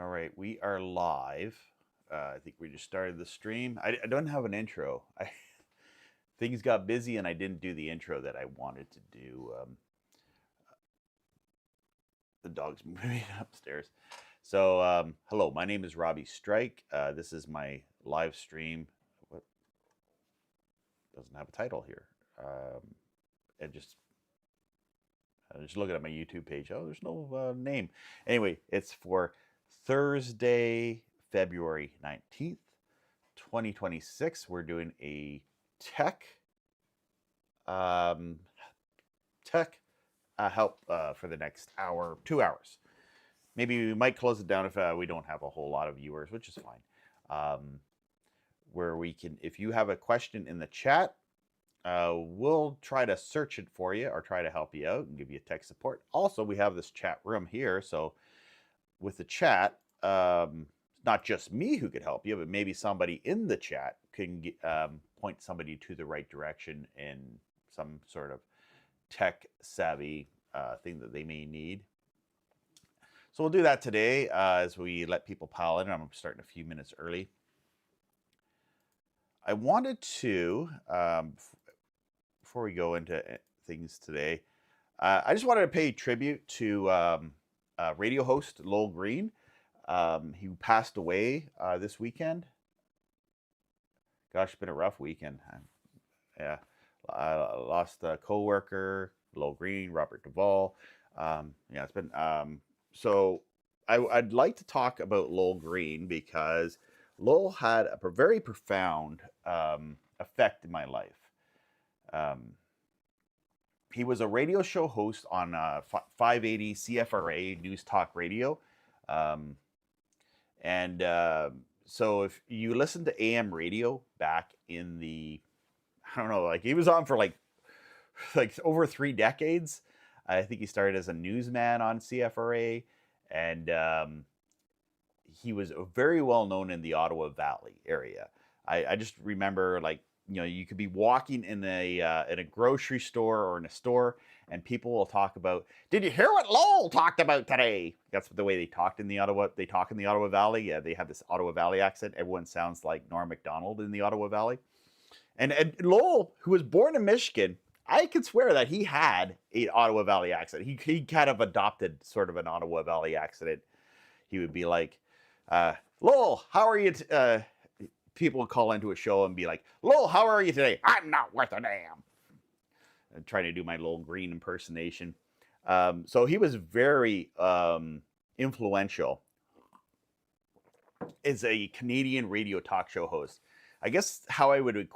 All right, we are live. I think we just started the stream. I don't have an intro. Things got busy and I didn't do the intro that I wanted to do. The dog's moving upstairs. So, hello, my name is Robbie Strike. This is my live stream. What doesn't have a title here? I'm just looking at my YouTube page. Oh, there's no name. Anyway, it's for Thursday, February 19th, 2026. We're doing a tech help for the next hour, 2 hours. Maybe we might close it down if we don't have a whole lot of viewers, which is fine. Where we can, if you have a question in the chat, we'll try to search it for you or try to help you out and give you tech support. Also, we have this chat room here, so with the chat, not just me who could help you, but maybe somebody in the chat can point somebody to the right direction in some sort of tech savvy thing that they may need. So we'll do that today as we let people pile in. I'm starting a few minutes early. I wanted to, before we go into things today, I just wanted to pay tribute to radio host Lowell Green. He passed away this weekend. Gosh, it's been a rough weekend. Yeah, I lost a co-worker, Lowell Green, Robert Duvall. Yeah, it's been... so I'd like to talk about Lowell Green because Lowell had a very profound effect in my life. He was a radio show host on 580 CFRA News Talk Radio. So if you listen to AM radio back in the, I don't know, like he was on for like over 3 decades. I think he started as a newsman on CFRA, and he was very well known in the Ottawa Valley area. I just remember, like, you know, you could be walking in a grocery store or in a store, and people will talk about, "Did you hear what Lowell talked about today?" That's the way they talked in the Ottawa. They talk in the Ottawa Valley. Yeah, they have this Ottawa Valley accent. Everyone sounds like Norm Macdonald in the Ottawa Valley. And Lowell, who was born in Michigan, I could swear that he had an Ottawa Valley accent. He kind of adopted sort of an Ottawa Valley accent. He would be like, "Lowell, how are you?" People would call into a show and be like, "Lowell, how are you today?" "I'm not worth a damn." I'm trying to do my Lowell Green impersonation. So he was very influential as a Canadian radio talk show host. I guess how I would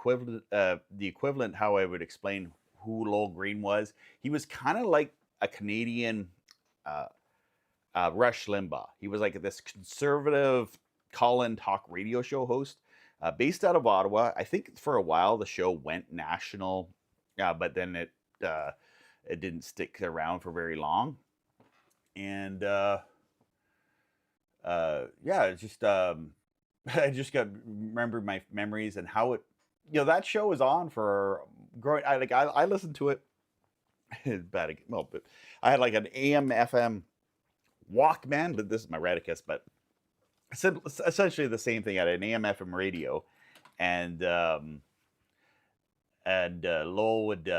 how I would explain who Lowell Green was. He was kind of like a Canadian Rush Limbaugh. He was like this conservative call-in talk radio show host based out of Ottawa. I think for a while the show went national, but then it didn't stick around for very long. And yeah, it's just I just remember my memories and how it, you know, that show was on for growing. I listened to it. Bad, well, but I had like an AM FM Walkman. This is my Radicus, but essentially the same thing. I had an AM FM radio, and Lowell would.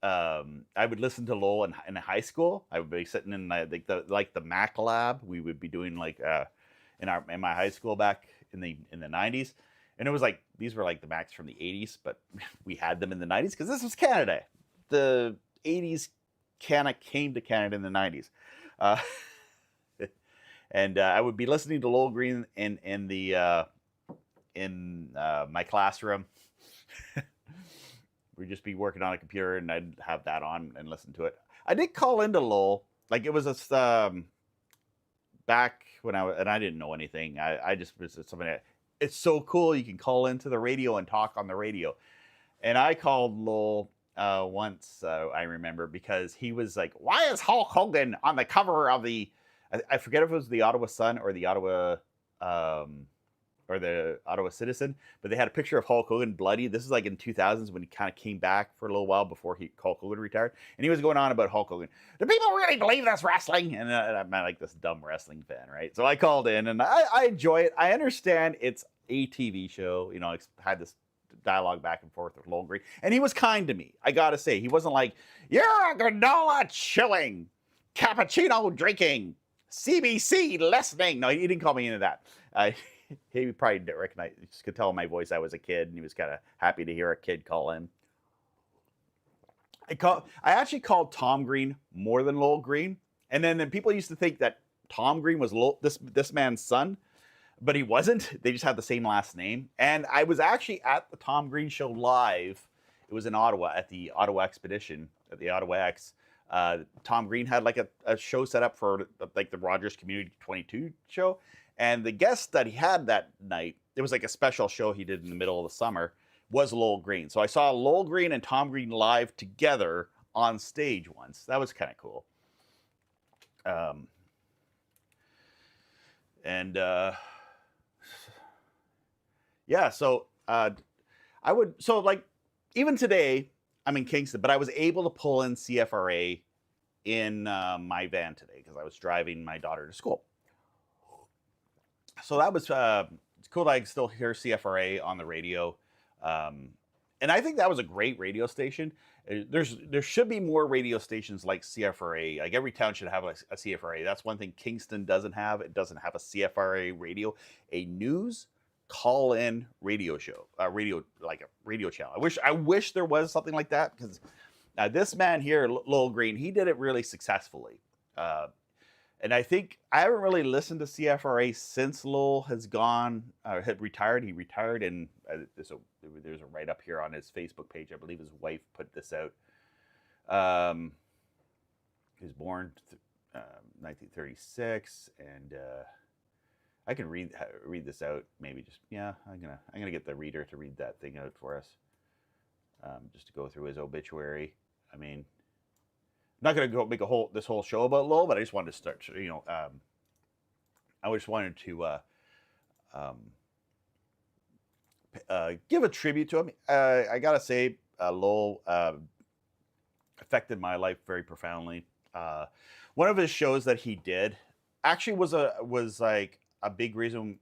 I would listen to Lowell in high school. I would be sitting in the Mac lab. We would be doing like in my high school back in the 90s, and it was like these were like the Macs from the 80s, but we had them in the 90s because this was Canada. The 80s came to Canada in the 90s, and I would be listening to Lowell Green in my classroom. We'd just be working on a computer, and I'd have that on and listen to it. I did call into Lowell, like it was a back when I didn't know anything. I just was somebody. It's so cool. You can call into the radio and talk on the radio. And I called Lowell once, I remember, because he was like, "Why is Hulk Hogan on the cover of the?" I forget if it was the Ottawa Sun or the Ottawa or the Ottawa Citizen, but they had a picture of Hulk Hogan bloody. This is like in 2000s when he kind of came back for a little while before Hulk Hogan retired, and he was going on about Hulk Hogan. Do people really believe this wrestling? And I'm not like this dumb wrestling fan, right? So I called in, and I enjoy it. I understand it's a TV show. You know, I had this dialogue back and forth with Lowell Green, and he was kind to me. I gotta say, he wasn't like, "You're a granola chewing, cappuccino drinking, CBC listening." No, he didn't call me into that. He probably didn't recognize. Just could tell in my voice I was a kid, and he was kind of happy to hear a kid call in. I actually called Tom Green more than Lowell Green, and then people used to think that Tom Green was this man's son, but he wasn't. They just had the same last name. And I was actually at the Tom Green show live. It was in Ottawa at the Ottawa Expedition, at the Ottawa X. Tom Green had like a show set up for like the Rogers Community 22 show. And the guest that he had that night, it was like a special show he did in the middle of the summer, was Lowell Green. So I saw Lowell Green and Tom Green live together on stage once. That was kind of cool. Yeah, so even today, I'm in Kingston, but I was able to pull in CFRA in my van today because I was driving my daughter to school. So that was it's cool that I can still hear CFRA on the radio. And I think that was a great radio station. There should be more radio stations like CFRA. Like every town should have a CFRA. That's one thing Kingston doesn't have. It doesn't have a CFRA radio, a news call-in radio show, radio channel. I wish there was something like that because this man here, Lowell Green, he did it really successfully. And I think I haven't really listened to CFRA since Lowell had retired. He retired, and there's a write-up here on his Facebook page. I believe his wife put this out. He was born 1936, and I can read this out. Maybe just I'm gonna get the reader to read that thing out for us, just to go through his obituary. I mean, I'm not going to go make this whole show about Lowell, but I just wanted to start, I just wanted to give a tribute to him. I got to say, Lowell affected my life very profoundly. One of his shows that he did actually was like a big reason.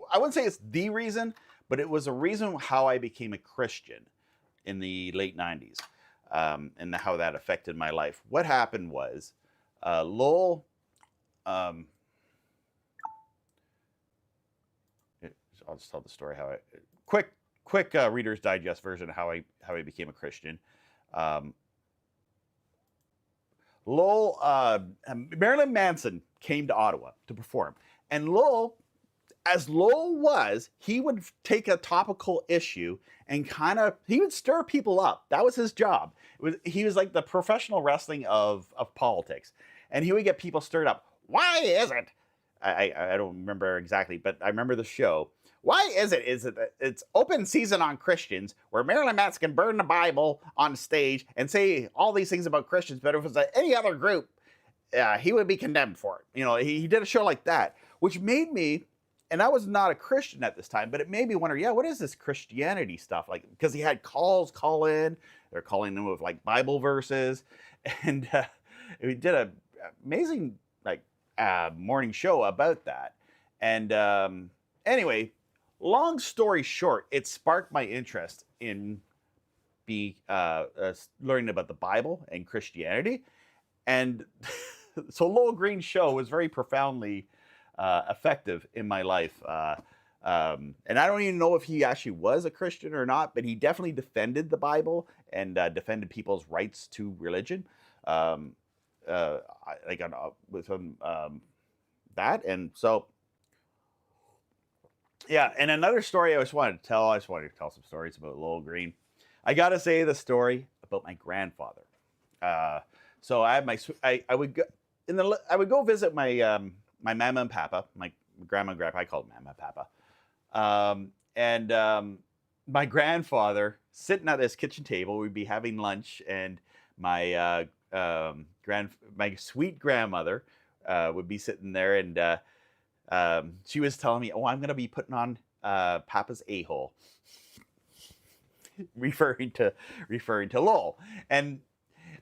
I wouldn't say it's the reason, but it was a reason how I became a Christian in the late 90s. And how that affected my life. What happened was, Lowell, I'll just tell the story quick Reader's Digest version of how I became a Christian. Lowell, Marilyn Manson came to Ottawa to perform, and Lowell, as Lowell was, he would take a topical issue and he would stir people up. That was his job. He was like the professional wrestling of politics. And he would get people stirred up. Why is it? I don't remember exactly, but I remember the show. Why is it that it's open season on Christians where Marilyn Manson can burn the Bible on stage and say all these things about Christians, but if it was any other group, he would be condemned for it. He did a show like that, which made me, and I was not a Christian at this time, but it made me wonder, what is this Christianity stuff? Like, because he had call in, they're calling them with like Bible verses. And we did an amazing morning show about that. And anyway, long story short, it sparked my interest in learning about the Bible and Christianity. And so Lowell Green's show was very profoundly effective in my life. And I don't even know if he actually was a Christian or not, but he definitely defended the Bible and defended people's rights to religion. That. And so, yeah. And another story I just wanted to tell some stories about Lowell Green. I got to say the story about my grandfather. So I had I would go visit my mama and papa, my grandma and grandpa. I called Mama and Papa. My grandfather sitting at this kitchen table, we'd be having lunch, and my sweet grandmother would be sitting there, and she was telling me, "Oh, I'm going to be putting on Papa's a-hole, referring to Lowell. And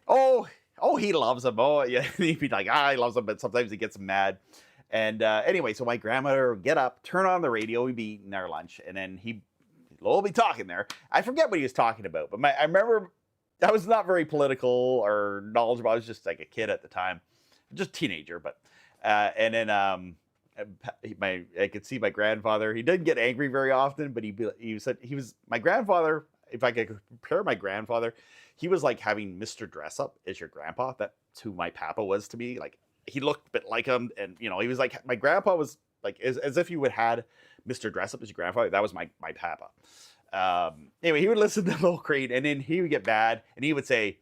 oh, he loves him. Oh, yeah, he'd be like, he loves him, but sometimes he gets mad. And anyway, so my grandmother would get up, turn on the radio, we'd be eating our lunch, and then Lowell would be talking there. I forget what he was talking about, but I remember I was not very political or knowledgeable. I was just like a kid at the time, just teenager. But and then I could see my grandfather. He didn't get angry very often, but he said he was my grandfather. If I could compare my grandfather, he was like having Mr. Dress Up as your grandpa. That's who my papa was to me. Like he looked a bit like him, and he was like my grandpa was like as if you would had Mr. Dress Up as your grandfather. That was my papa. Anyway, he would listen to Lowell Green, and then he would get mad, and he would say,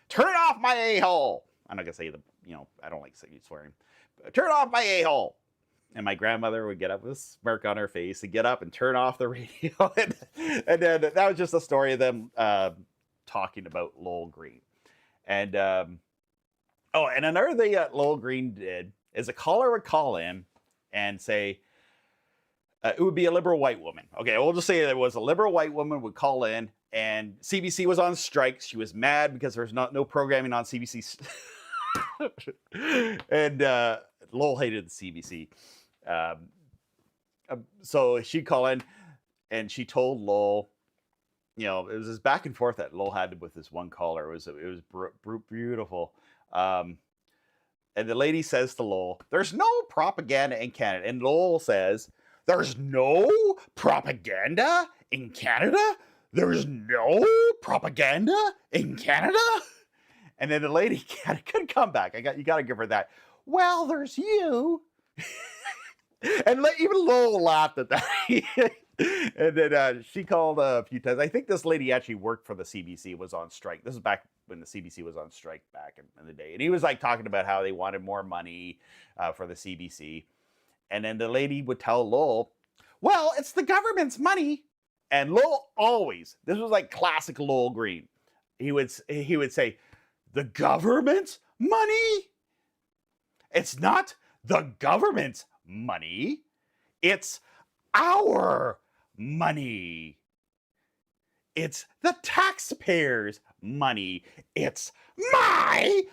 "Turn off my a-hole." I'm not gonna say I don't like swearing. Turn off my a-hole. And my grandmother would get up with a smirk on her face and get up and turn off the radio. and then that was just a story of them talking about Lowell Green. And and another thing that Lowell Green did is a caller would call in and say, it would be a liberal white woman. Okay, we'll just say it was a liberal white woman would call in, and CBC was on strike. She was mad because there's no programming on CBC. And Lowell hated the CBC. So she'd call in, and she told Lowell, it was this back and forth that Lowell had with this one caller. It was beautiful. And the lady says to Lowell, "There's no propaganda in Canada." And Lowell says, "There's no propaganda in Canada? There's no propaganda in Canada?" And then the lady could come back. You got to give her that. "Well, there's you." And even Lowell laughed at that. And then she called a few times. I think this lady actually worked for the CBC, was on strike. This is back when the CBC was on strike back in the day. And he was like talking about how they wanted more money for the CBC. And then the lady would tell Lowell, "Well, it's the government's money." And Lowell always, this was like classic Lowell Green. He would say, "The government's money? It's not the government's money. It's our money. It's the taxpayers' money. It's my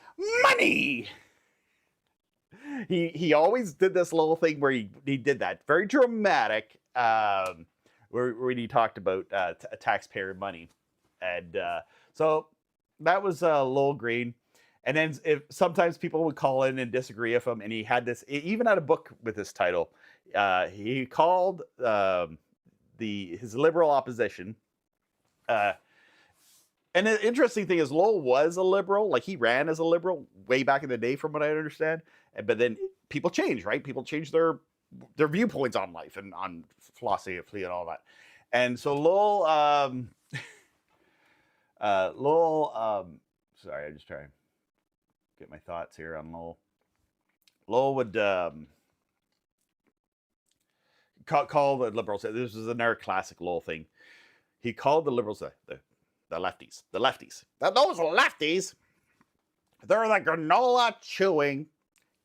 money." He always did this little thing where he did that very dramatic where he talked about taxpayer money. And so that was Lowell Green. And then sometimes people would call in and disagree with him, and he had this, even had a book with this title. He called his liberal opposition. And the interesting thing is Lowell was a liberal, like he ran as a liberal way back in the day, from what I understand. But then people change, right? People change their viewpoints on life and on philosophy and all that. And so Lowell, sorry, I'm just trying to get my thoughts here on Lowell. Lowell would call the liberals. This is another classic Lowell thing. He called the liberals the lefties. The lefties. Those lefties, they're the granola chewing,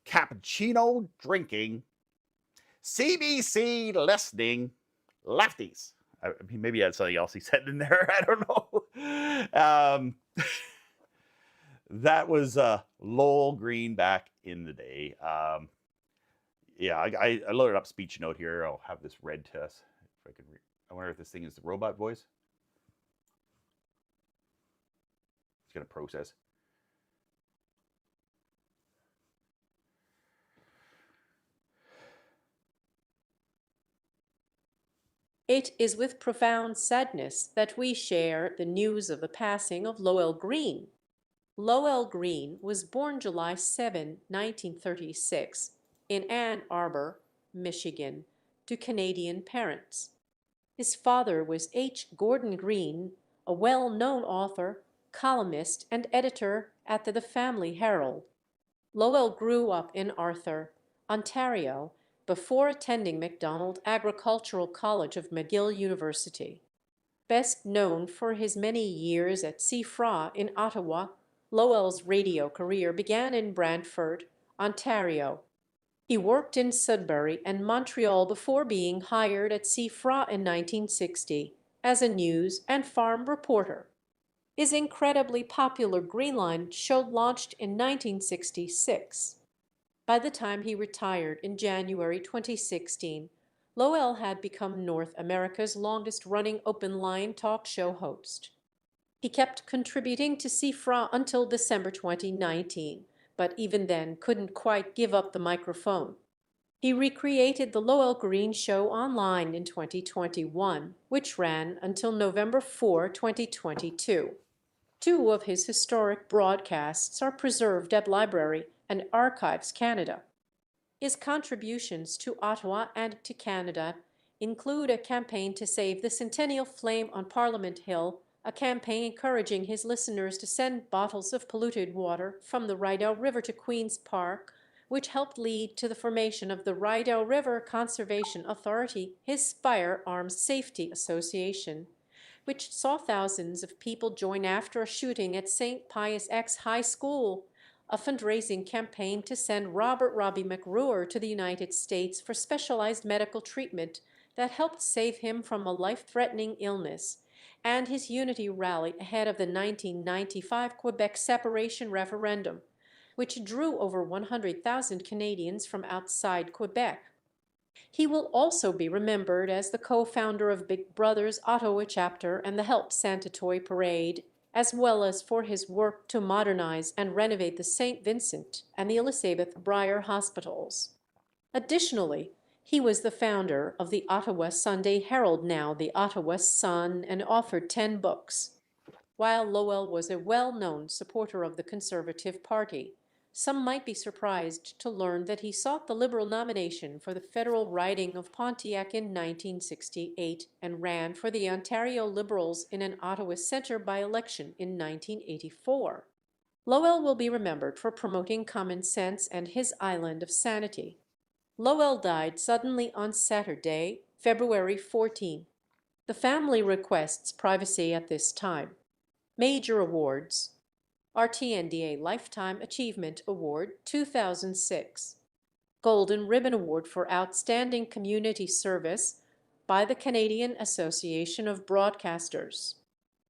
cappuccino drinking, CBC listening lefties. I mean, maybe he had something else he said in there. I don't know. That was Lowell Green back in the day. Yeah, I loaded up speech note here. I'll have this read to us. If I can read. I wonder if this thing is the robot voice. It's going to process. It is with profound sadness that we share the news of the passing of Lowell Green. Lowell Green was born July 7, 1936, in Ann Arbor, Michigan, to Canadian parents. His father was H. Gordon Green, a well-known author, columnist, and editor at the Family Herald. Lowell grew up in Arthur, Ontario, before attending Macdonald Agricultural College of McGill University. Best known for his many years at CFRA in Ottawa, Lowell's radio career began in Brantford, Ontario. He worked in Sudbury and Montreal before being hired at CFRA in 1960 as a news and farm reporter. His incredibly popular Green Line show launched in 1966. By the time he retired in January 2016, Lowell had become North America's longest-running open-line talk show host. He kept contributing to CFRA until December 2019, but even then couldn't quite give up the microphone. He recreated the Lowell Green Show online in 2021, which ran until November 4, 2022. Two of his historic broadcasts are preserved at Library and Archives Canada. His contributions to Ottawa and to Canada include a campaign to save the Centennial Flame on Parliament Hill, a campaign encouraging his listeners to send bottles of polluted water from the Rideau River to Queen's Park, which helped lead to the formation of the Rideau River Conservation Authority, his Firearms Safety Association, which saw thousands of people join after a shooting at St. Pius X High School, a fundraising campaign to send Robbie McRuer to the United States for specialized medical treatment that helped save him from a life-threatening illness, and his unity rally ahead of the 1995 Quebec separation referendum, which drew over 100,000 Canadians from outside Quebec. He will also be remembered as the co-founder of Big Brother's Ottawa chapter and the Help Santa Toy Parade, as well as for his work to modernize and renovate the St. Vincent and the Elizabeth Briar hospitals. Additionally, he was the founder of the Ottawa Sunday Herald, now the Ottawa Sun, and authored 10 books. While Lowell was a well-known supporter of the Conservative Party, some might be surprised to learn that he sought the Liberal nomination for the federal riding of Pontiac in 1968 and ran for the Ontario Liberals in an Ottawa Centre by-election in 1984. Lowell will be remembered for promoting common sense and his island of sanity. Lowell died suddenly on Saturday, February 14. The family requests privacy at this time. Major awards: RTNDA Lifetime Achievement Award 2006, Golden Ribbon Award for Outstanding Community Service by the Canadian Association of Broadcasters,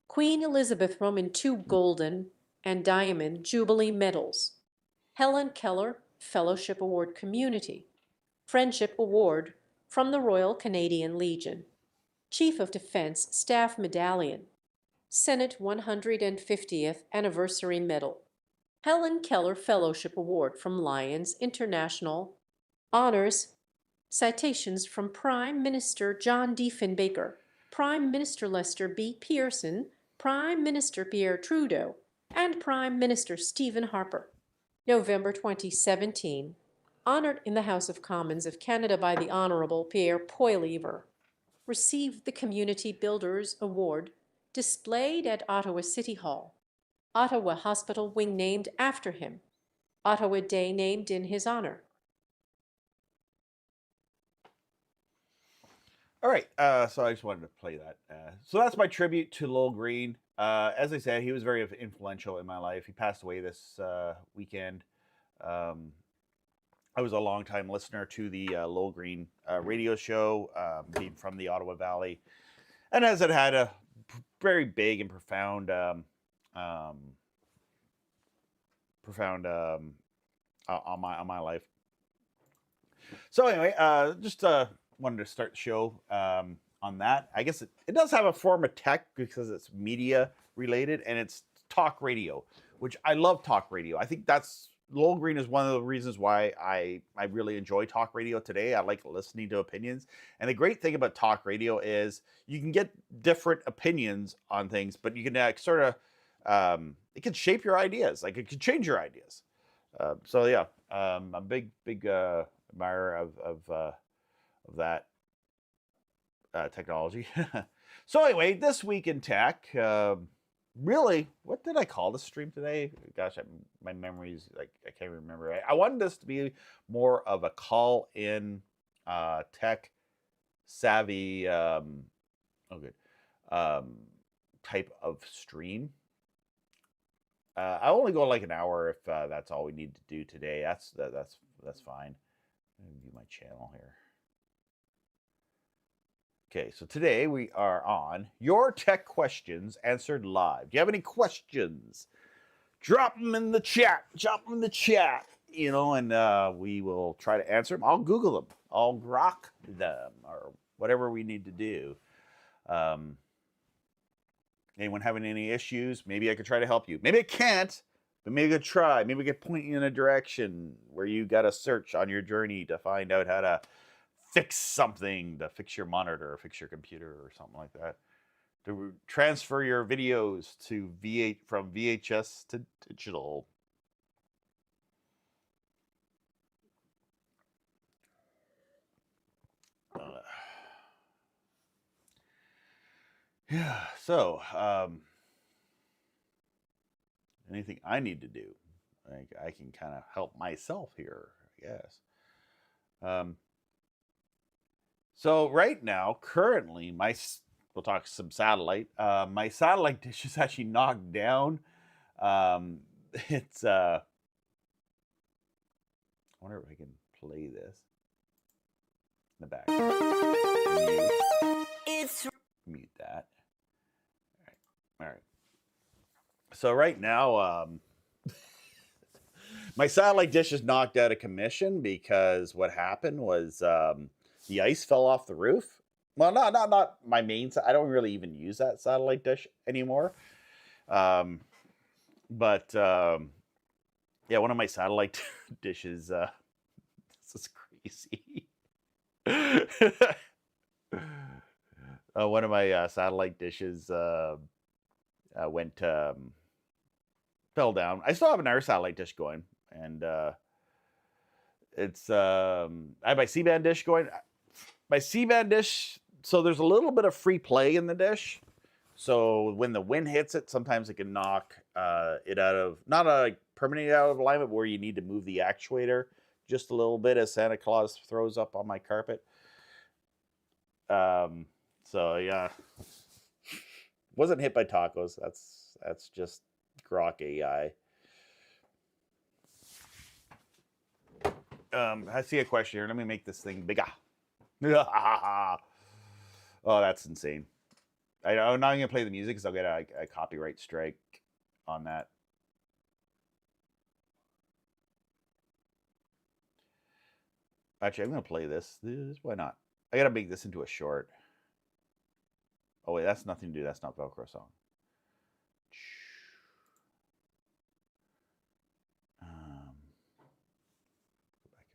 Queen Elizabeth Roman II Golden and Diamond Jubilee Medals, Helen Keller Fellowship Award Community, Friendship Award from the Royal Canadian Legion, Chief of Defense Staff Medallion, Senate 150th Anniversary Medal, Helen Keller Fellowship Award from Lions International, honors, citations from Prime Minister John Diefenbaker, Prime Minister Lester B. Pearson, Prime Minister Pierre Trudeau, and Prime Minister Stephen Harper. November 2017, honored in the House of Commons of Canada by the Honourable Pierre Poilievre. Received the Community Builders Award, displayed at Ottawa City Hall. Ottawa Hospital wing named after him. Ottawa Day named in his honor. All right, so I just wanted to play that. So that's my tribute to Lowell Green. As I said, he was very influential in my life. He passed away this weekend. I was a longtime listener to the Lowell Green radio show, being from the Ottawa Valley, and as it had a very big and profound on my life. So anyway, just wanted to start the show on that. I guess it does have a form of tech because it's media related and it's talk radio, which I love talk radio. I think that's Lowell Green is one of the reasons why I really enjoy talk radio today. I like listening to opinions. And the great thing about talk radio is you can get different opinions on things, but you can sort of, it can shape your ideas. Like it can change your ideas. So yeah, I'm a big admirer of that technology. So anyway, this week in tech, really, what did I call the stream today? Gosh, my memory's like I can't remember. I wanted this to be more of a call-in tech savvy, type of stream. I only go like an hour if that's all we need to do today. That's fine. Let me view my channel here. Okay, so today we are on Your Tech Questions Answered Live. Do you have any questions? Drop them in the chat. Drop them in the chat. You know, and we will try to answer them. I'll Google them. I'll grok them, or whatever we need to do. Anyone having any issues? Maybe I could try to help you. Maybe I can't, but maybe I could try. Maybe I could point you in a direction where you got to search on your journey to find out how to fix something, to fix your monitor, or fix your computer, or something like that. To transfer your videos to from VHS to digital. Yeah, so anything I need to do, I can kind of help myself here, I guess. So right now, currently, we'll talk some satellite. My satellite dish is actually knocked down. It's I wonder if I can play this in the back. Mute that. All right. So right now, my satellite dish is knocked out of commission because what happened was the ice fell off the roof. Well, not my main. I don't really even use that satellite dish anymore. But yeah, one of my satellite dishes. This is crazy. One of my satellite dishes went fell down. I still have another satellite dish going, and it's I have my C-band dish going. My C-band dish, so there's a little bit of free play in the dish. So when the wind hits it, sometimes it can knock it out of, not permanently out of alignment, where you need to move the actuator just a little bit as Santa Claus throws up on my carpet. So yeah, wasn't hit by tacos. That's just Grok AI. I see a question here. Let me make this thing bigger. Oh, that's insane. I'm not going to play the music because I'll get a copyright strike on that. Actually, I'm going to play this. Why not? I got to make this into a short. Oh, wait, that's nothing to do. That's not Velcro song. Go back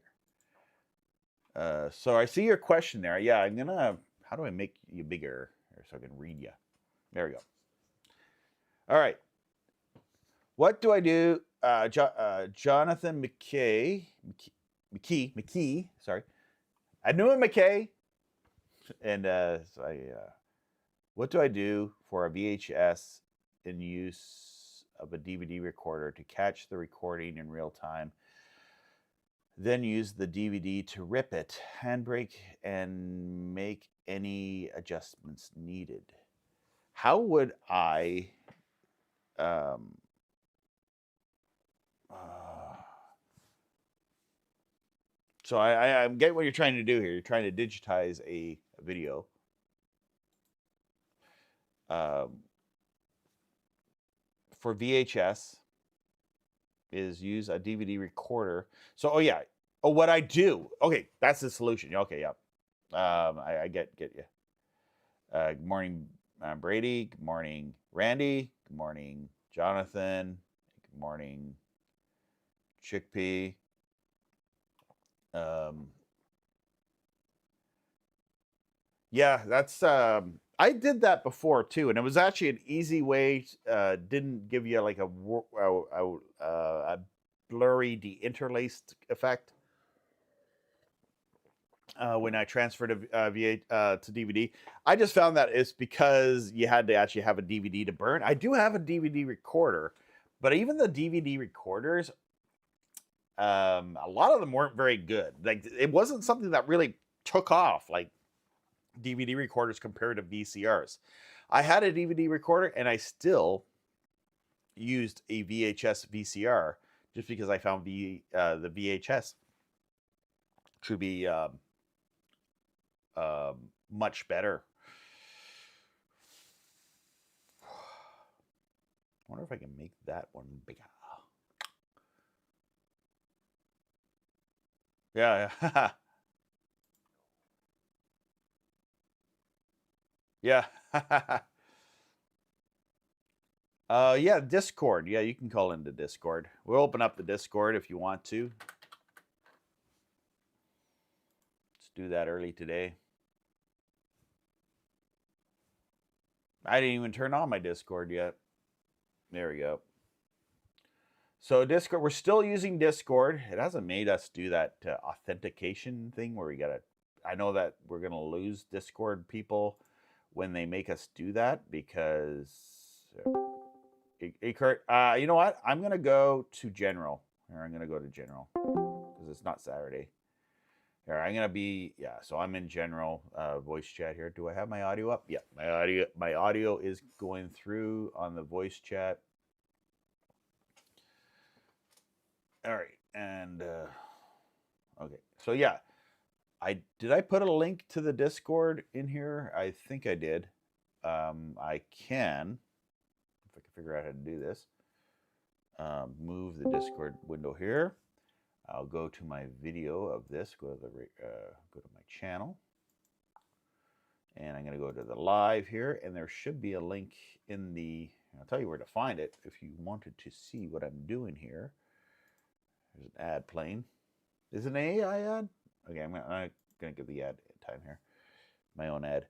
here. So I see your question there. Yeah, I'm going to... How do I make you bigger so I can read you? There we go. All right. What do I do? Jonathan McKee, sorry. I knew him McKay. And what do I do for a VHS in use of a DVD recorder to catch the recording in real time? Then use the DVD to rip it, handbrake, and make any adjustments needed. How would I so I get what you're trying to do here. You're trying to digitize a video. For VHS is use a DVD recorder. So, oh yeah. Oh, what I do. Okay, that's the solution. Okay, yeah. I get you. Good morning, Brady. Good morning, Randy. Good morning, Jonathan. Good morning, Chickpea. Yeah, that's I did that before too, and it was actually an easy way. Didn't give you like a blurry deinterlaced effect when I transferred to to DVD. I just found that it's because you had to actually have a DVD to burn. I do have a DVD recorder, but even the DVD recorders, a lot of them weren't very good. Like, it wasn't something that really took off like DVD recorders compared to VCRs. I had a DVD recorder and I still used a VHS VCR just because I found the VHS to be much better. I wonder if I can make that one bigger. Yeah. Yeah. Yeah, Discord. Yeah, you can call into Discord. We'll open up the Discord if you want to. Let's do that early today. I didn't even turn on my Discord yet. There we go. So Discord, we're still using Discord. It hasn't made us do that authentication thing where we gotta. I know that we're gonna lose Discord people when they make us do that because. Hey, Kurt, you know what? I'm gonna go to general. Or I'm gonna go to general because it's not Saturday. Here, I'm gonna be So I'm in general voice chat here. Do I have my audio up? Yeah, my audio is going through on the voice chat. All right, and okay, so yeah, did I put a link to the Discord in here? I think I did. I can, if I can figure out how to do this. Move the Discord window here. I'll go to my video of this. Go to my channel, and I'm going to go to the live here, and there should be a link in the. I'll tell you where to find it if you wanted to see what I'm doing here. There's an ad playing. Is it an AI ad? Okay, I'm gonna give the ad time here. My own ad.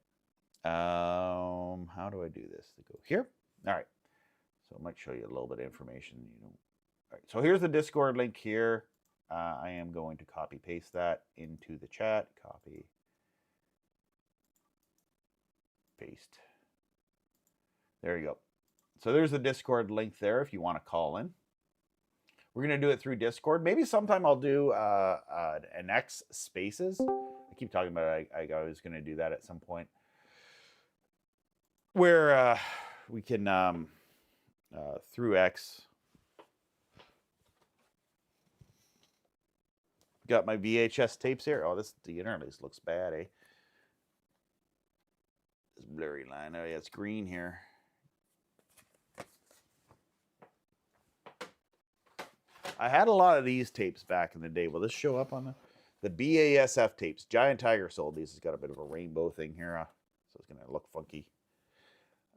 How do I do this? To go here. All right. So I might show you a little bit of information. All right. So here's the Discord link here. I am going to copy paste that into the chat. Copy. Paste. There you go. So there's the Discord link there if you want to call in. We're going to do it through Discord. Maybe sometime I'll do an X Spaces. I keep talking about it. I was going to do that at some point. Where we can, through X. Got my VHS tapes here. Oh, the interlace looks bad, eh? This blurry line. Oh, yeah, it's green here. I had a lot of these tapes back in the day. Will this show up on the BASF tapes? Giant Tiger sold these. It's got a bit of a rainbow thing here, so it's gonna look funky.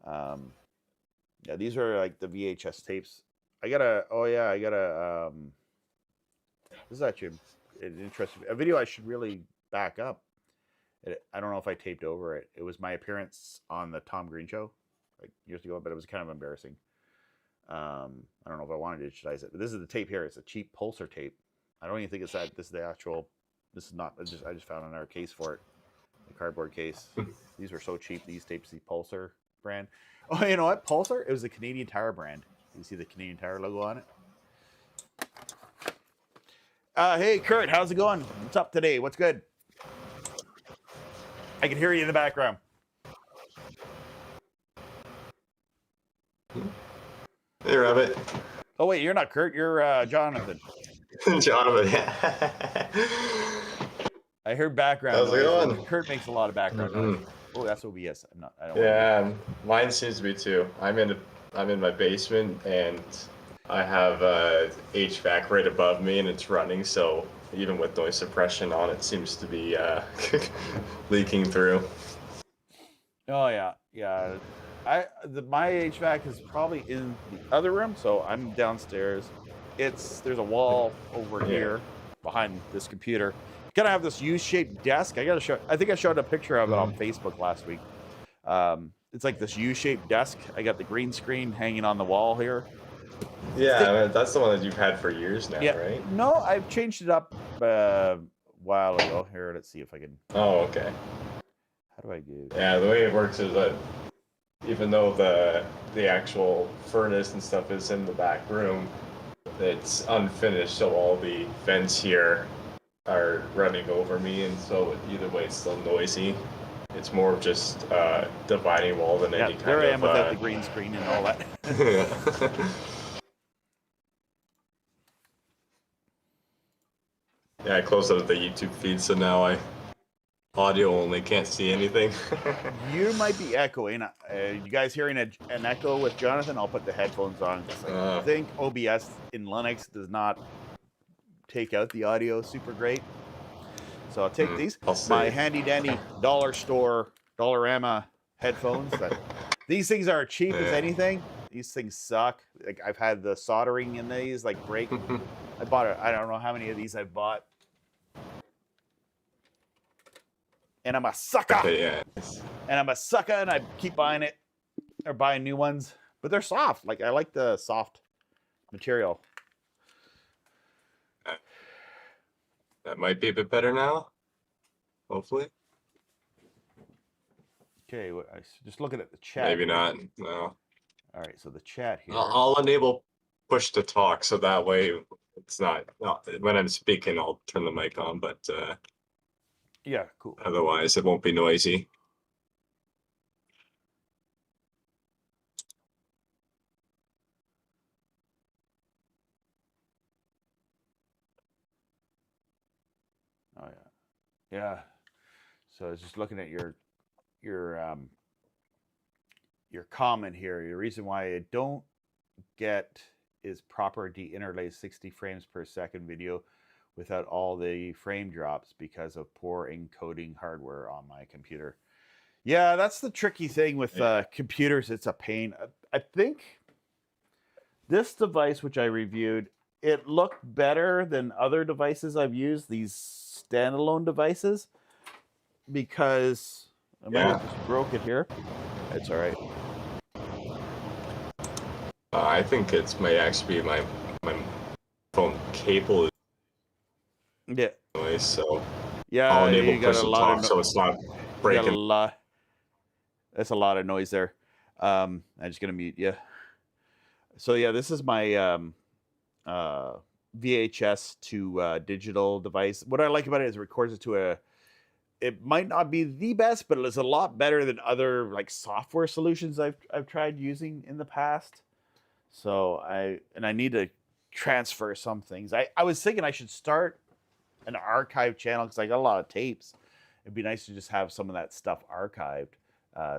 Yeah, these are like the VHS tapes. I got a. This is actually an interesting video. I should really back up. I don't know if I taped over it. It was my appearance on the Tom Green show, like years ago, but it was kind of embarrassing. I don't know if I want to digitize it, but this is the tape here. It's a cheap Pulsar tape. I don't even think it's that. This is the actual. This is not. I just found another case for it, a cardboard case. These were so cheap. These tapes, the Pulsar brand. Oh, you know what? Pulsar. It was the Canadian Tire brand. You see the Canadian Tire logo on it. Hey, Kurt, how's it going? What's up today? What's good? I can hear you in the background. Hey, Rabbit. Oh, wait, you're not Kurt. You're Jonathan. Jonathan, yeah. I heard background How's it noise. going? Kurt makes a lot of background noise. Oh, that's OBS. I don't. Yeah, mine seems to be too. I'm in my basement and I have HVAC right above me and it's running, so even with noise suppression on, it seems to be leaking through. Oh yeah. My HVAC is probably in the other room, so I'm downstairs. There's a wall over here behind this computer. Gonna have this U-shaped desk. I think I showed a picture of it on Facebook last week. It's like this U-shaped desk. I got the green screen hanging on the wall here. Yeah, that's the one that you've had for years now, right? No, I've changed it up a while ago. Here, let's see if I can. Oh, okay. How do I do? Yeah, the way it works is that even though the actual furnace and stuff is in the back room, it's unfinished, so all the vents here are running over me, and so either way it's still noisy. It's more of just dividing wall than any kind of... there I am without the green screen and all that. Yeah, I closed out of the YouTube feed, so now I audio only, can't see anything. You might be echoing. You guys hearing an echo with Jonathan? I'll put the headphones on. I think OBS in Linux does not take out the audio super great. So I'll take these. My handy dandy dollar store, Dollarama headphones. These things are cheap as anything. These things suck. Like I've had the soldering in these like break. I bought I don't know how many of these I've bought. And I'm a sucker. Okay, yeah. And I'm a sucker, and I keep buying it or buying new ones. But they're soft. Like I like the soft material. That might be a bit better now. Hopefully. Okay, just looking at the chat. Maybe not. No. All right, so the chat here. I'll enable push to talk, so that way it's not when I'm speaking. I'll turn the mic on, but yeah, cool. Otherwise, it won't be noisy. Oh yeah, yeah. So I was just looking at your comment here. The reason why I don't get is proper de-interlace 60 frames per second video without all the frame drops because of poor encoding hardware on my computer. Yeah, that's the tricky thing with computers. It's a pain. I think this device, which I reviewed, it looked better than other devices I've used, these standalone devices, because I might have just broke it here. It's all right. I think it may actually be my phone cable. Yeah. Anyway, so yeah, I'll enable push to talk, so it's not breaking. That's a lot of noise there. I'm just gonna mute you. So yeah, this is my VHS to digital device. What I like about it is it records it to it might not be the best, but it's a lot better than other like software solutions I've tried using in the past. So I need to transfer some things. I was thinking I should start an archive channel because I got a lot of tapes. It'd be nice to just have some of that stuff archived,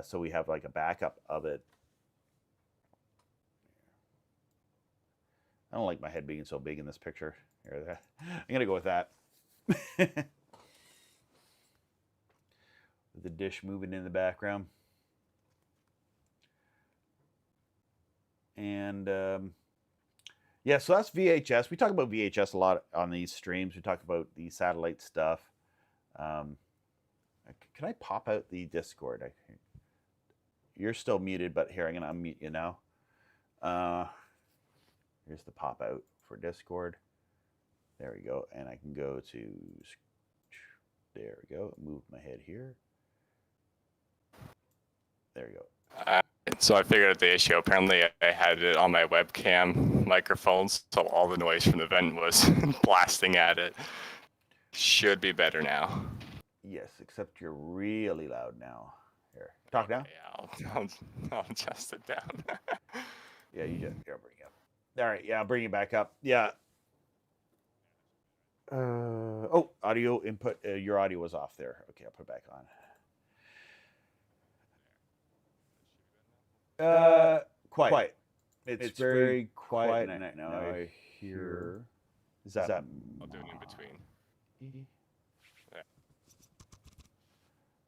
so we have like a backup of it. I don't like my head being so big in this picture. Here, I'm gonna go with that. The dish moving in the background. And yeah, so that's VHS. We talk about VHS a lot on these streams. We talk about the satellite stuff. Can I pop out the Discord? You're still muted, but here, I'm going to unmute you now. Here's the pop out for Discord. There we go. And I can go to, there we go. Move my head here. There we go. So I figured out the issue. Apparently I had it on my webcam microphones, so all the noise from the vent was blasting at it. Should be better now. Yes, except you're really loud now. Here, talk now. Yeah, I'll adjust it down. Yeah, you just bring it up. All right, yeah, I'll bring it back up. Yeah. Oh, audio input. Your audio was off there. Okay, I'll put it back on. Quiet. It's very quiet now. I hear. Is that? I'll do it in between. Yeah.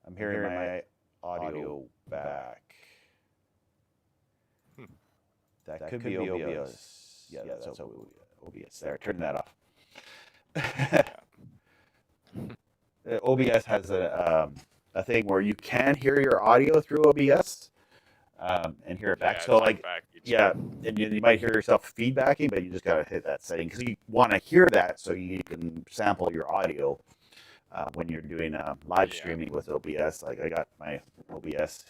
I'm hearing my audio back. That could be OBS. Yeah, that's OBS. There, turn that off. OBS has a thing where you can hear your audio through OBS. And hear it back. So like, and you might hear yourself feedbacking, but you just gotta hit that setting because you want to hear that so you can sample your audio when you're doing live streaming with OBS. Like I got my OBS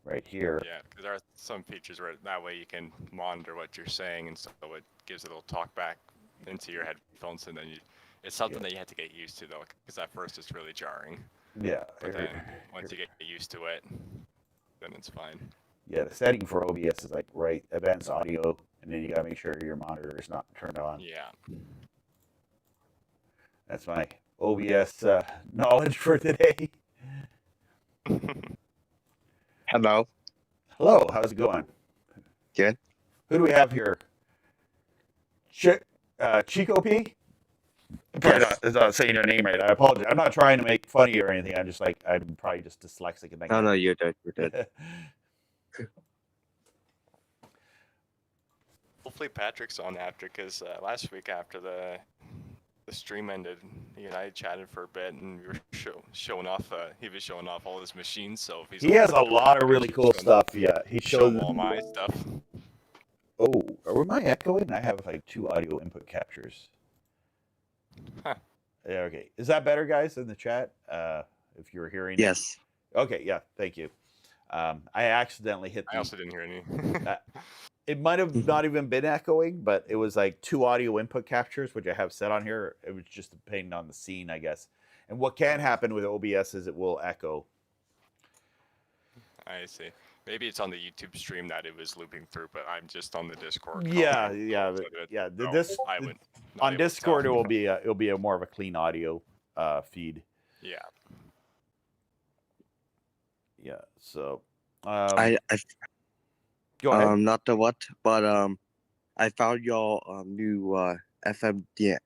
right here. Yeah, because there are some features where that way you can monitor what you're saying, and so it gives a little talk back into your headphones, and then it's something that you have to get used to though, because at first it's really jarring. Yeah. But then once you get used to it, then it's fine. Yeah, the setting for OBS is like advanced audio, and then you gotta make sure your monitor is not turned on. Yeah. That's my OBS knowledge for today. Hello. Hello, how's it going? Good. Who do we have here? Chico P? Yes. Not saying your name right. I apologize. I'm not trying to make fun of you or anything. I'm probably just dyslexic. And No, you're good. You're good. Hopefully Patrick's on after, because last week after the stream ended, he and I chatted for a bit, and we were showing off. He was showing off all his machines. So if he's he has a lot of really cool stuff. Yeah, he showed all my stuff. Oh, am I echoing? I have like 2 audio input captures. Huh. Yeah, okay. Is that better, guys, in the chat? If you're hearing it? Yes. Okay, yeah, thank you. I accidentally hit I also didn't hear any. it might have not even been echoing, but it was like 2 audio input captures, which I have set on here. It was just depending on the scene, I guess. And what can happen with OBS is it will echo. I see. Maybe it's on the YouTube stream that it was looping through, but I'm just on the Discord. Yeah, comment. yeah, So yeah. I wouldn't. not On able to Discord, tell. it'll be a more of a clean audio feed. Yeah. Yeah. So I go ahead. not the what, but I found your new FMDX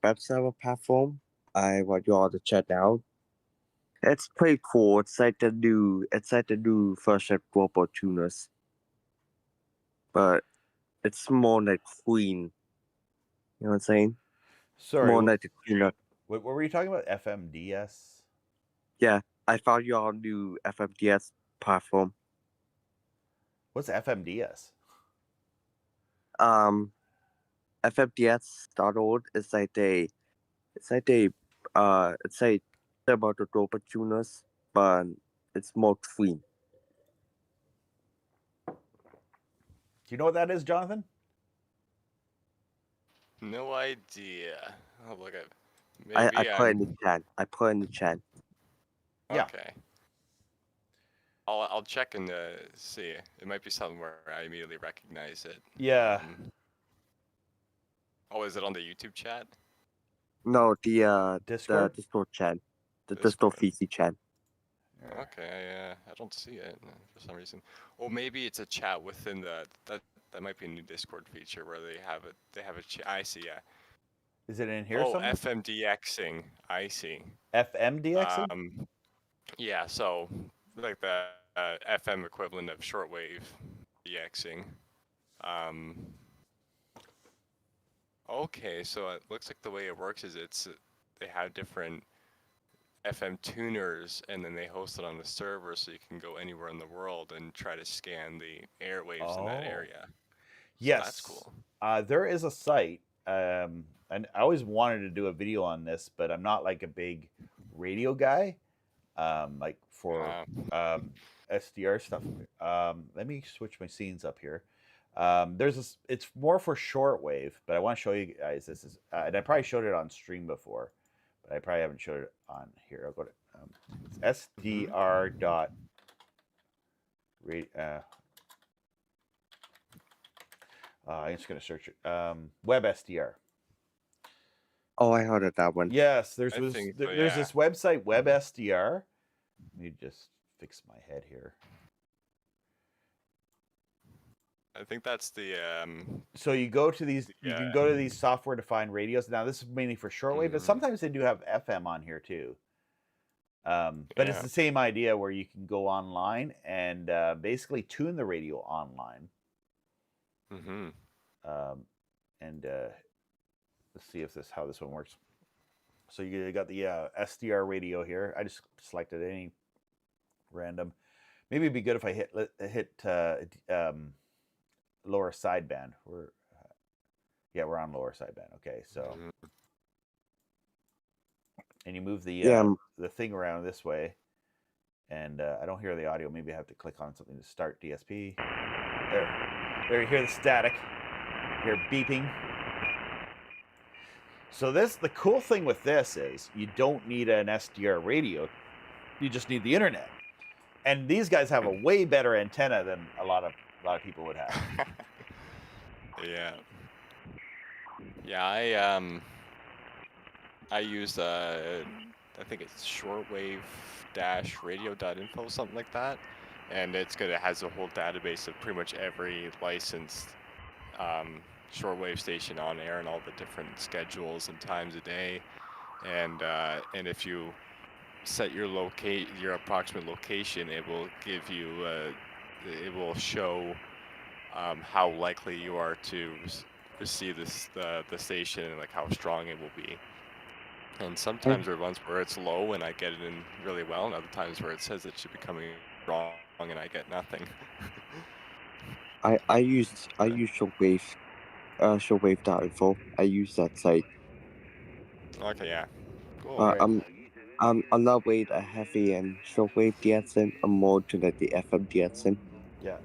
web server platform. I want you all to check out. It's pretty cool. It's like the new version global tuners, but it's more like clean. You know what I'm saying? Sorry. More like the cleaner. What were you talking about? FMDS? Yeah, I found your new FMDX platform. What's FMDS? FMDX.org is like about the global tuners, but it's more clean. Do you know what that is, Jonathan? No idea. I'll look at. I Maybe put in the chat. I put in the chat. Yeah. Okay. I'll check and see. It might be something where I immediately recognize it. Yeah. Oh, is it on the YouTube chat? No, the Discord? Discord chat. The Discord. Discord VC chat. Okay, I don't see it for some reason. Or maybe it's a chat within that might be a new Discord feature where they have it. They have a chat. I see. Yeah. Is it in here Oh, somewhere? FMDXing. I see. FMDX? Yeah. So like the FM equivalent of shortwave DXing. Okay, so it looks like the way it works is they have different FM tuners, and then they host it on the server, so you can go anywhere in the world and try to scan the airwaves in that area. So Yes. that's cool. There is a site, and I always wanted to do a video on this, but I'm not like a big radio guy, like for SDR stuff. Let me switch my scenes up here. It's more for shortwave, but I want to show you guys this is, and I probably showed it on stream before, but I probably haven't showed it on here. I'll go to it's SDR dot. I'm just gonna search it. Web SDR. Oh, I heard of that one. Yes, there's I think so, there's yeah. this website Web SDR. Let me just fix my head here. I think that's the So you go to these, you can go to these software-defined radios. Now this is mainly for shortwave, but sometimes they do have FM on here too. But it's the same idea where you can go online and basically tune the radio online. Mm-hmm. Let's see if how this one works. So you got the SDR radio here. I just selected any random. Maybe it'd be good if I hit lower sideband. We're on lower sideband. Okay, so and you move the thing around this way, and I don't hear the audio. Maybe I have to click on something to start DSP. There you hear the static. You hear beeping. So the cool thing with this is you don't need an SDR radio. You just need the internet. And these guys have a way better antenna than a lot of people would have. Yeah, I use I think it's shortwave-radio.info, something like that, and it has a whole database of pretty much every licensed shortwave station on air and all the different schedules and times a day, and if you set your approximate location, it will give you it will show how likely you are to receive the station and like how strong it will be. And sometimes there are ones where it's low and I get it in really well, and other times where it says it should be coming wrong and I get nothing. I use shortwave.info. I use that site. Okay, yeah, cool. Right. I'm a lot weight a heavy and shortwave DSN. I'm more to the FM DSN. Yeah.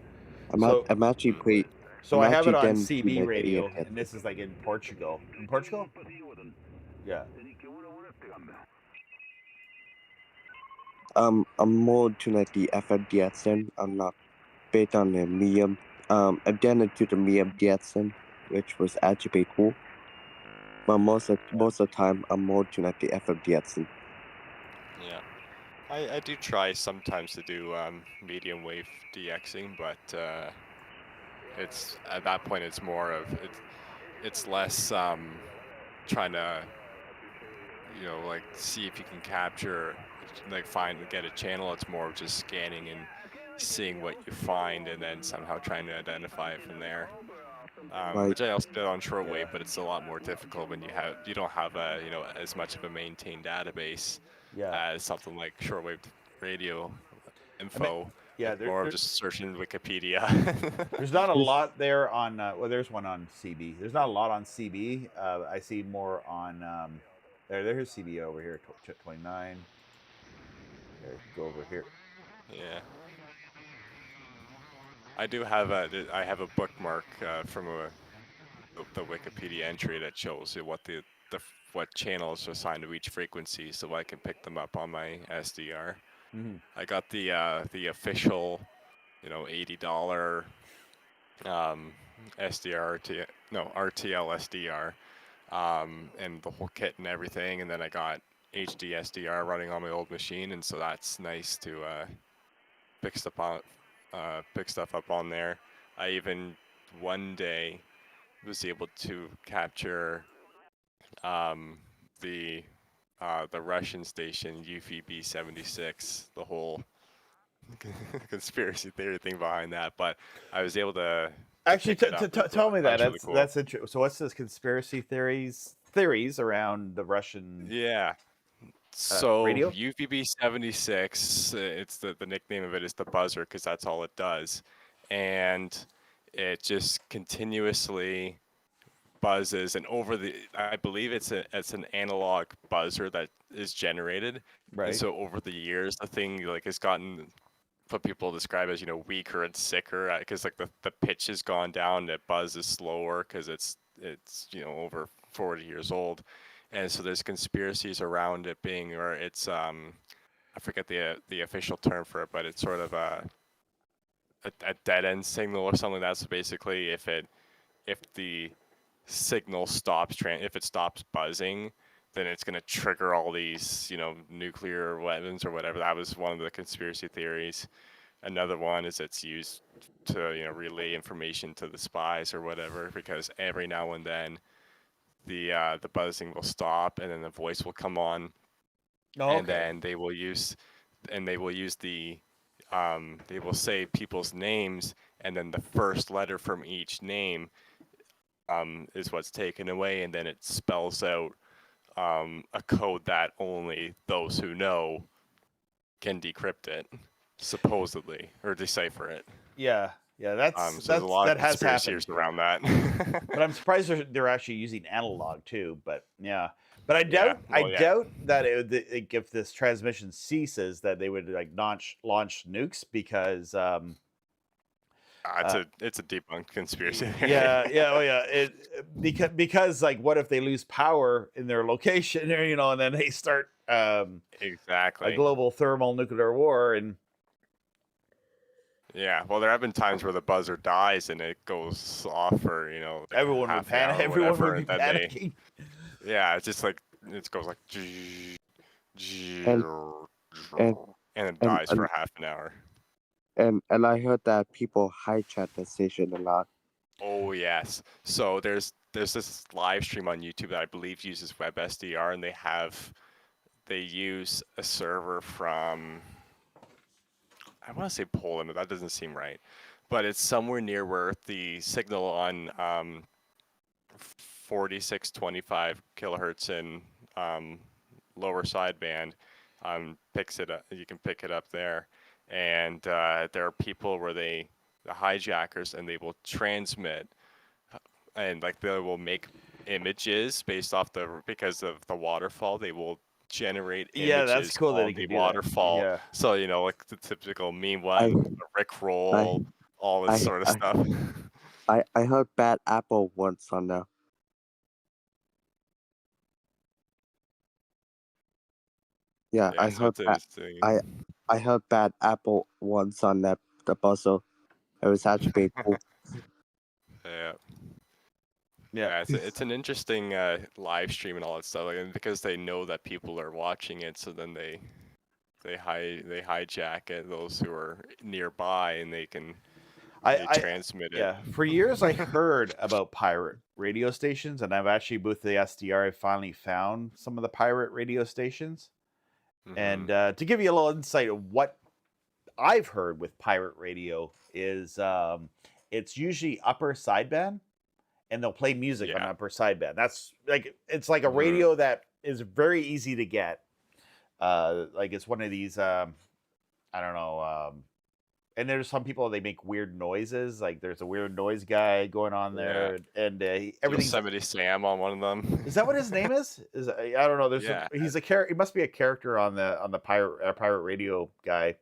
I'm actually pretty. So I'm I have it actually on then CB to the AM radio, DSN. and this is like in Portugal. In Portugal? Yeah. I'm more to the FM DSN. I'm not based on the medium. And then to the medium DSN, which was actually pretty cool. But most of the time, I'm more to the FM DSN. Yeah, I do try sometimes to do medium wave DXing, but it's at that point it's more of it's less trying to like see if you can capture, like get a channel. It's more of just scanning and seeing what you find and then somehow trying to identify it from there. Right. Which I also did on shortwave, but it's a lot more difficult when you don't have as much of a maintained database as something like shortwave radio info. Yeah, It's more of just searching Wikipedia. There's not a lot there on. Well, there's one on CB. There's not a lot on CB. I see more on. There's CB over here, 29. There, go over here. Yeah. I do have a bookmark from the Wikipedia entry that shows what what channels are assigned to each frequency, so I can pick them up on my SDR. Mm-hmm. I got the official, $80 RTL SDR, and the whole kit and everything, and then I got HD SDR running on my old machine, and so that's nice to pick stuff up on there. I even one day was able to capture the Russian station UVB 76, the whole conspiracy theory thing behind that. But I was able to actually pick it up. tell me that. Really cool. That's interesting. So what's this conspiracy theories around the Russian? Yeah. So radio? UVB 76, it's the nickname of it is the buzzer because that's all it does, and it just continuously buzzes, and I believe it's an analog buzzer that is generated. Right. And so over the years, the thing has gotten what people describe as weaker and sicker because the pitch has gone down, the buzz is slower because it's over 40 years old. And so there's conspiracies around it being, or it's I forget the official term for it, but it's sort of a dead end signal or something. That's basically if the signal stops if it stops buzzing, then it's going to trigger all these nuclear weapons or whatever. That was one of the conspiracy theories. Another one is it's used to relay information to the spies or whatever, because every now and then the buzzing will stop and then the voice will come on. And then they will use they will say people's names, and then the first letter from each name is what's taken away, and then it spells out a code that only those who know can decrypt it, supposedly, or decipher it. Yeah, that's there's a lot that of has conspiracies happened around that. But I'm surprised they're actually using analog too. But yeah, but I doubt doubt that if this transmission ceases, that they would launch nukes because it's a debunked conspiracy theory. Because what if they lose power in their location, and then they start exactly a global thermal nuclear war. And yeah, well, there have been times where the buzzer dies and it goes off for everyone would panic. Everyone would be panicking. Yeah, it's just it goes like and and and it and dies and for half an hour. and I heard that people hijack the station a lot. Oh yes. So there's this live stream on YouTube that I believe uses WebSDR, and they use a server from, I want to say Poland, but that doesn't seem right. But it's somewhere near where the signal on 4625 kilohertz in lower sideband picks it up. You can pick it up there, and there are people where the hijackers, and they will transmit, and like they will make images based off because of the waterfall. They will generate Yeah, that's images cool that on he the can do that. waterfall. Yeah. So like the typical meme I one, the Rick I roll, all this I sort of I stuff. I heard Bad Apple once on the. Yeah, Yeah, so it's interesting. I heard Bad Apple once on the puzzle. It was actually pretty cool. Yeah. Yeah. Yeah, it's an interesting live stream and all that stuff, like, and because they know that people are watching it, so then they hijack it, those who are nearby, and they transmit it. Yeah, for years I heard about pirate radio stations, and I've actually with the SDR I finally found some of the pirate radio stations. And to give you a little insight of what I've heard with pirate radio is it's usually upper sideband, and they'll play music on Yeah. upper sideband. That's like it's like a radio that is very easy to get. Like it's one of these I don't know. And there's some people they make weird noises. Like there's a weird noise guy going on there, and everything's Yosemite Sam on one of them. Is that what his name is? Is I don't know. There's he's a character. He must be a character on the pirate radio guy.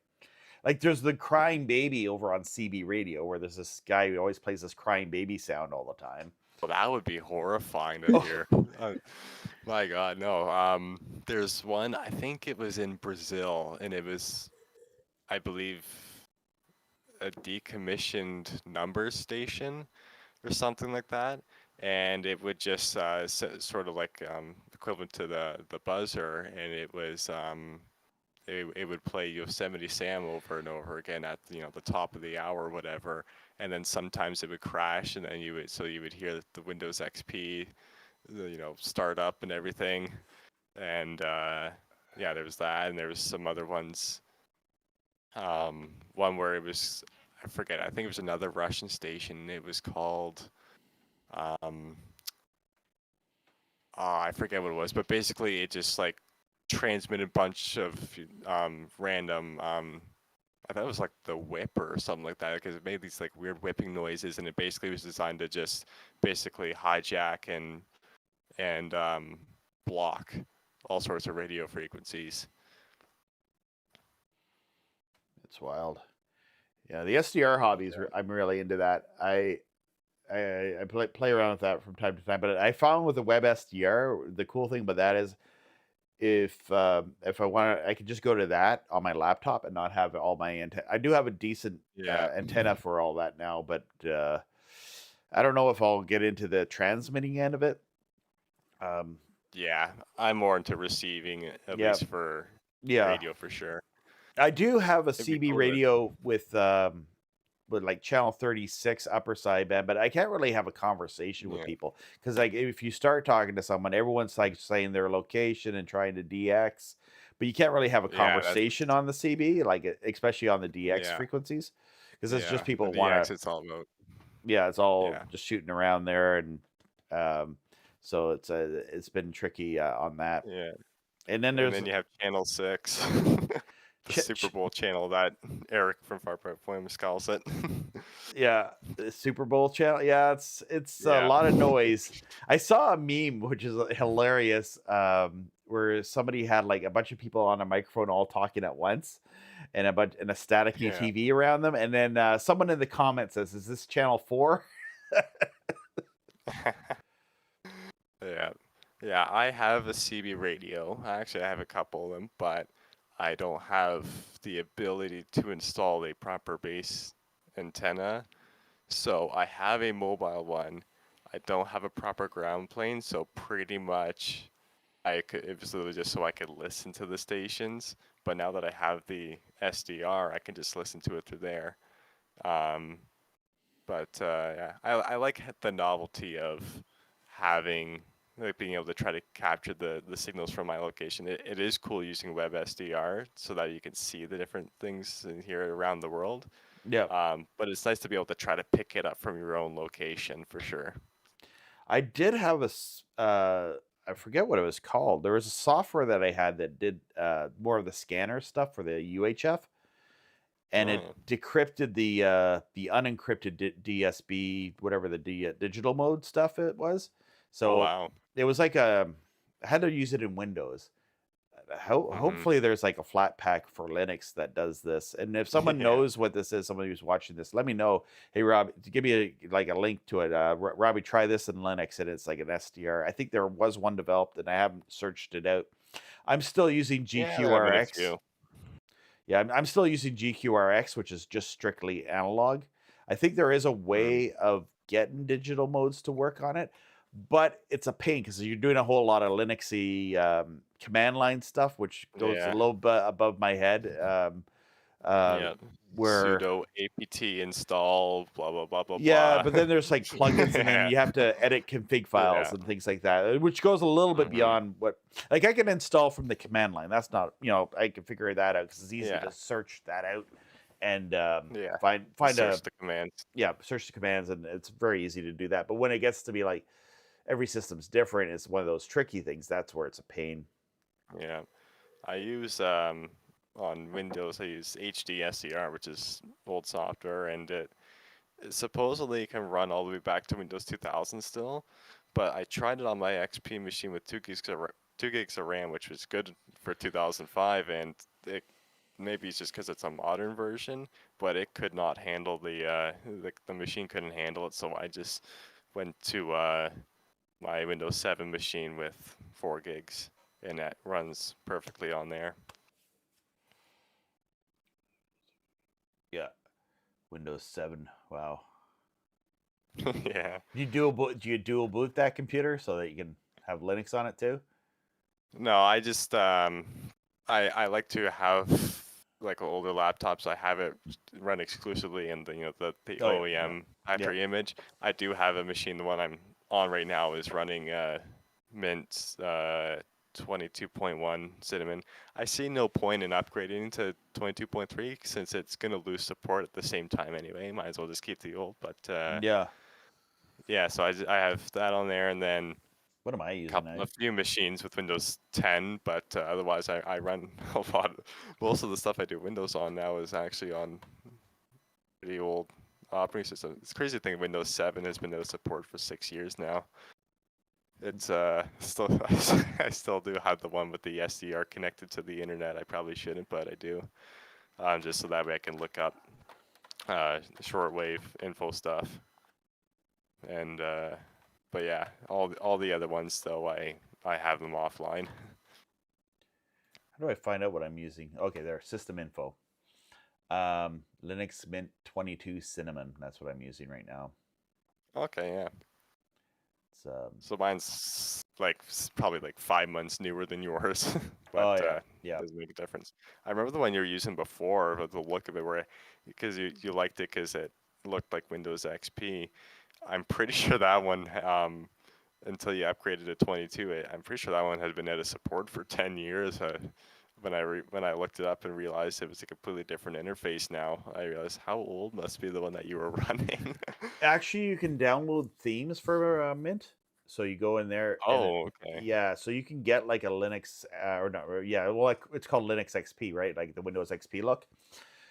Like there's the crying baby over on CB radio, where there's this guy who always plays this crying baby sound all the time. Well, that would be horrifying to hear. My God, no. There's one. I think it was in Brazil, and it was, I believe, a decommissioned numbers station or something like that, and it would just sort of like equivalent to the buzzer, and it was it would play Yosemite Sam over and over again at the top of the hour or whatever, and then sometimes it would crash, and then you would hear the Windows XP start up and everything, and yeah, there was that, and there was some other ones. One where it was, I forget, I think it was another Russian station. It was called, I forget what it was, but basically it just like transmitted a bunch of random, I thought it was like the whip or something like that, because it made these like weird whipping noises, and it basically was designed to just basically hijack and block all sorts of radio frequencies. It's wild. Yeah, the SDR hobbies. I'm really into that. I play around with that from time to time. But I found with the web SDR, the cool thing about that is if I want, I can just go to that on my laptop and not have all my antenna. I do have a decent antenna for all that now, but I don't know if I'll get into the transmitting end of it. Yeah, I'm more into receiving, at least for radio for sure. I do have a CB radio with like channel 36 upper sideband, but I can't really have a conversation with people because like if you start talking to someone, everyone's like saying their location and trying to DX, but you can't really have a conversation on the CB, like especially on the DX frequencies, because it's just people want to. It's all about. Yeah, it's all just shooting around there, and so it's been tricky on that. Yeah, and then you have channel 6. The Super Bowl channel that Eric from Far Right Flames calls it. Yeah, the Super Bowl channel. Yeah, it's a lot of noise. I saw a meme which is hilarious, where somebody had like a bunch of people on a microphone all talking at once, and a staticky TV around them, and then someone in the comments says, "Is this channel 4?" Yeah. I have a CB radio. Actually, I have a couple of them, but I don't have the ability to install a proper base antenna. So I have a mobile one. I don't have a proper ground plane, so pretty much it was literally just so I could listen to the stations. But now that I have the SDR, I can just listen to it through there. Um, but yeah, I like the novelty of having like being able to try to capture the signals from my location. It is cool using web SDR so that you can see the different things in here around the world. Yeah. But it's nice to be able to try to pick it up from your own location for sure. I did have I forget what it was called. There was a software that I had that did more of the scanner stuff for the UHF, and it Oh, decrypted the unencrypted DSB, whatever the digital mode stuff it was. oh So wow. it was like I had to use it in Windows. Hmm. Hopefully there's like a flat pack for Linux that does this. And if someone Yeah. knows what this is, somebody who's watching this, let me know. Hey Rob, give me like a link to it. Robbie, try this in Linux, and it's like an SDR. I think there was one developed, and I haven't searched it out. I'm still using Yeah, there have been a GQRX. few. Yeah, I'm still using GQRX, which is just strictly analog. I think there is a Mm. way of getting digital modes to work on it, but it's a pain because you're doing a whole lot of Linuxy command line stuff, which goes a Yeah. little bit above my head. Uh, Yeah. where Sudo apt install blah blah blah blah Yeah, blah. but then there's like plugins, and then Yeah. you have to edit config files Yeah. and things like that, which goes a little bit Hmm. beyond what like I can install from the command line. That's not, I can figure that out because it's easy Yeah. to search that out and Yeah. find Search the commands. search the commands, and it's very easy to do that. But when it gets to be like every system's different, it's one of those tricky things. That's where it's a pain. Yeah. I use on Windows I use HDSCR, which is old software, and it supposedly can run all the way back to Windows 2000 still. But I tried it on my XP machine with 2 gigs of RAM, which was good for 2005, and maybe it's just because it's a modern version, but it could not handle the machine couldn't handle it, so I just went to my Windows 7 machine with 4 gigs, and that runs perfectly on there. Yeah, Windows 7. Wow. Yeah. Do you dual boot that computer so that you can have Linux on it too? No, I just I like to have like older laptops. I have it run exclusively in the Oh yeah, OEM factory image. I do have a machine. The one I'm on right now is running Mint 22.1 Cinnamon. I see no point in upgrading to 22.3 since it's gonna lose support at the same time anyway. Might as well just keep the old. But yeah. yeah, so I have that on there, and then What am I using now? a few machines with Windows 10, but otherwise I run a lot. Most of the stuff I do Windows on now is actually on pretty old operating system. It's crazy to think Windows 7 has been out of support for 6 years now. It's still I still do have the one with the SDR connected to the internet. I probably shouldn't, but I do. Just so that way I can look up shortwave info stuff. And but yeah, all the other ones though I have them offline. How do I find out what I'm using? Okay, there, system info. Linux Mint 22 Cinnamon. That's what I'm using right now. Okay, yeah. It's So mine's like probably like 5 months newer than yours, oh but yeah, yeah. doesn't make a difference. I remember the one you were using before, but the look of it, where because you liked it because it looked like Windows XP. I'm pretty sure that one until you upgraded to 22, I'm pretty sure that one had been out of support for 10 years. When I looked it up and realized it was a completely different interface now, I realized how old must be the one that you were running. Actually, you can download themes for Mint. So you go in there. Oh, okay. Yeah, so you can get like a Linux or not. Yeah, well, like it's called Linux XP, right? Like the Windows XP look.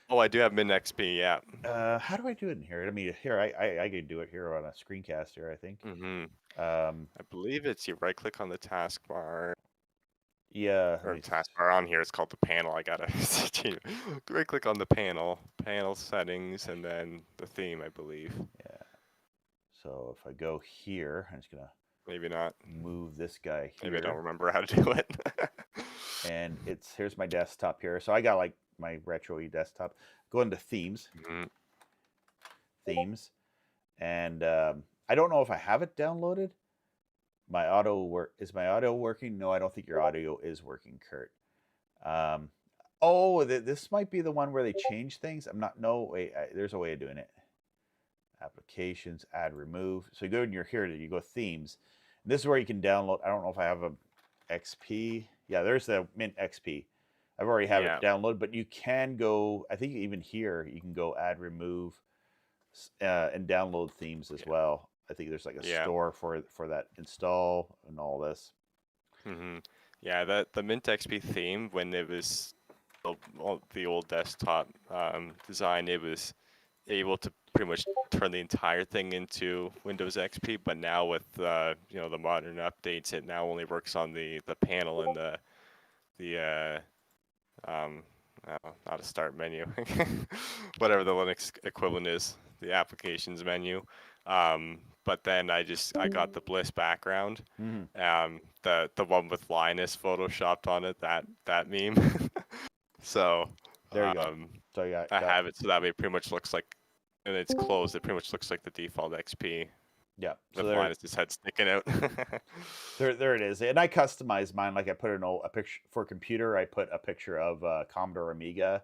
Oh, I do have Mint XP, yeah. How do I do it in here? I mean, here I can do it here on a screencaster, I think. Mm-hmm. I believe it's you right click on the taskbar. Yeah. Or taskbar on here. It's called the panel. I gotta right click on the panel settings, and then the theme, I believe. Yeah. So if I go here, I'm just gonna maybe not move this guy here. Maybe I don't remember how to do it. And here's my desktop here. So I got like my retro desktop. Go into themes. Mm-hmm. Themes. And I don't know if I have it downloaded, My audio work is my audio working? No, I don't think your audio is working, Kurt. Oh, this might be the one where they change things. I'm not. No, wait. There's a way of doing it. Applications, add, remove. So you go in your here. You go themes. And this is where you can download. I don't know if I have a XP. Yeah, there's the Mint XP. I've already have it downloaded, but you can go. I think even here you can go add, remove, and download themes as well. I think there's like a store for that install and all this. Mm-hmm. Yeah, the Mint XP theme, when it was the old desktop design, it was able to pretty much turn the entire thing into Windows XP. But now with the modern updates, it now only works on the panel and the not a start menu, whatever the Linux equivalent is, the applications menu. But then I got the Bliss background, the one with Linus photoshopped on it, that meme. So there you go. So I have it so that way it pretty much looks like, and it's closed. It pretty much looks like the default XP. Yeah. So with Linus' head sticking out. there it is. And I customized mine. Like I put a picture for computer. I put a picture of Commodore Amiga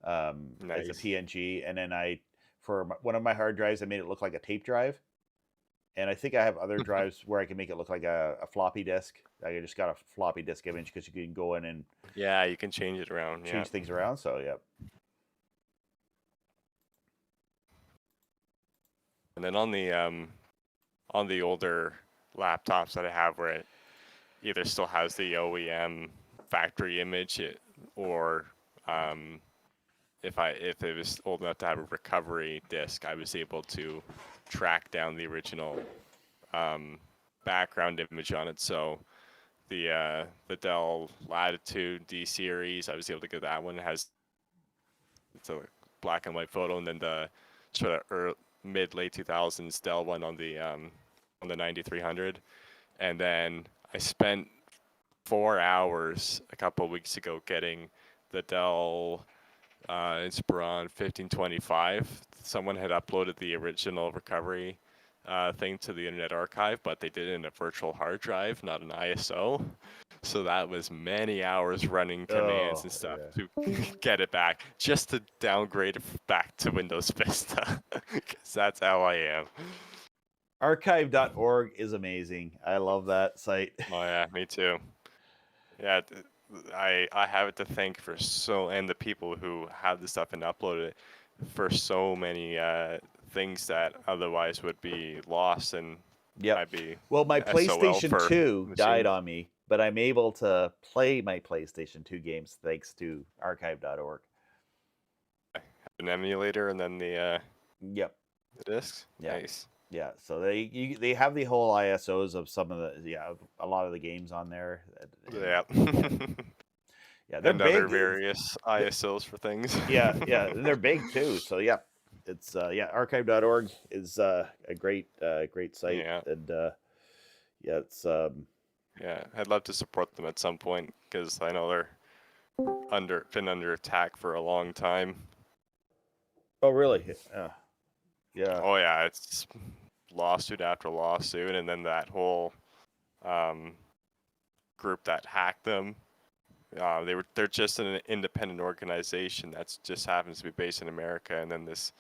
as a PNG, and then for one of my hard drives, I made it look like a tape drive. And I think I have other drives where I can make it look like a floppy disk. I just got a floppy disk image because you can go in and you can change it around, change things around. So yeah. And then on the older laptops that I have, where it either still has the OEM factory image, or if it was old enough to have a recovery disk, I was able to track down the original background image on it. So the Dell Latitude D series, I was able to get that one. It's a black and white photo, and then the sort of mid-late 2000s Dell one on the 9300. And then I spent 4 hours a couple of weeks ago getting the Dell Inspiron 1525. Someone had uploaded the original recovery thing to the Internet Archive, but they did it in a virtual hard drive, not an ISO. So that was many hours running commands and stuff to get it back, just to downgrade it back to Windows Vista, because that's how I am. Archive.org is amazing. I love that site. Oh yeah, me too. Yeah, I have it to thank for and the people who have the stuff and uploaded it for so many things that otherwise would be lost, and I'd be my SOL PlayStation 2 machine. died on me, but I'm able to play my PlayStation 2 games thanks to archive.org. An emulator and then the the discs. Yep. Nice. Yeah, so they have the whole ISOs of some of a lot of the games on there. Yeah. Yeah, they're and big. Other various ISOs for things. yeah, and they're big too. So yeah, it's archive.org is a great site. Yeah. And it's I'd love to support them at some point, because I know they're been under attack for a long time. Oh really? Yeah. Oh yeah, it's lawsuit after lawsuit, and then that whole group that hacked them. They're just an independent organization that just happens to be based in America, and then this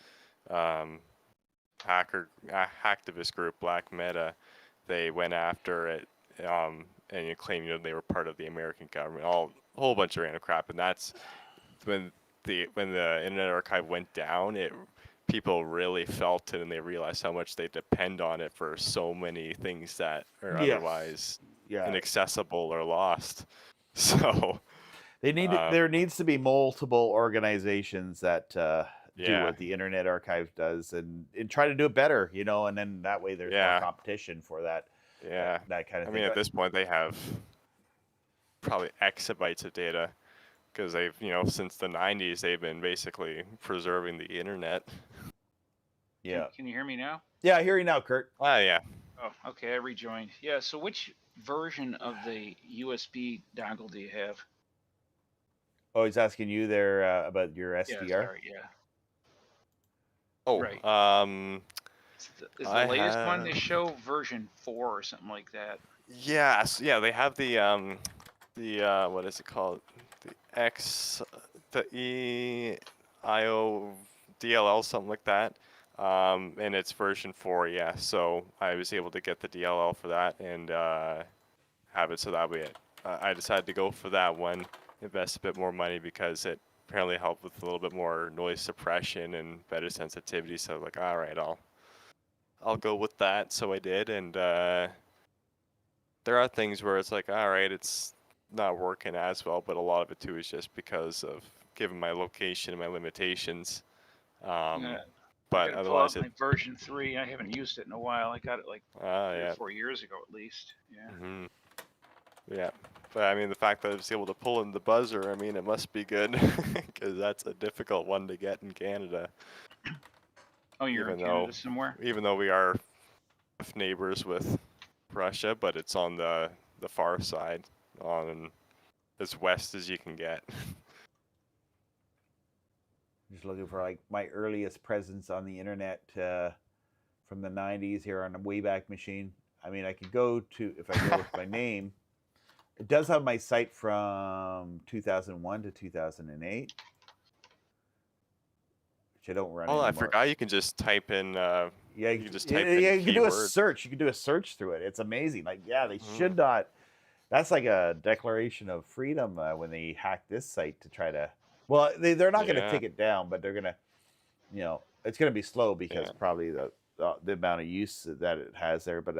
hacktivist group, Black Meta, they went after it and you claim they were part of the American government, a whole bunch of random crap. And that's when the Internet Archive went down, people really felt it, and they realized how much they depend on it for so many things that are otherwise inaccessible or lost. So there needs to be multiple organizations that do what the Internet Archive does, and try to do it better, and then that way there's more competition for that. That kind of thing. I mean, at this point they have probably exabytes of data, because they've, since the 90s, they've been basically preserving the internet. Yeah. Can you hear me now? Yeah, I hear you now, Kurt. Yeah. Oh, okay, I rejoined. Yeah, so which version of the USB dongle do you have? Oh, he's asking you there about your SDR? Yeah, sorry, yeah. Oh, right. Is the latest one they show version 4 or something like that? Yes, yeah, they have the what is it called? The EIO DLL, something like that. And it's version 4, yeah. So I was able to get the DLL for that and have it so that way I decided to go for that one, invest a bit more money because it apparently helped with a little bit more noise suppression and better sensitivity. So like, all right, I'll go with that. So I did, and there are things where it's like, all right, it's not working as well, but a lot of it too is just because of given my location and my limitations. Yeah, I But got to pull out otherwise, it, my version 3. I haven't used it in a while. I got it like 3 or yeah, 4 years ago at least. Yeah. hmm yeah. But I mean, the fact that I was able to pull in the buzzer, I mean, it must be good because that's a difficult one to get in Canada. Oh, you're in Even Canada though, somewhere? even though we are neighbors with Russia, but it's on the far side, on as west as you can get. Just looking for like my earliest presence on the internet from the 90s here on a Wayback Machine. I mean, I could go to, if I go with my name, it does have my site from 2001 to 2008, which I don't run Oh, I anymore. forgot you can just type in. Yeah, You can just type in you can do a keywords. search. You can do a search through it. It's amazing. Like, yeah, they Mhm. should not. That's like a declaration of freedom when they hack this site to try to. Well, they're not going to Yeah, take it down, but they're going to, it's going to be slow because yeah, probably the amount of use that it has there. But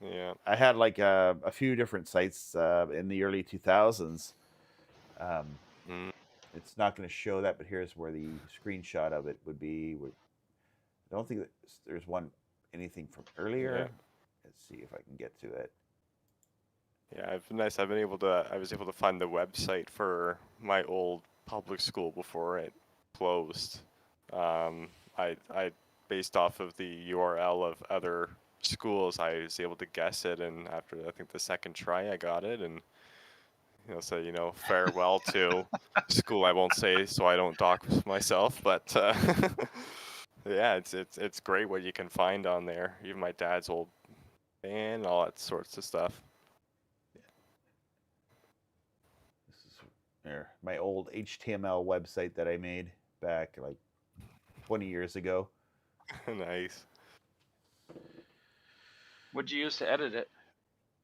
yeah. I had like a few different sites in the early 2000s. Mm, It's not going to show that, but here's where the screenshot of it would be. I don't think that there's anything from earlier. yeah, Let's see if I can get to it. yeah. I've nice. I've been able to. I was able to find the website for my old public school before it closed. I based off of the URL of other schools, I was able to guess it, and after I think the second try, I got it, and say farewell to school. I won't say so I don't dox myself, but yeah, it's great what you can find on there. Even my dad's old band, all that sorts of stuff. This is here, my old HTML website that I made back like 20 years ago. Nice. What'd you use to edit it?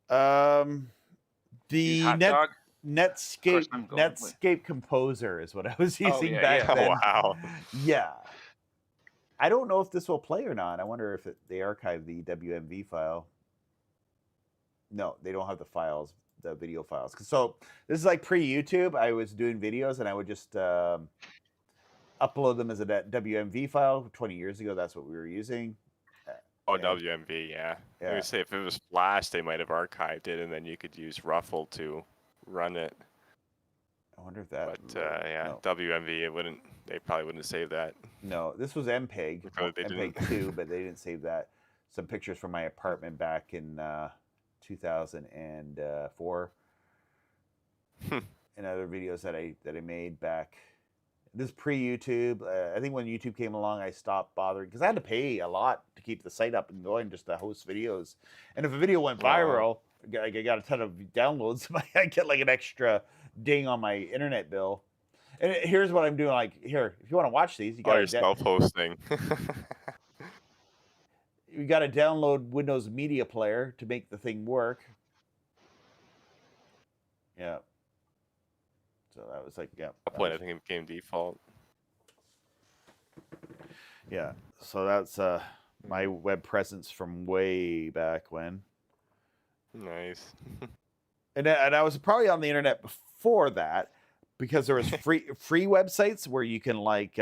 The Hot dog? Netscape I'm going with- Netscape Composer is what I was Oh, using yeah, back yeah. then. Wow. Yeah. I don't know if this will play or not. I wonder if they archive the WMV file. No, they don't have the files, the video files. So this is like pre-YouTube. I was doing videos and I would just upload them as a WMV file. 20 years ago, that's what we were using. Oh, And- WMV, yeah. I Yeah. would say if it was Flash, they might have archived it, and then you could use Ruffle to run it. I wonder if that. But yeah, no. WMV, they probably wouldn't save that. No, this was MPEG. Or probably they MPEG didn't. 2, but they didn't save that. Some pictures from my apartment back in 2004. And other videos that I made back. This is pre-YouTube. I think when YouTube came along, I stopped bothering because I had to pay a lot to keep the site up and going just to host videos. And if a video went viral, I got a ton of downloads. I get like an extra ding on my internet bill. And here's what I'm doing. Like, here, if you want to watch these, you got You're self-hosting. you got to download Windows Media Player to make the thing work. Yeah. So that was like, yeah. At that point, I think it became default. Yeah. So that's my web presence from way back when. Nice. And I was probably on the internet before that because there was free websites where you can like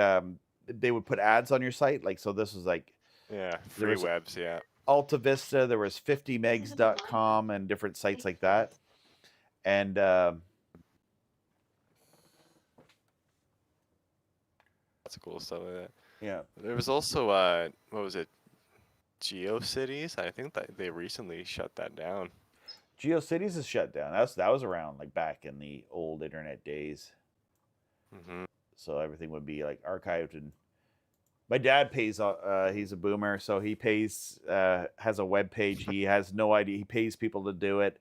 they would put ads on your site. Like, so this was like Yeah, free webs, yeah. Alta Vista, there was 50megs.com and different sites like that. And Lots of cool stuff like that. yeah. There was also what was it? GeoCities? I think that they recently shut that down. GeoCities is shut down. That was around like back in the old internet days. Mm-hmm. So everything would be like archived and My dad pays. He's a boomer, so he pays. Has a web page. He has no idea. He pays people to do it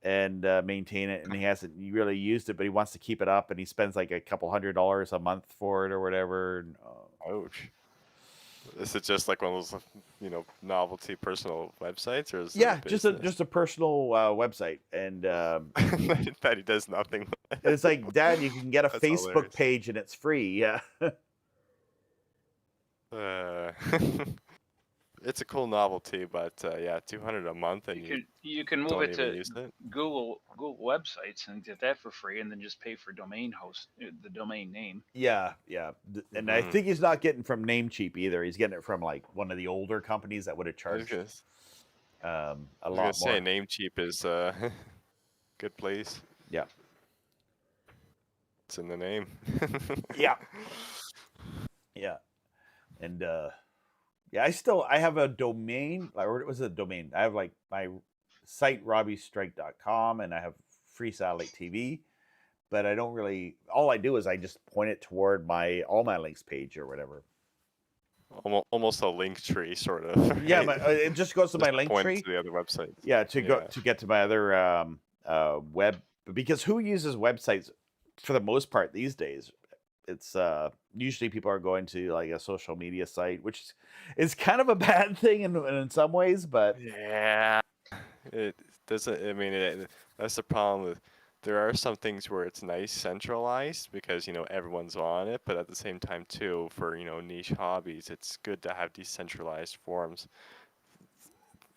and maintain it, and he hasn't really used it, but he wants to keep it up, and he spends like a couple $100 a month for it or whatever. And, Ouch. Is it just like one of those, novelty personal websites, or is it yeah, a just business? a personal website, and that he does nothing with? it's like, Dad, you can get a That's Facebook hilarious. page and it's free. Yeah. Uh, it's a cool novelty, but yeah, 200 a month, and You can move don't it even to use it. Google websites and get that for free, and then just pay for the domain name. Yeah, and I Mhm. think he's not getting from Namecheap either. He's getting it from like one of the older companies that would have I was charged gonna, a I was gonna lot say more. Namecheap is good place. Yeah, It's in the name. yeah, yeah, and yeah. I have a domain. Or it was a domain. I have like my site robbiestrike.com, and I have free satellite TV. But I don't really. All I do is I just point it toward all my links page or whatever. Almost a link tree, sort of. Yeah, Right? it just goes to my Just link point tree. to the other websites. Yeah, to go Yeah. to get to my other web, because who uses websites for the most part these days? It's usually people are going to like a social media site, which is kind of a bad thing in some ways, but Yeah. It doesn't. I mean, that's the problem with. There are some things where it's nice centralized because everyone's on it, but at the same time too, for niche hobbies, it's good to have decentralized forums.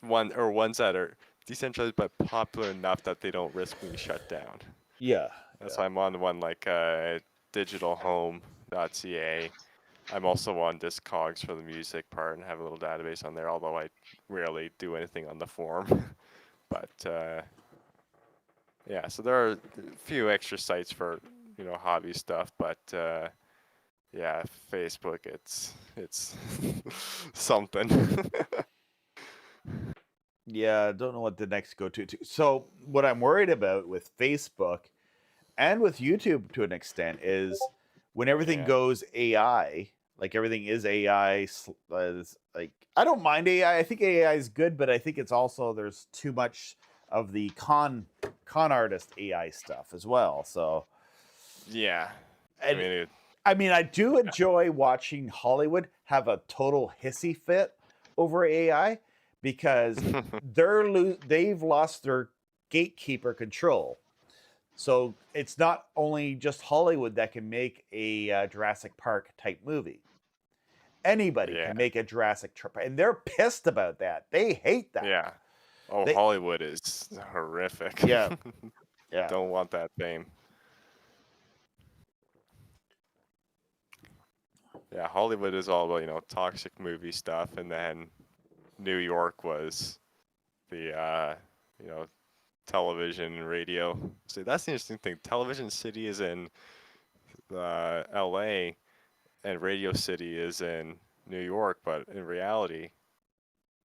Ones that are decentralized but popular enough that they don't risk being shut down. yeah, That's why I'm on one like digitalhome.ca. I'm also on Discogs for the music part and have a little database on there, although I rarely do anything on the forum. But yeah, so there are a few extra sites for hobby stuff, but yeah, Facebook, it's something. yeah. I don't know what the next go to. So what I'm worried about with Facebook and with YouTube to an extent is when everything Yeah. goes AI, like everything is AI. Like I don't mind AI. I think AI is good, but I think it's also there's too much of the con artist AI stuff as well. So Yeah. I and mean, I do enjoy watching Hollywood have a total hissy fit over AI because they've lost their gatekeeper control. So it's not only just Hollywood that can make a Jurassic Park type movie. Anybody yeah. can make a Jurassic Park, and they're pissed about that. They hate that. Yeah. Oh, They- Hollywood is horrific. Yeah. Yeah. Don't want that fame. Yeah, Hollywood is all about, toxic movie stuff, and then New York was the, television and radio. See, that's the interesting thing. Television City is in LA, and Radio City is in New York, but in reality,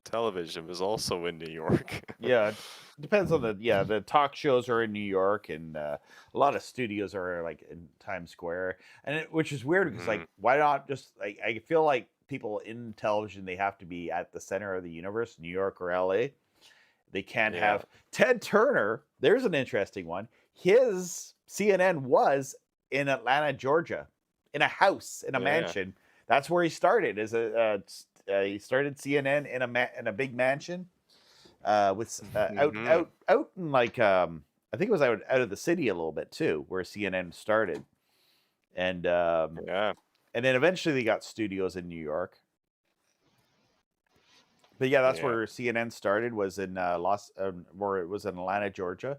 television was also in New York. Yeah. Depends on the talk shows are in New York, and a lot of studios are like in Times Square, and which is weird because like why not just like I feel like people in television they have to be at the center of the universe, New York or LA. They can't have Ted Turner. There's an interesting one. His CNN was in Atlanta, Georgia, in a house, in a mansion. That's where he started. He started CNN in a big mansion, with out in like I think it was out of the city a little bit too, where CNN started, and and then eventually they got studios in New York. But yeah, that's where CNN started, was in where it was in Atlanta, Georgia,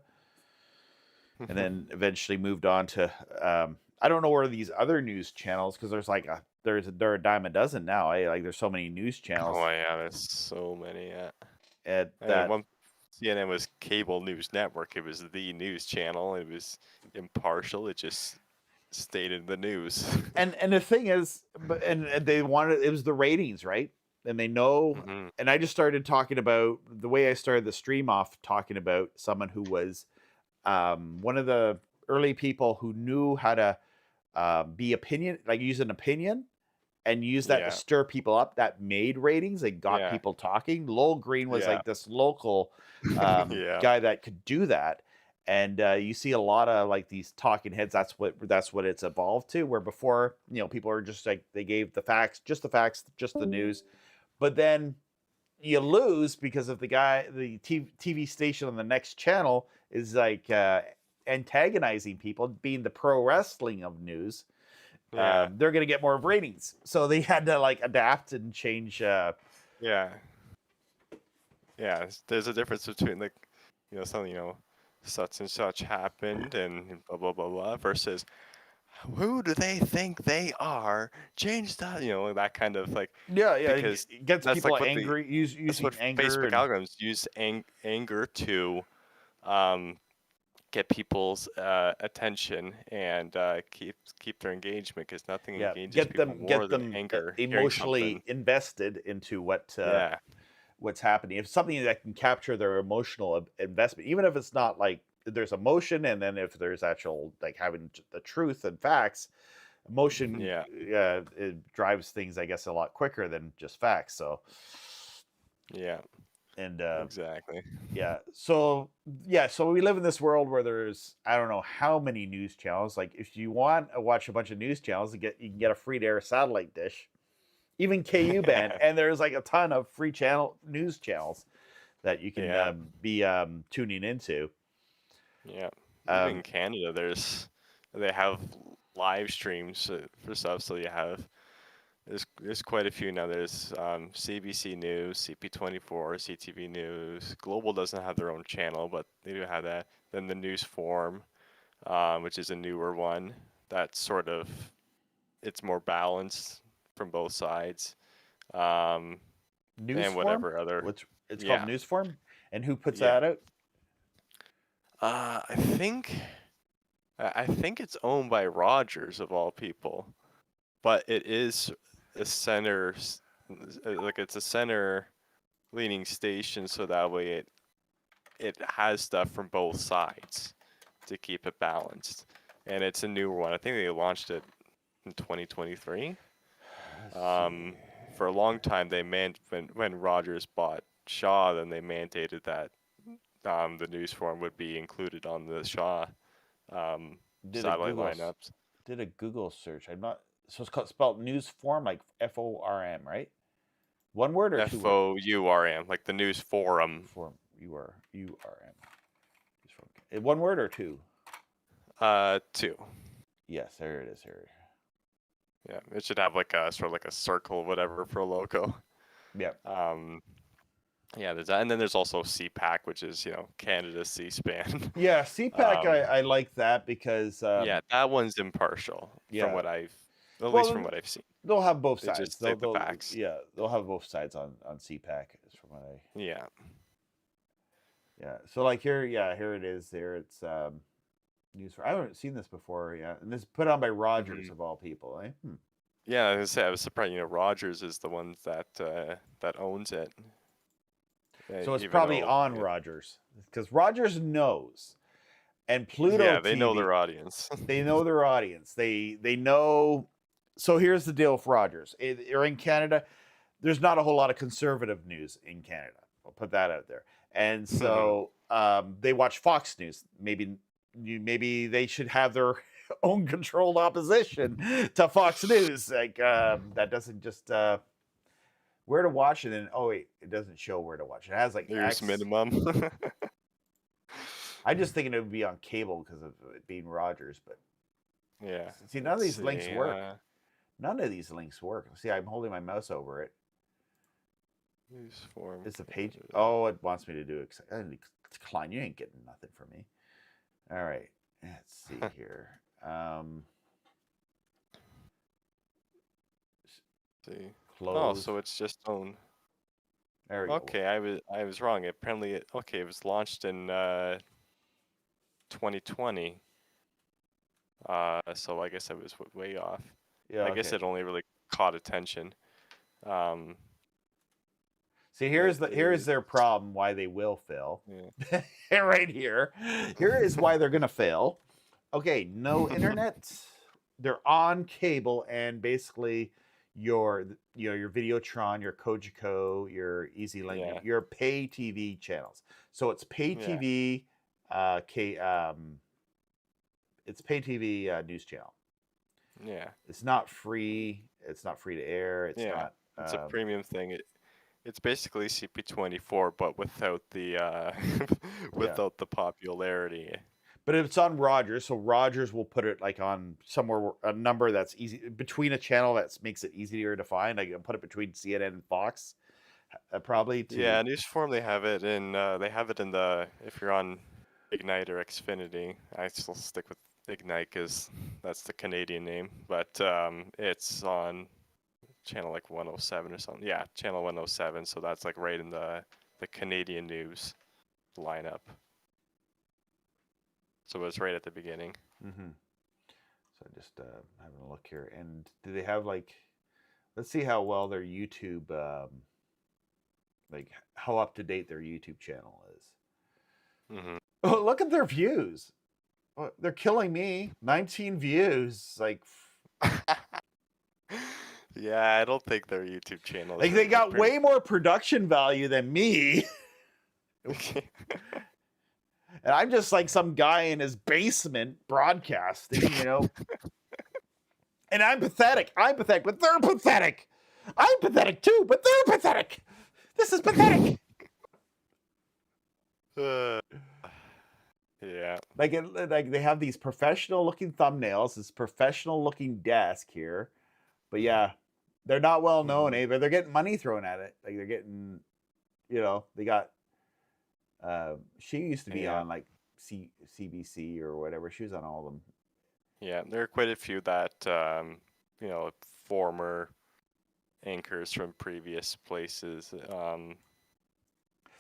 and then eventually moved on to I don't know where these other news channels, because there's like there are a dime a dozen now. Like there's so many news channels. Oh yeah, there's so many. That CNN was cable news network. It was the news channel. It was impartial. It just stated the news. and the thing is, and they wanted, it was the ratings, right? And they know, and I just started talking about the way I started the stream off, talking about someone who was one of the early people who knew how to use an opinion and used that to stir people up. That made ratings. It got people talking. Lowell Green was like this local guy that could do that. And you see a lot of like these talking heads. That's what it's evolved to. Where before, people are just like they gave the facts, just the news. But then you lose because of the TV station on the next channel is like antagonizing people, being the pro wrestling of news. They're going to get more ratings, so they had to like adapt and change. There's a difference between like something such and such happened and blah blah blah blah versus who do they think they are? Change that, that kind of like because it gets people like angry. Using what anger. Facebook algorithms use anger to get people's attention and keep their engagement, because nothing engages people more than anger. Emotionally invested into what's happening. If something that can capture their emotional investment, even if it's not like there's emotion, and then if there's actual like having the truth and facts, emotion it drives things, I guess, a lot quicker than just facts. So and exactly. So we live in this world where there's, I don't know how many news channels. Like if you want to watch a bunch of news channels, you can get a free to air satellite dish, even KU band, and there's like a ton of free news channels that you can be tuning into. Even in Canada, they have live streams for stuff. So you have there's quite a few now. There's CBC News, CP24, CTV News. Global doesn't have their own channel, but they do have that. Then the News Forum, which is a newer one. That's sort of, it's more balanced from both sides. News and whatever other. It's called News Forum, and who puts that out? I think it's owned by Rogers of all people, but it is a center, like it's a center leaning station, so that way it has stuff from both sides to keep it balanced. And it's a newer one. I think they launched it in 2023. For a long time, when Rogers bought Shaw, then they mandated that the news forum would be included on the Shaw satellite lineups. Did a Google search. So it's spelled News Forum, like FORM, right? One word or two words? FOURM, like the News Forum. Forum, URM. One word or two? Two. Yes, there it is. Here. Yeah, it should have like a sort of like a circle, whatever, for a logo. Yeah. There's that, and then there's also CPAC, which is Canada's C-SPAN. Yeah, CPAC, I like that because that one's impartial from what I've seen. They'll have both They sides. just take the facts. Yeah, they'll have both sides on CPAC. Is from what I. Yeah. So like here it is. There it's news. I haven't seen this before. Yeah, and this is put on by Rogers of all people. Eh? Yeah, I was surprised. Rogers is the one that owns it. So it's probably on Rogers, because Rogers knows, and Pluto. Yeah, they TV, know their audience. They know their audience. They know. So here's the deal with Rogers. Or in Canada, there's not a whole lot of conservative news in Canada. I'll put that out there. And so they watch Fox News. Maybe they should have their own controlled opposition to Fox News. Like that doesn't just where to watch it, and it doesn't show where to watch it. It has like News minimum. I'm just thinking it would be on cable because of it being Rogers, but see, none of these links work. None of these links work. See, I'm holding my mouse over it. News form. It's a page. Oh, it wants me to do it. Decline. You ain't getting nothing from me. All right. Let's see here. See. Close. Oh, so it's just own. There we go. Okay, I was wrong. Apparently, it was launched in 2020. So I guess I was way off. Yeah. I guess it only really caught attention. See, here's their problem. Why they will fail. Yeah. Right here. Here is why they're gonna fail. Okay, no internet. They're on cable, and basically, your your Videotron, your Kojiko, your EasyLink, Yeah. your pay TV channels. So it's pay Yeah. TV, it's pay TV news channel. Yeah. It's not free. It's not free to air. It's Yeah. not. It's a premium thing. It's basically CP24, but without the without the popularity. But it's on Rogers, so Rogers will put it like on somewhere, a number that's easy between a channel that makes it easier to find. Like put it between CNN and Fox, probably. Yeah, Newsform they have it in the if you're on Ignite or Xfinity. I still stick with Ignite because that's the Canadian name, but it's on channel like 107 or something. Yeah, channel 107. So that's like right in the Canadian news lineup. So it's right at the beginning. Mm-hmm. So just having a look here, and do they have like? Let's see how well their YouTube, like how up to date their YouTube channel is. Mm-hmm. Oh, look at their views. Oh, they're killing me. 19 views. Like. Yeah, I don't think their YouTube channel. Like they got way more production value than me. And I'm just like some guy in his basement broadcasting, And I'm pathetic. But they're pathetic. I'm pathetic too, but they're pathetic. This is pathetic. Yeah. Like they have these professional looking thumbnails, this professional looking desk here. But yeah, they're not well known, but they're getting money thrown at it. Like they're getting, they got. She used to be on like CBC or whatever. She was on all of them. Yeah, there are quite a few that former anchors from previous places.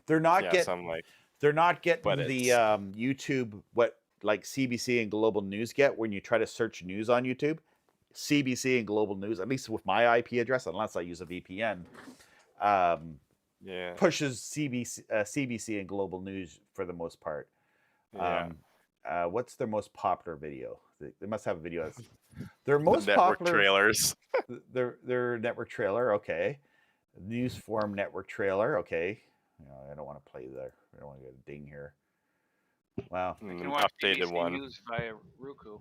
They're not getting. Some like. They're not getting but the YouTube what like CBC and Global News get when you try to search news on YouTube. CBC and Global News, at least with my IP address, unless I use a VPN, pushes CBC and Global News for the most part. Yeah. What's their most popular video? They must have a video. Their most network popular trailers. their network trailer, okay. Newsform network trailer, okay. I don't want to play there. I don't want to get a ding here. Wow. You can watch updated BBC one. News via Roku.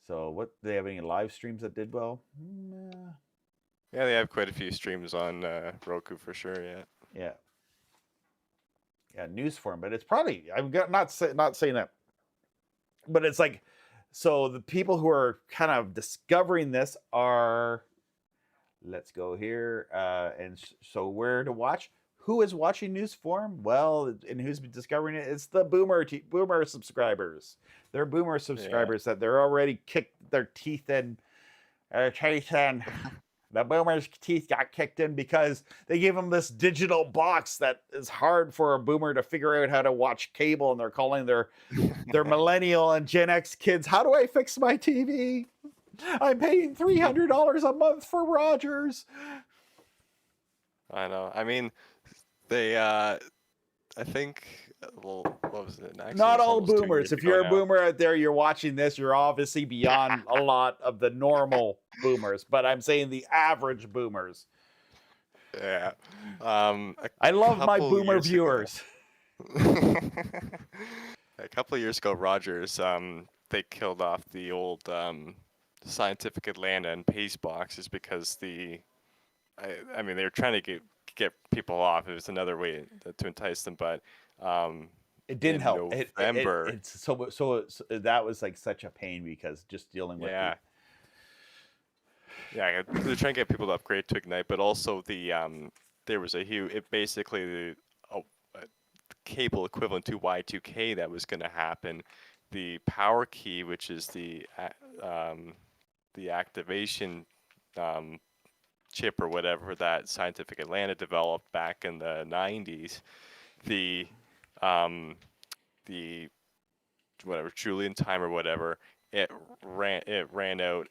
So, what do they have any live streams that did well? Yeah, they have quite a few streams on Roku for sure. Yeah. Newsform, but it's probably not saying that, but it's like, so the people who are kind of discovering this are, let's go here, and so where to watch. Who is watching Newsform? Well, and who's discovering it? It's the boomer subscribers. They're boomer subscribers that they're already kicked their teeth in. The boomers' teeth got kicked in because they gave them this digital box that is hard for a boomer to figure out how to watch cable, and they're calling their millennial and Gen X kids, how do I fix my TV? I'm paying $300 a month for Rogers. I know. I mean, they I think what was it? Actually, not all boomers. If you're a boomer out there, you're watching this, you're obviously beyond a lot of the normal boomers, but I'm saying the average boomers. Yeah. I love my boomer viewers. A couple of years ago, Rogers, they killed off the old Scientific Atlanta and Pace boxes because I mean, they were trying to get people off. It was another way to entice them, but it didn't help. November, so that was like such a pain because just dealing with they're trying to get people to upgrade to Ignite, but also there was a huge, basically a cable equivalent to Y2K that was going to happen. The power key, which is the activation chip or whatever that Scientific Atlanta developed back in the 90s, the whatever Julian time or whatever, it ran out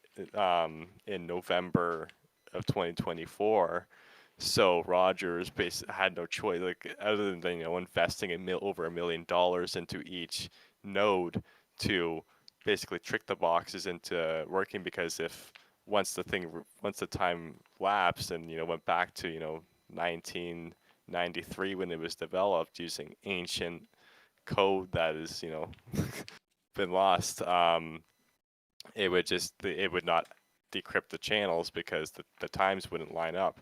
in November of 2024. So Rogers basically had no choice, like other than investing over $1 million into each node to basically trick the boxes into working, because if once the time lapsed and went back to 1993 when it was developed using ancient code that is been lost, it would not decrypt the channels because the times wouldn't line up,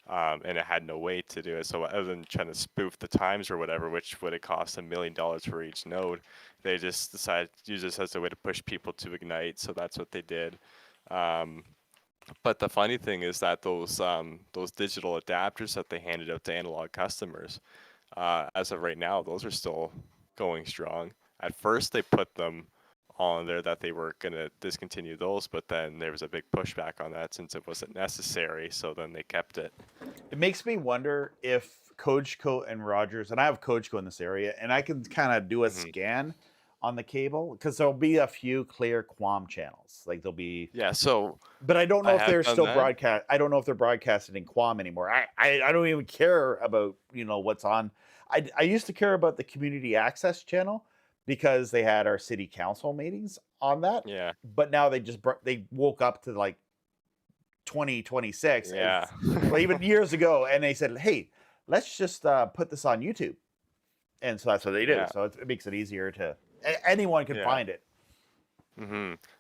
and it had no way to do it. So other than trying to spoof the times or whatever, which would have cost $1 million for each node, they just decided to use this as a way to push people to Ignite. So that's what they did. But the funny thing is that those digital adapters that they handed out to analog customers, as of right now, those are still going strong. At first, they put them on there that they were going to discontinue those, but then there was a big pushback on that since it wasn't necessary, so then they kept it. It makes me wonder if Cogeco and Rogers, and I have Cogeco in this area, and I can kind of do a scan on the cable because there'll be a few clear QAM channels. Like there'll be but I don't know if they're still broadcast. I don't know if they're broadcasted in QAM anymore. I don't even care about what's on. I used to care about the community access channel because they had our city council meetings on that. Yeah. But now they woke up to like 2026. Yeah. Well, even years ago, and they said, "Hey, let's just put this on YouTube," and so that's what they did. Yeah. So it makes it easier to anyone can find it.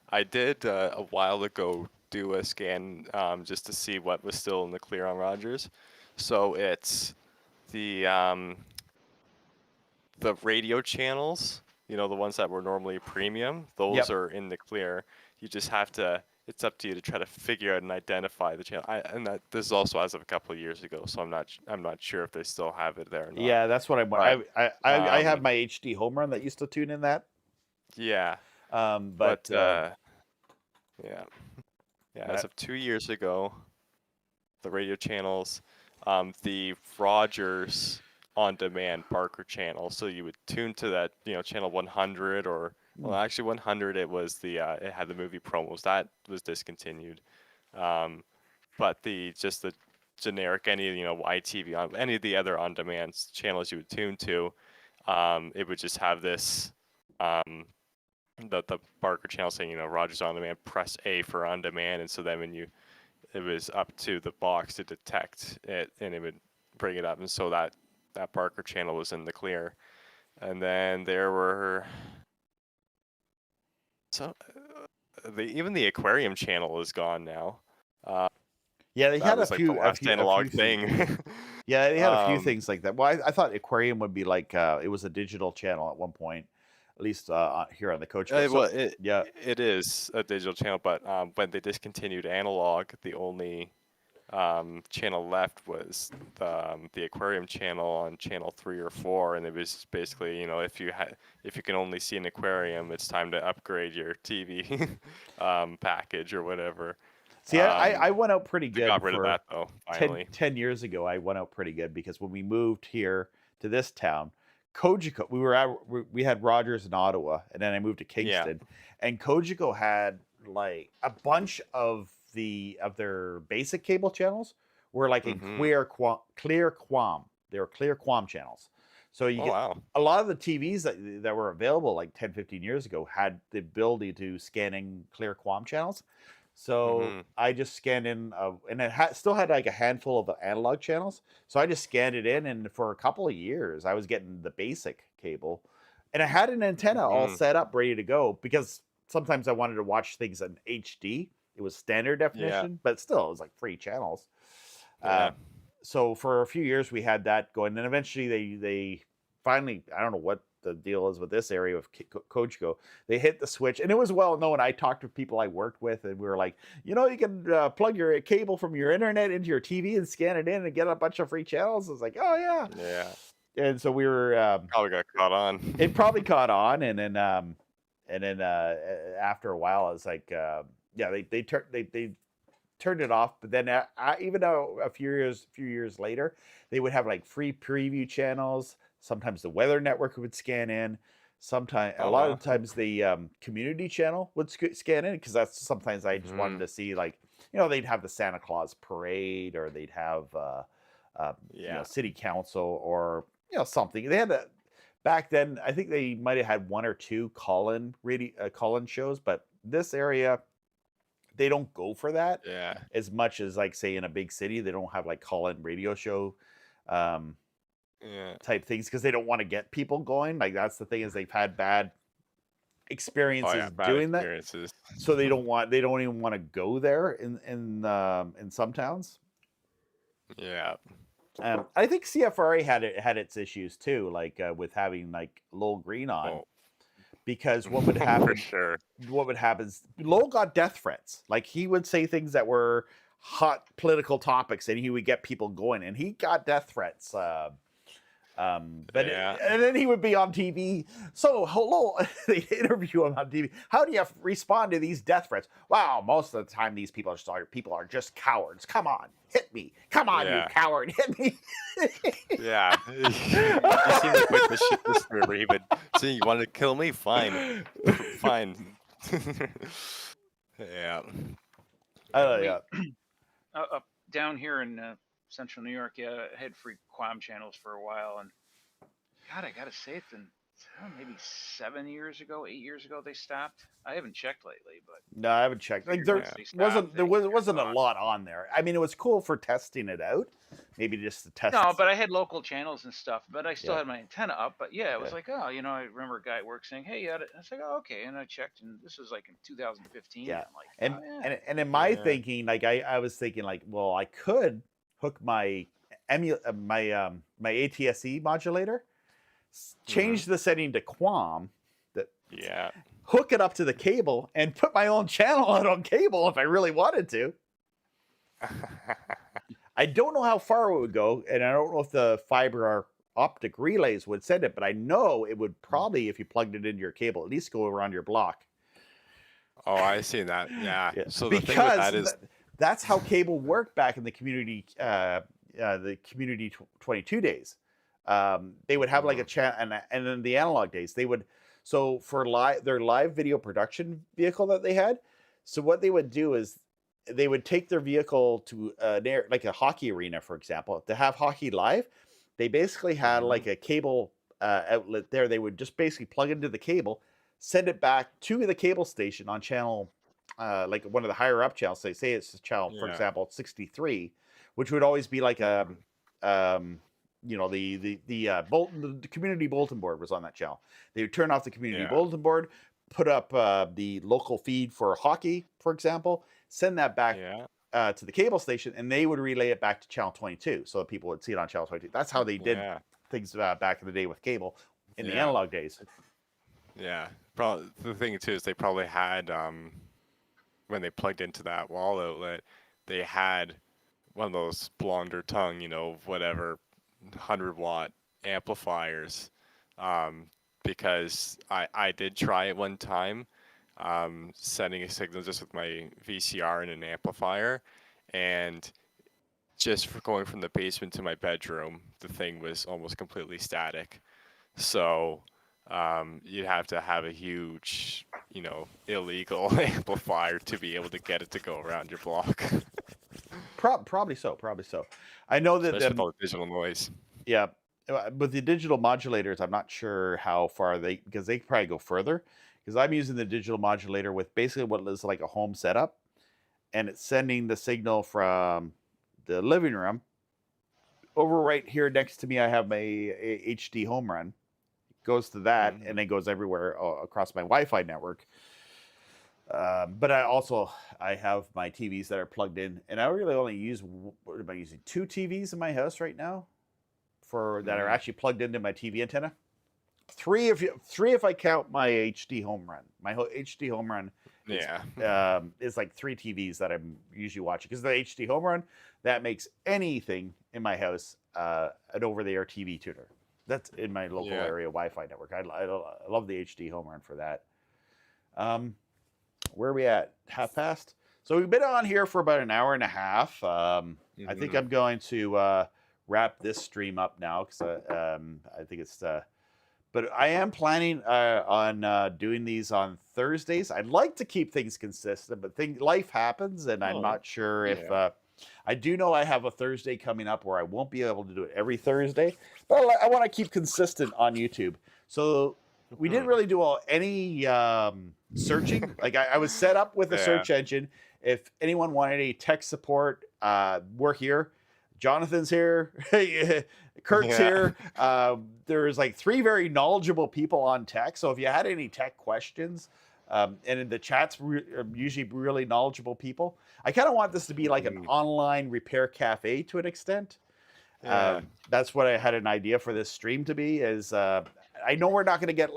I did a while ago do a scan just to see what was still in the clear on Rogers. So it's the radio channels, the ones that were normally premium. Those are in the clear. You just have to. It's up to you to try to figure out and identify the channel. This is also as of a couple of years ago, so I'm not sure if they still have it there or not. Yeah, that's what I have my HD home run that used to tune in that. Yeah. As of 2 years ago, the radio channels, the Rogers on-demand Barker channel. So you would tune to that, channel 100 or. Well, actually, 100. It was it had the movie promos that was discontinued, but the generic YTV on any of the other on-demand channels you would tune to, it would just have this the Barker channel saying Rogers on demand, press A for on demand, and so then it was up to the box to detect it and it would bring it up, and so that Barker channel was in the clear, and then there were. So, even the aquarium channel is gone now. Yeah, they had a few analog thing. Yeah, they had a few things like that. Well, I thought aquarium would be like it was a digital channel at one point, at least here on the coach. It is a digital channel, but when they discontinued analog, the only channel left was the aquarium channel on channel 3 or 4, and it was basically if you can only see an aquarium, it's time to upgrade your TV package or whatever. See, I went out pretty good. Got rid of that though. Finally, 10 years ago, I went out pretty good because when we moved here to this town, Cogeco, we had Rogers in Ottawa, and then I moved to Kingston, and Cogeco had like a bunch of their basic cable channels were like in clear QAM. They were clear QAM channels. So you get a lot of the TVs that were available like 10, 15 years ago had the ability to scan in clear QAM channels. So I just scanned in, and it still had like a handful of analog channels. So I just scanned it in, and for a couple of years, I was getting the basic cable, and I had an antenna all set up, ready to go, because sometimes I wanted to watch things in HD. It was standard definition, but still, it was like 3 channels. So for a few years, we had that going. And eventually, they finally, I don't know what the deal is with this area of Cogeco, they hit the switch. And it was well known. I talked to people I worked with, and we were like, you can plug your cable from your internet into your TV and scan it in and get a bunch of free channels. It's like, oh, yeah. Yeah. And so we were... probably got caught on. It probably caught on. And then after a while, I was like... they turned it off, but then even though a few years later, they would have like free preview channels. Sometimes the Weather Network would scan in. A lot of times the community channel would scan in, because that's sometimes I just wanted to see, like, they'd have the Santa Claus parade, or they'd have city council, or something. They had back then. I think they might have had 1 or 2 call-in shows, but this area, they don't go for that Yeah. as much as like say in a big city. They don't have like call-in radio show um, Yeah. type things because they don't want to get people going. Like that's the thing is they've had bad Oh experiences yeah, bad doing that, experiences. so they don't even want to go there in some towns. Yeah. I think CFRA had its issues too, like with having like Lowell Green on, Oh, because what would for happen? sure. What would happen is Lowell got death threats. Like he would say things that were hot political topics, and he would get people going, and he got death threats. But Yeah. and then he would be on TV. So hello, they interview him on TV. How do you respond to these death threats? Wow, most of the time these people are just cowards. Come on, hit me. Come on, you Yeah. coward, hit me. Yeah. You seem to quit the shit this server even. So you want to kill me? Fine. Fine. Yeah. Yeah. Up down here in central New York, yeah, I had free Quam channels for a while, and God, I gotta say, it's been maybe 8 years ago they stopped. I haven't checked lately, but No, I haven't checked. Like figured there once they stopped, wasn't a gone. lot on there. I mean, it was cool for testing it out. Maybe just to test. No, but I had local channels and stuff, but I still Yeah. had my antenna up. But yeah, it was Yeah. like, oh, I remember a guy at work saying, hey, you had it. I was like, oh, okay. And I checked, and this was like in 2015. Yeah. I'm like, And oh, yeah. and in my Yeah. thinking, like I was thinking, like, well, I could hook my my ATSC modulator, change the setting to QAM, that Yeah. hook it up to the cable, and put my own channel out on cable if I really wanted to. I don't know how far it would go, and I don't know if the fiber optic relays would send it, but I know it would probably, if you plugged it into your cable, at least go around your block. Oh, I see that. Yeah. Yeah. So the thing with Because that is, that's how cable worked back in the community 22 days. They would have like a channel, and then the analog days they would. So for their live video production vehicle that they had, so what they would do is they would take their vehicle to like a hockey arena, for example, to have hockey live. They basically had like a cable outlet there. They would just basically plug into the cable, send it back to the cable station on channel, like one of the higher up channels. Say it's channel, for Yeah. example, 63, which would always be like a the community bulletin board was on that channel. They would turn off the community Yeah. bulletin board, put up the local feed for hockey, for example, send that back yeah. to the cable station, and they would relay it back to channel 22, so that people would see it on channel 22. That's how they did Yeah. things back in the day with cable in the Yeah. analog days. Yeah. Probably the thing too is they probably had when they plugged into that wall outlet, they had one of those blonder tongue, whatever 100-watt amplifiers. Because I did try it one time, sending a signal just with my VCR and an amplifier, and just for going from the basement to my bedroom, the thing was almost completely static. So you'd have to have a huge, illegal amplifier to be able to get it to go around your block. Probably so. I know that Especially with all the digital noise. yeah, but the digital modulators, I'm not sure how far because they probably go further. Because I'm using the digital modulator with basically what is like a home setup, and it's sending the signal from the living room over right here next to me. I have my HD home run. It goes to that, and then goes everywhere across my Wi-Fi network. But I have my TVs that are plugged in, and I really only use, what am I using, 2 TVs in my house right now that are actually plugged into my TV antenna. 3 if I count my HD home run. My HD home run is like 3 TVs that I'm usually watching, because the HD home run that makes anything in my house an over-the-air TV tuner. That's in my local area Wi-Fi network. I love the HD home run for that. Where are we at? 1:30? So we've been on here for about an hour and a half. I think I'm going to wrap this stream up now, because I think it's. But I am planning on doing these on Thursdays. I'd like to keep things consistent, but life happens, and I'm not sure if. I do know I have a Thursday coming up where I won't be able to do it every Thursday, but I want to keep consistent on YouTube. So we didn't really do any searching. Like I was set up with a search engine, if anyone wanted any tech support, we're here. Jonathan's here. Kurt's here. There's like 3 very knowledgeable people on tech. So if you had any tech questions, and in the chats are usually really knowledgeable people. I kind of want this to be like an online repair cafe to an extent. Yeah. That's what I had an idea for this stream to be. Is I know we're not going to get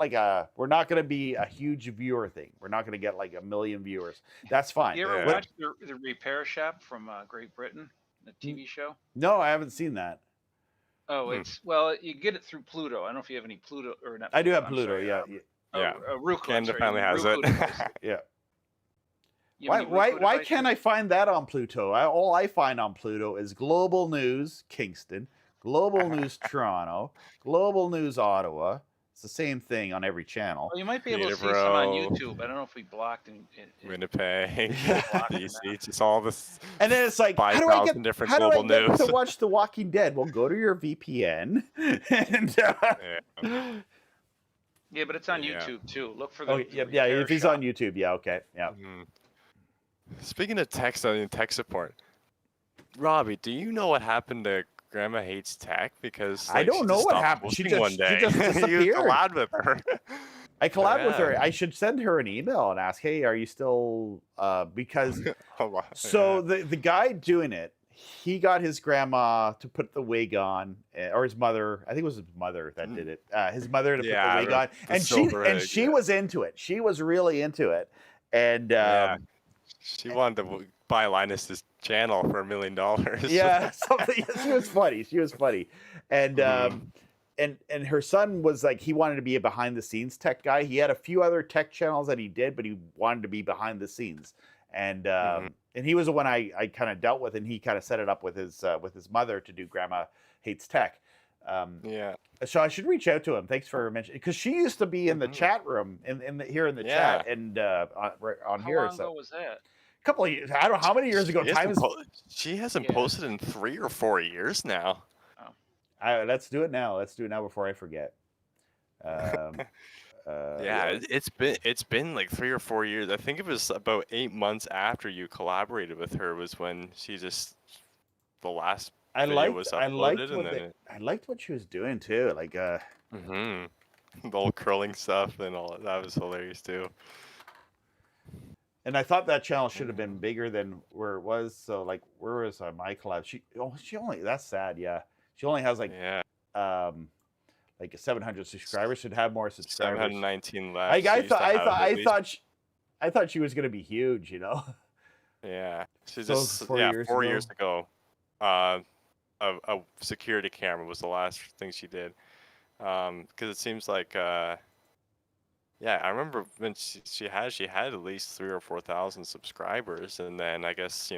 we're not going to be a huge viewer thing. We're not going to get like 1 million viewers. That's fine. You ever Yeah. watch the Repair Shop from Great Britain, the TV show? No, I haven't seen that. Oh, it's well, you get it through Pluto. I don't know if you have any Pluto or not. I do have I'm Pluto. sorry, Yeah. Yeah. Roku. Canada I'm sorry, finally has Roku it. device. Yeah. You have any Roku Why devices? can't I find that on Pluto? All I find on Pluto is Global News Kingston, Global News Toronto, Global News Ottawa. It's the same thing on every channel. Well, you might be able to see some on Peterborough. YouTube. I don't know if we blocked it. Winnipeg, blocked it DC, now. just all this. And then it's like, how do 5,000 different how do I global get news. to watch The Walking Dead? Well, go to your VPN. And, Yeah. Yeah, but it's on Yeah. YouTube too. Look for the. oh, the yeah, Repair if he's Shop. on YouTube, yeah, okay, yeah. Mhm. Speaking of tech support, Robbie, do you know what happened to Grandma Hates Tech? Because I like, don't she know just what stopped happened. She posting just- one she day. just You disappeared. collabed with her. I collabed with her. Yeah. I should send her an email and ask, hey, are you still because A lot, so the guy doing it, he got his grandma to put the wig on, or his mother. I think it was his mother that did it. His mother to Yeah, put the wig on, the and silver wig, she yeah. was into it. She was really into it, and Yeah. She wanted to buy Linus's channel for $1 million. yeah, something. She was funny. She was funny, and Mhm. and her son was like, he wanted to be a behind the scenes tech guy. He had a few other tech channels that he did, but he wanted to be behind the scenes. And and he was the one I kind of dealt with, and he kind of set it up with his mother to do Grandma Hates Tech. Yeah. So I should reach out to him. Thanks for mentioning, because she used to be in the chat room here in the chat and on How here. long So ago was that? a couple of years, I don't know how many years ago. She hasn't Yeah. posted in 3 or 4 years now. Let's do it now. Let's do it now before I forget. Yeah, it's been like 3 or 4 years. I think it was about 8 months after you collaborated with her was when she just the last I video liked was I liked uploaded, what and then I liked what she was doing too. Like the whole curling stuff and all that was hilarious too. and I thought that channel should have been bigger than where it was. So like, where was my collab? She only, that's sad. Yeah, she only has like Yeah, 700 subscribers. Should have more subscribers. 719 left. Like She used to have at least- I thought she was gonna be huge. You know. Yeah, she So just 4 yeah years 4 ago? years ago, a security camera was the last thing she did, because it seems like yeah, I remember when she had at least 3 or 4,000 subscribers, and then I guess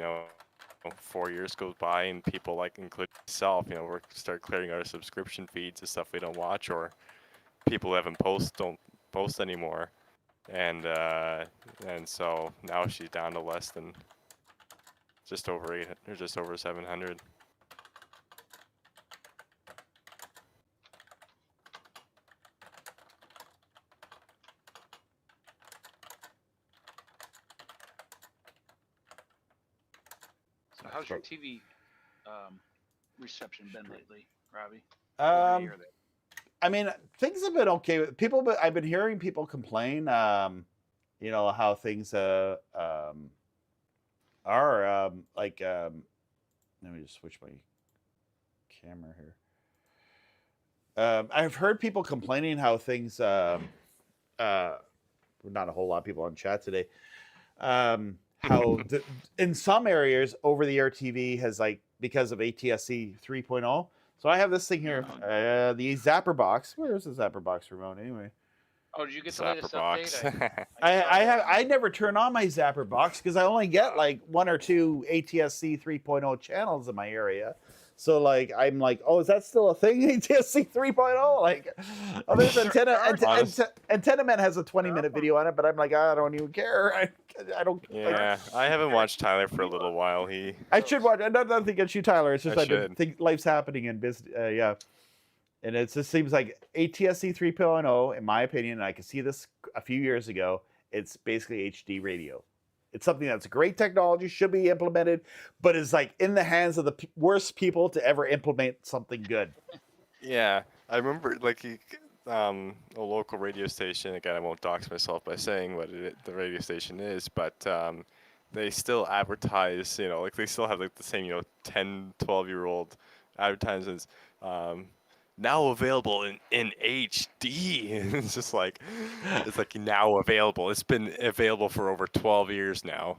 4 years goes by and people like including myself, we start clearing our subscription feeds of stuff we don't watch or people who don't post anymore, and so now she's down to less than just over 800 or just over 700. So how's your TV reception been lately, Robbie? Over the year there. I mean, things have been okay with people, but I've been hearing people complain, how things are. Let me just switch my camera here. I've heard people complaining how things. Not a whole lot of people on chat today. How in some areas over-the-air TV has because of ATSC 3.0. So I have this thing here, the Zapper box. Where's the Zapper box remote anyway? Oh, did you get the Zapper latest box. update? I never turn on my Zapper box because I only get like 1 or 2 ATSC 3.0 channels in my area. So I'm like, oh, is that still a thing? ATSC 3.0? There's Antenna Man has a 20-minute video on it, but I'm like, I don't even care. I don't. Yeah, I haven't watched Tyler for a little while. I should watch. Nothing against you, Tyler. It's just I should. think life's happening in business. Yeah. And it just seems like ATSC 3.0, in my opinion, and I could see this a few years ago, it's basically HD radio. It's something that's great technology, should be implemented, but is like in the hands of the worst people to ever implement something good. Yeah, I remember like a local radio station. Again, I won't dox myself by saying what the radio station is, but they still advertise. Like they still have like the same 10, 12-year-old advertisements. Now available in HD. It's just like it's like now available. It's been available for over 12 years now.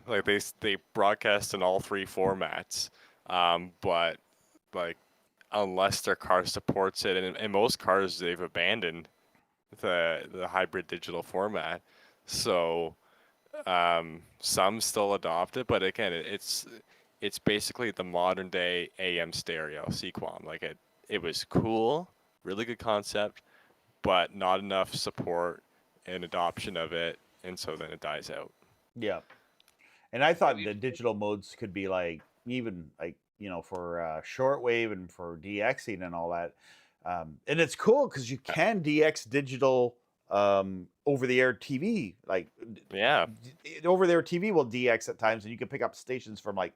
Like they broadcast in all three formats, but like unless their car supports it, and in most cars they've abandoned the hybrid digital format. So some still adopt it, but again, it's basically the modern day AM stereo CQAM. Like it was cool, really good concept, but not enough support and adoption of it, and so then it dies out. Yeah. And I thought Have you- the digital modes could be like even like for shortwave and for DXing and all that. And it's cool because you can DX digital over the air TV. Like Yeah. over the air TV will DX at times, and you can pick up stations from like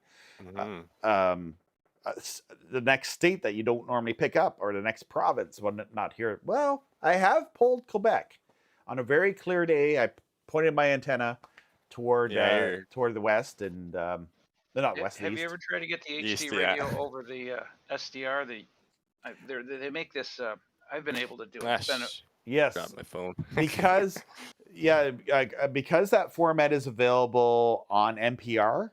the next state that you don't normally pick up, or the next province. Well, not here. Well, I have pulled Quebec on a very clear day. I pointed my antenna toward toward the west, and not west. Have east. you ever tried to get the East, HD yeah. radio over the SDR? They make this. I've been able to do it. It's been Yes, Grab my phone. because because that format is available on NPR.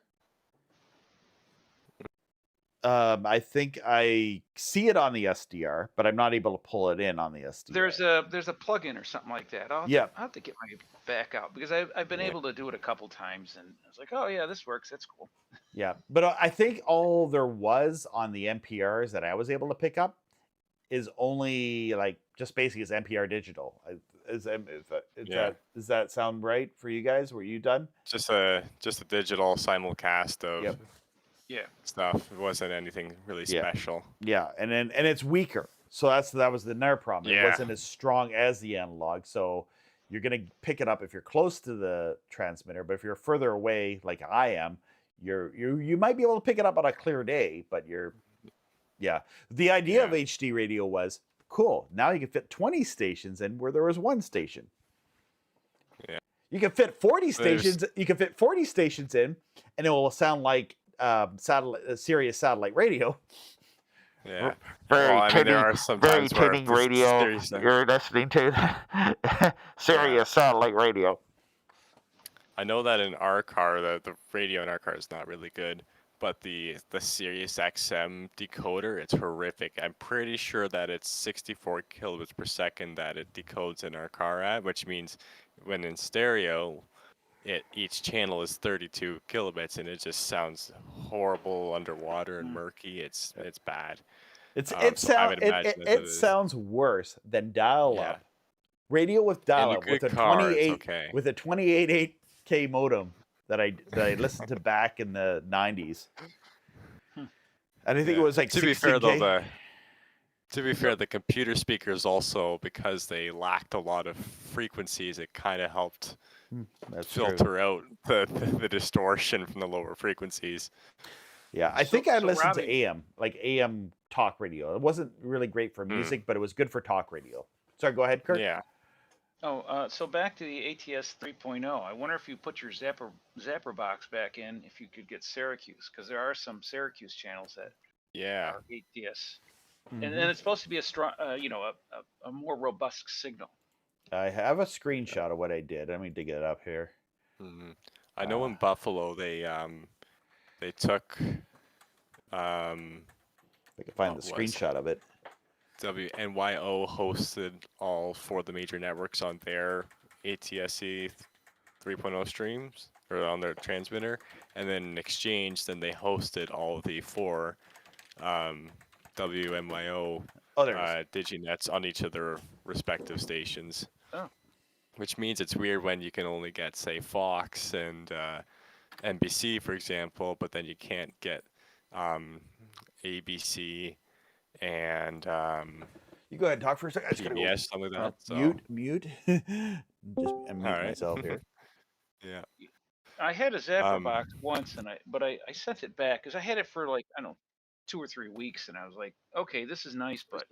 I think I see it on the SDR, but I'm not able to pull it in on the SDR. there's a plug-in or something like that. I'll have to get my back out because I've been able to do it a couple times, and I was like, oh yeah, this works. That's cool. Yeah, but I think all there was on the NPRs that I was able to pick up is only like just basically is NPR digital. Does that sound right for you guys? Were you done? Just a digital simulcast of Yeah. stuff. It wasn't anything really special. Yeah, and it's weaker. So that was another problem. It wasn't as strong as the analog. So you're gonna pick it up if you're close to the transmitter, but if you're further away, like I am, you might be able to pick it up on a clear day, but the idea of HD radio was cool. Now you can fit 20 stations in where there was one station. Yeah. You can fit 40 stations. You can fit 40 stations in, and it will sound like Sirius satellite radio. Yeah. There are some times where radio. You're listening to Sirius satellite radio. I know that in our car, the radio in our car is not really good, but the Sirius XM decoder, it's horrific. I'm pretty sure that it's 64 kilobits per second that it decodes in our car at, which means when in stereo, each channel is 32 kilobits, and it just sounds horrible underwater and murky. It's bad. It sounds worse than dial-up. Radio with dial-up with a 28.8K modem that I listened to back in the 90s. And I think it was like to be fair 16K. though, the computer speakers also, because they lacked a lot of frequencies, it kind of helped filter out the distortion from the lower frequencies. Yeah, I think I listened to AM, like AM talk radio. It wasn't really great for music, but it was good for talk radio. Sorry, go ahead, Kurt. Yeah. Oh, so back to the ATS 3.0. I wonder if you put your zapper box back in, if you could get Syracuse, because there are some Syracuse channels that are ATS, and it's supposed to be a strong, a more robust signal. I have a screenshot of what I did. Let me dig it up here. I know in Buffalo they took I can find the screenshot of it. WNYO hosted all four of the major networks on their ATSC 3.0 streams, or on their transmitter, and then in exchange, then they hosted all of the four WNYO diginets on each of their respective stations. Oh. Which means it's weird when you can only get, say, Fox and NBC, for example, but then you can't get ABC and you go ahead and talk for a second. PBS, something like that. Mute. Just mute myself here. Yeah. I had a Zapper Um, box once, but I sent it back because I had it for like I don't know 2 or 3 weeks, and I was like, okay, this is nice, but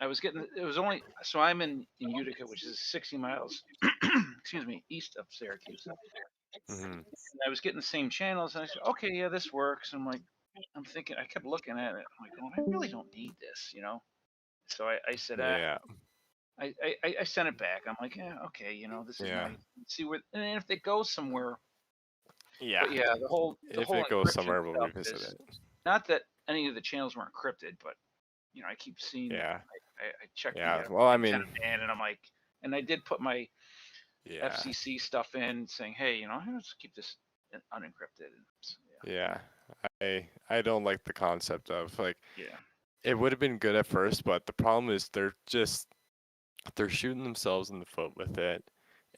I was getting it was only so I'm in Utica, which is 60 miles, excuse me, east of Syracuse. mhm. And I was getting the same channels, and I said, okay, yeah, this works. I'm thinking, I kept looking at it. I'm like, oh, I really don't need this, you know. So I said, Yeah, I sent it back. I'm like, yeah, okay, this is yeah, nice. See where, and if it goes somewhere, yeah. but yeah, the If whole it goes encryption somewhere, we'll stuff revisit is it. not that any of the channels were encrypted, but I keep seeing it. Yeah, I checked the yeah. Well, I antenna mean, band, and I'm like, and I did put my yeah, FCC stuff in, saying, hey, let's keep this unencrypted. And so, yeah. I don't like the concept of like yeah. it would have been good at first, but the problem is they're shooting themselves in the foot with it,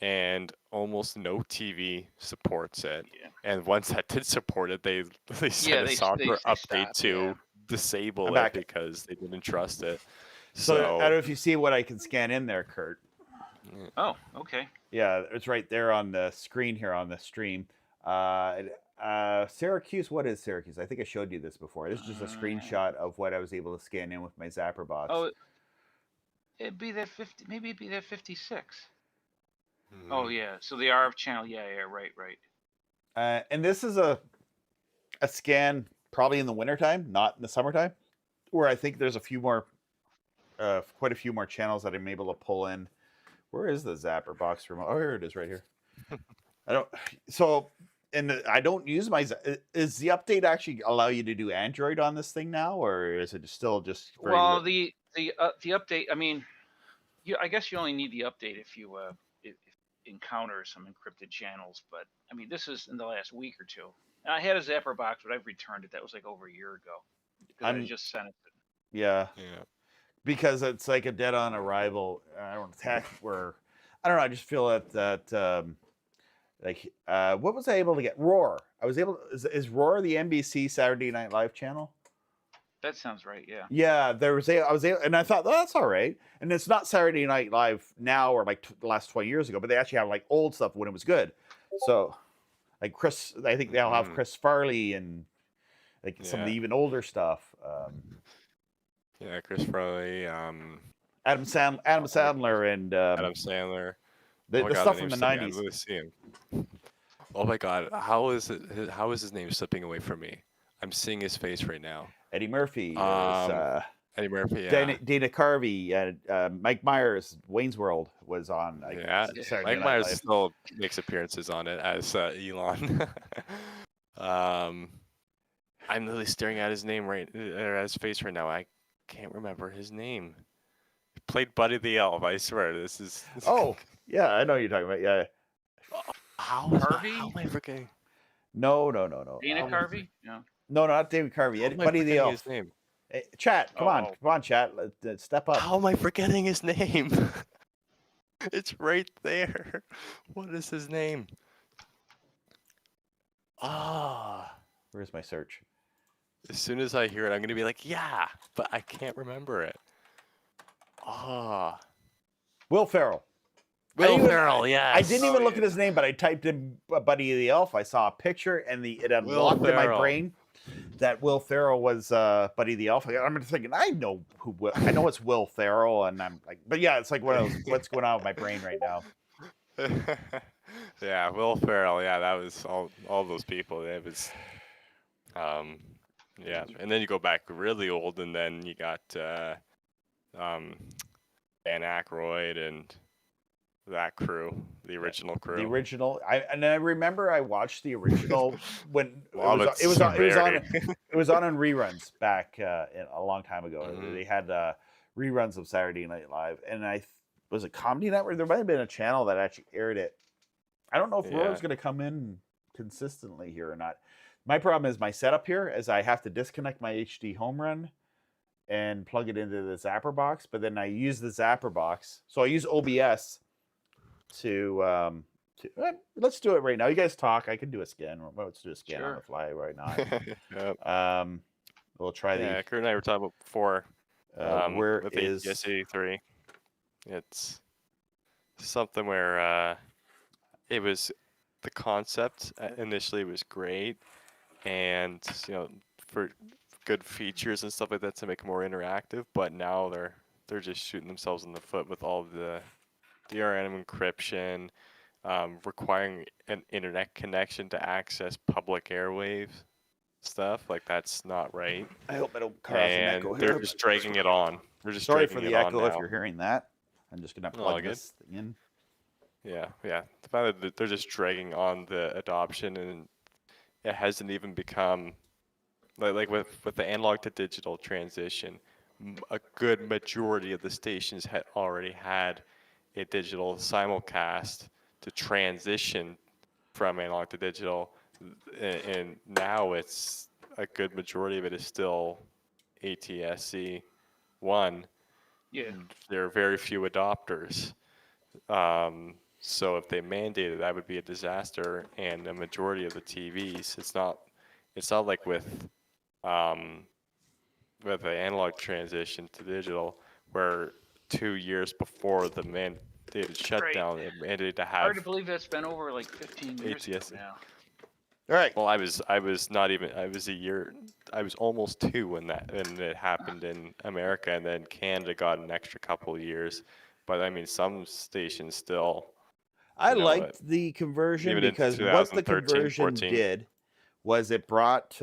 and almost no TV supports it. Yeah. And once that did support it, they Yeah, sent a software they update stopped. Yeah. to disable I'm it back. because they didn't trust it. So I don't know So if you see what I can scan in there, Kurt. Oh, okay. Yeah, it's right there on the screen here on the stream. Syracuse, what is Syracuse? I think I showed you this before. This is just a screenshot of what I was able to scan in with my Zapper box. Oh, it'd be that 50. Maybe it'd be that 56. Oh yeah. So the RF channel. Yeah, yeah. Right. And this is a scan probably in the wintertime, not in the summertime, where I think there's a few more, quite a few more channels that I'm able to pull in. Where is the Zapper box remote? Oh, here it is, right here. I don't. So, and I don't use my. Is the update actually allow you to do Android on this thing now, or is it still just? Well, the update. I mean, I guess you only need the update if you if encounter some encrypted channels. But I mean, this is in the last week or two. And I had a Zapper box, but I've returned it. That was like over a year ago because I just sent it. Yeah. yeah. Because it's like a dead on arrival. I don't attack where I don't know. I just feel that what was I able to get? Roar. I was able. Is Roar the NBC Saturday Night Live channel? That sounds right. Yeah. Yeah, I was able, and I thought, oh, that's all right. And it's not Saturday Night Live now or like the last 20 years ago, but they actually have like old stuff when it was good. So, like Chris, I think they'll have Chris Farley and like some of the even older stuff. Yeah, Chris Farley, Adam Sandler, and Adam Sandler. the God, stuff the from the name's slipping. 90s. I'm really seeing. Oh my God, how is his name slipping away from me? I'm seeing his face right now. Eddie Murphy, Eddie Murphy, yeah. Dana Carvey, Mike Myers, Wayne's World was on. Yeah, Mike Myers still makes appearances on it as Elon. I'm literally staring at his name or his face right now. I can't remember his name. He played Buddy the Elf. I swear, this is. Oh, yeah, I know what you're talking about. Yeah. Carvey? How am I forgetting? No. Dana Carvey? No. No, not David Carvey. Buddy the Elf. His name? Hey, chat, come on, chat. Let's step up. How am I forgetting his name? It's right there. What is his name? Where's my search? As soon as I hear it, I'm gonna be like, yeah, but I can't remember it. Will Ferrell. Will Ferrell, yes. I didn't even look at his name, but I typed in Buddy the Elf. I saw a picture, and it unlocked in my brain that Will Ferrell was Buddy the Elf. I'm thinking, I know it's Will Ferrell, and I'm like, but yeah, it's like one of those. What's going on with my brain right now? Yeah, Will Ferrell. Yeah, that was all those people. It was, yeah. And then you go back really old, and then you got Dan Aykroyd and that crew, the original crew. The original. I remember I watched the original when it was on reruns back a long time ago. Mm-hmm. They had reruns of Saturday Night Live, and was it Comedy Network? There might have been a channel that actually aired it. I don't know if Roar's going to come in consistently here or not. My problem is my setup here is I have to disconnect my HD home run and plug it into the Zapper box, but then I use the Zapper box. So I use OBS to let's do it right now. You guys talk. I can do a scan. Let's do a scan on the fly right now. We'll try the. Yeah, Kurt and I were talking about before. Where with is S83? It's something where it was the concept initially was great, and for good features and stuff like that to make it more interactive. But now they're just shooting themselves in the foot with all the DRM encryption, requiring an internet connection to access public airwave stuff. Like that's not right, I hope I don't cut off an and echo they're here. just dragging it on. They're just Sorry dragging for it the on echo if now. you're hearing that. I'm just gonna All plug good. this thing in. Yeah. The fact that they're just dragging on the adoption, and it hasn't even become like with the analog to digital transition. A good majority of the stations had already had a digital simulcast to transition from analog to digital, and now it's a good majority of it is still ATSC 1. Yeah. There are very few adopters. So if they mandated, that would be a disaster. And a majority of the TVs, it's not like with the analog transition to digital, where 2 years before the mandated shutdown, it mandated to Hard to have believe that's been over like 15 years ago ATSC. now. All right. Well, I was not even. I was a year. I was almost 2 when it happened in America, and then Canada got an extra couple of years. But I mean, some stations still. I You know, liked the conversion even in because what the 2013, conversion 14. did was it brought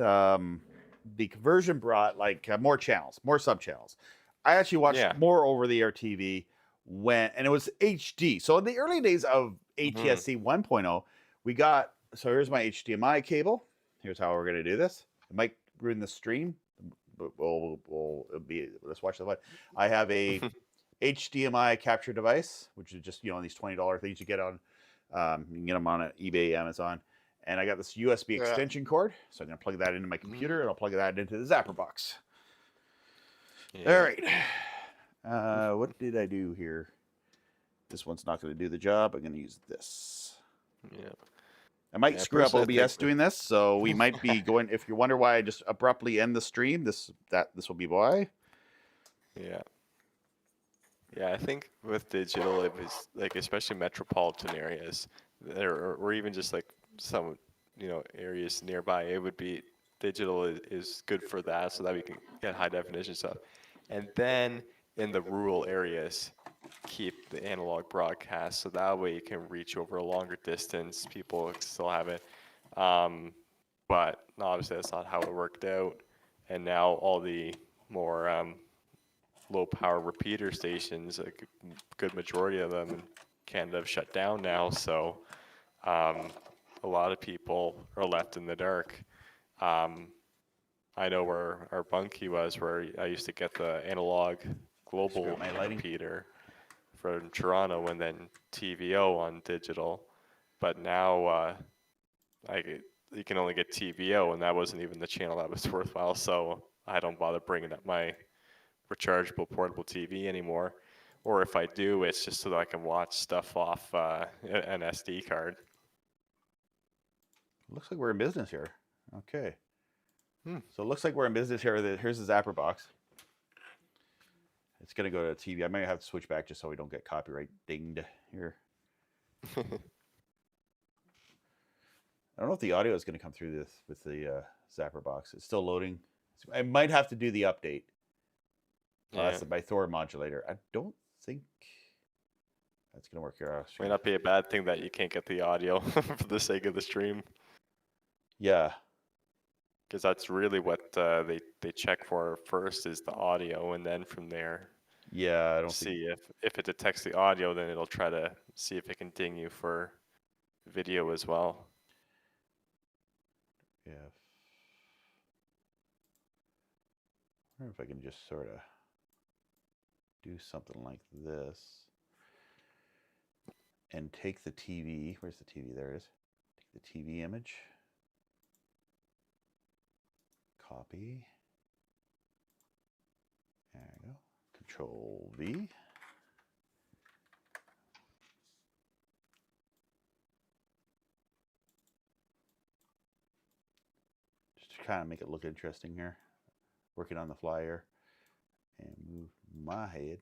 the conversion brought like more channels, more sub channels. I actually watched Yeah. more over the air TV and it was HD. So in the early days of Mm-hmm. ATSC 1.0, we got, so here's my HDMI cable. Here's how we're going to do this. It might ruin the stream, but let's watch the one. I have a HDMI capture device, which is just, these $20 things you get on, you can get them on eBay, Amazon. And I got this USB extension cord. So I'm going to plug that into my computer and I'll plug that into the Zapper box. Yeah. All right. What did I do here? This one's not going to do the job. I'm going to use this. Yeah. I might screw up personally, I OBS think doing this, so we might be going. If you wonder why I just abruptly end the stream, this will be why. Yeah. Yeah, I think with digital, it was like especially metropolitan areas, or even just like some areas nearby, it would be digital is good for that, so that we can get high definition stuff. And then in the rural areas, keep the analog broadcast, so that way you can reach over a longer distance. People still have it, but obviously that's not how it worked out. And now all the more low power repeater stations, a good majority of them in Canada have shut down now. So a lot of people are left in the dark. I know where our bunkie was, where I used to get the analog global repeater from Toronto and then TVO on digital. But now you can only get TVO, and that wasn't even the channel that was worthwhile. So I don't bother bringing up my rechargeable portable TV anymore, or if I do, it's just so that I can watch stuff off an SD card. Looks like we're in business here. Okay. So it looks like we're in business here. Here's the Zapper box. It's gonna go to TV. I might have to switch back just so we don't get copyright dinged here. I don't know if the audio is gonna come through this with the Zapper box. It's still loading. I might have to do the update. That's my Thor modulator. I don't think that's going to work here. Might not be a bad thing that you can't get the audio for the sake of the stream. Yeah. Because that's really what they check for first is the audio, and then from there, yeah, I don't see if it detects the audio, then it'll try to see if it can ding you for video as well. Yeah. I wonder if I can just sort of do something like this and take the TV. Where's the TV? There it is. Take the TV image. Copy. There you go. Control V. Just to kind of make it look interesting here. Working on the fly here. And move my head.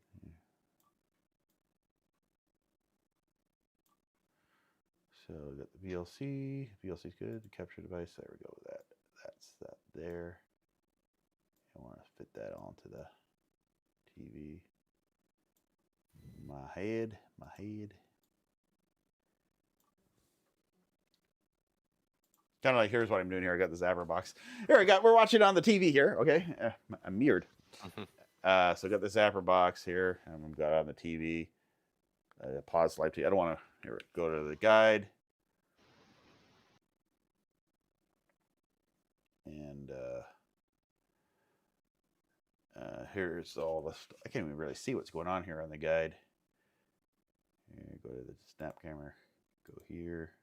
So we got the VLC. VLC's good. The capture device. There we go with that. That's that there. I want to fit that onto the TV. My head. Kind of like, here's what I'm doing here. I got the Zapper box. Here, we're watching it on the TV here. Okay, I'm mirrored. So I got the Zapper box here, and I've got it on the TV. Pause live TV. I don't want to. Here, go to the guide, and here's all the. I can't even really see what's going on here on the guide. Here, go to the snap camera. Go here.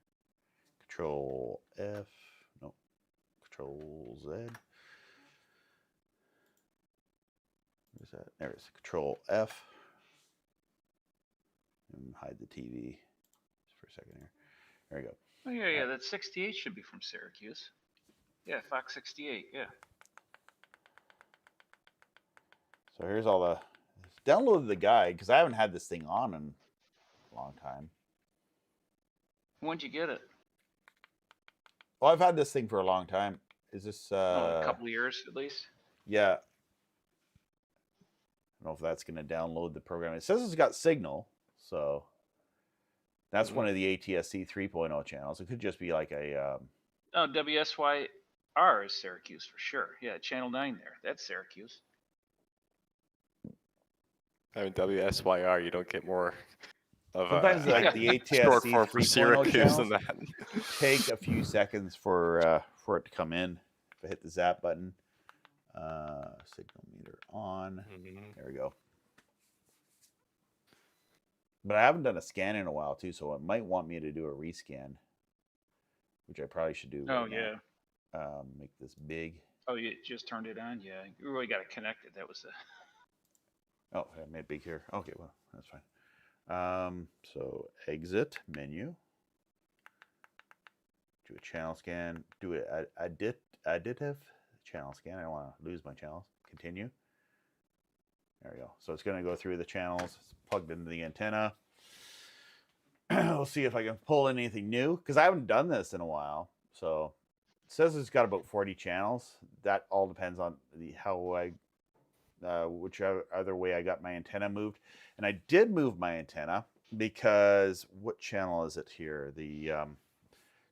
Control F. Nope. Control Z. Where's that? There it is. Control F. And hide the TV just for a second here. There we go. Oh yeah. That 68 should be from Syracuse. Yeah, Fox 68. Yeah. So here's all the. Downloaded the guide because I haven't had this thing on in a long time. When'd you get it? Well, I've had this thing for a long time. Is this a couple of years at least? Yeah. I don't know if that's going to download the program. It says it's got signal, so that's one of the ATSC 3.0 channels. It could just be like a. Oh, WSYR is Syracuse for sure. Yeah, Channel 9 there. That's Syracuse. I mean, WSYR, you don't get more of sometimes like the short ATSC form for 3.0 Syracuse than channels that. take a few seconds for it to come in. If I hit the zap button, signal meter on. There we go. But I haven't done a scan in a while too, so it might want me to do a rescan, which I probably should do. Oh yeah. Make this big. Oh, you just turned it on? Yeah, you really got to connect it. That was the. Oh, I made it big here. Okay, well that's fine. So exit menu. Do a channel scan. Do it additive channel scan. I don't want to lose my channels. Continue. There we go. So it's going to go through the channels. It's plugged into the antenna. We'll see if I can pull anything new because I haven't done this in a while. So it says it's got about 40 channels. That all depends on which other way I got my antenna moved. And I did move my antenna because what channel is it here? The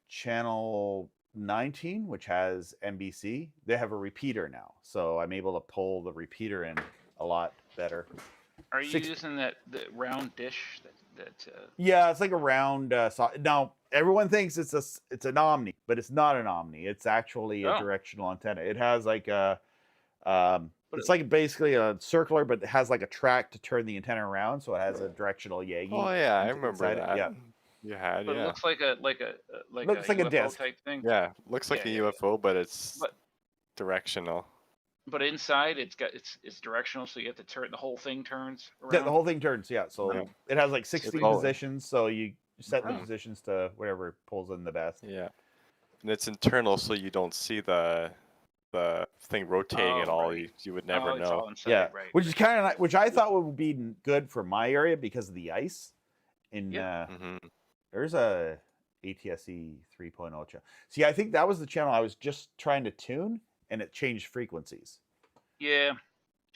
channel 19, which has NBC, they have a repeater now. So I'm able to pull the repeater in a lot better. Are you using the round dish that Yeah, it's like a round now everyone thinks it's an Omni, but it's not an Omni. It's actually a directional antenna. It has like a it's like basically a circular, but it has like a track to turn the antenna around, so it has a directional Yagi. Oh yeah, I remember that. Yeah. You had, but it looks like a looks like a UFO disc type thing. Yeah, looks like a UFO, but it's directional. But inside it's directional, so you have to turn the whole thing turns around. Yeah, the whole thing turns. Yeah, so it has like 16 positions, so you set the positions to whatever pulls in the best. Yeah, and it's internal, so you don't see the thing rotating at all. Right. You would never it's know. all inside, Yeah, right, which is kind of which I thought would be good for my area because of the ice. There's a ATSC 3.0 channel. See, I think that was the channel I was just trying to tune, and it changed frequencies. Yeah.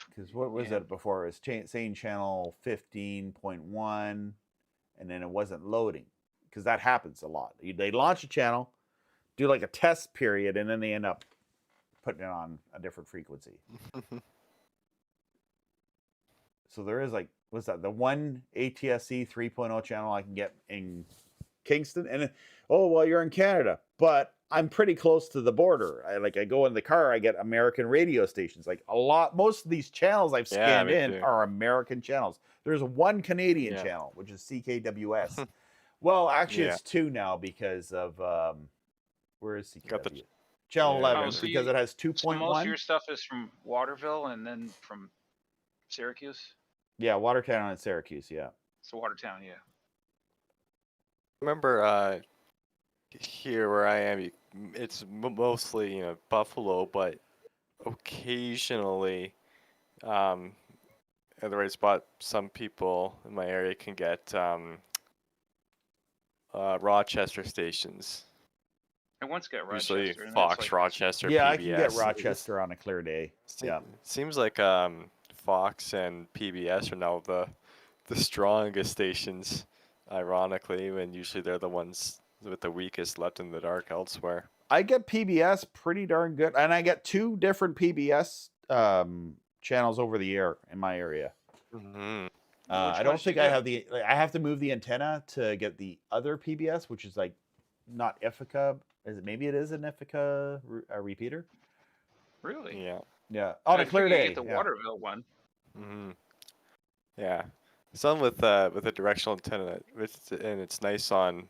Because what was it before? It was saying channel 15.1, and then it wasn't loading. Because that happens a lot. They launch a channel, do like a test period, and then they end up putting it on a different frequency. So there is like, what's that? The one ATSC 3.0 channel I can get in Kingston, and you're in Canada, but I'm pretty close to the border. I go in the car, I get American radio stations. Like most of these channels I've scanned are American channels. There's one Canadian channel, which is CKWS. Well, actually, it's two now because of where is CKWS? Channel 11 because it has 2.1. So most of your stuff is from Waterville and then from Syracuse. Yeah, Watertown and Syracuse. Yeah. So Watertown, yeah. Remember here where I am, it's mostly Buffalo, but occasionally at the right spot, some people in my area can get Rochester stations. I once got Usually Rochester, and that's Fox, like Rochester, Yeah, PBS. I can get Rochester on a clear day. Yeah. Seems like Fox and PBS are now the strongest stations, ironically, when usually they're the ones with the weakest left in the dark elsewhere. I get PBS pretty darn good, and I get 2 different PBS channels over the air in my area. Mm-hmm. I don't think I have I have to move the antenna to get the other PBS, which is like not Ithaca. Maybe it is an Ithaca repeater? Really? Yeah. Yeah, on a clear day. Get the Yeah. Waterville one. Mm-hmm. Yeah. Some with a directional antenna, and it's nice on,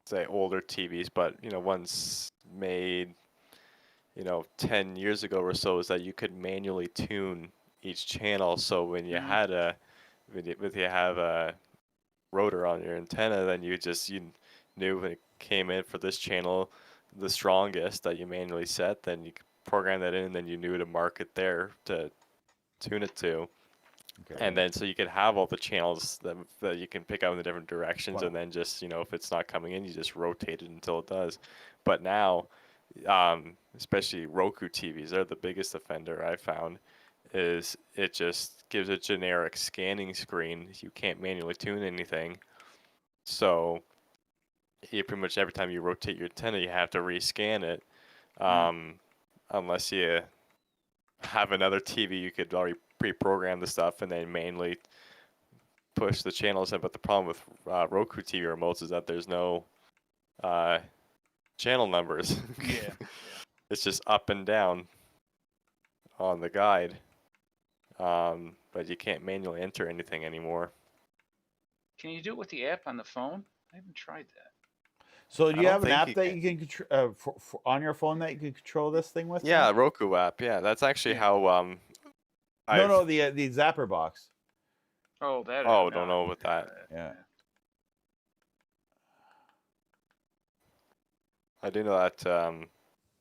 say older TVs, but ones made 10 years ago or so, is that you could manually tune each channel. So when you had when you have a rotor on your antenna, then you knew when it came in for this channel, the strongest that you manually set, then you could program that in, and then you knew to mark it there to tune it to. Okay. And then so you could have all the channels that you can pick out in the different directions, Wow. and then just if it's not coming in, you just rotate it until it does. But now, especially Roku TVs, they're the biggest offender I found. Is it just gives a generic scanning screen? You can't manually tune anything, so you pretty much every time you rotate your antenna, you have to rescan it, unless you have another TV you could already pre-program the stuff and then manually push the channels in. But the problem with Roku TV remotes is that there's no channel numbers. Yeah. It's just up and down on the guide, but you can't manually enter anything anymore. Can you do it with the app on the phone? I haven't tried that. So do you have an think app you that can. you can control on your phone that you can control this thing with? Yeah, Roku app. Yeah, that's actually how. No, the Zapper box. Oh, that. Oh, don't know about that. Yeah. I do know that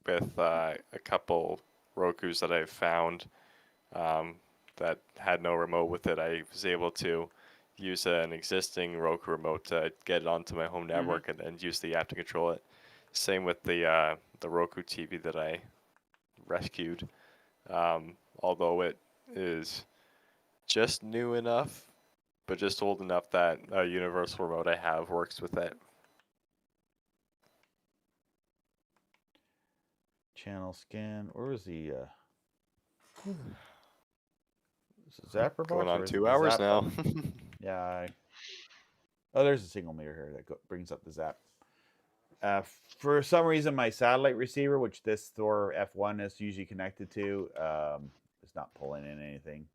with a couple Rokus that I've found that had no remote with it, I was able to use an existing Roku remote to get it onto my home network and then use the app to control it. Same with the Roku TV that I rescued, although it is just new enough, but just old enough that a universal remote I have works with it. Channel scan. Where is the is it Zapper box? Going on or is 2 it the hours Zap now. box? Yeah. Oh, there's a single meter here that brings up the Zap. For some reason, my satellite receiver, which this Thor F1 is usually connected to, is not pulling in anything.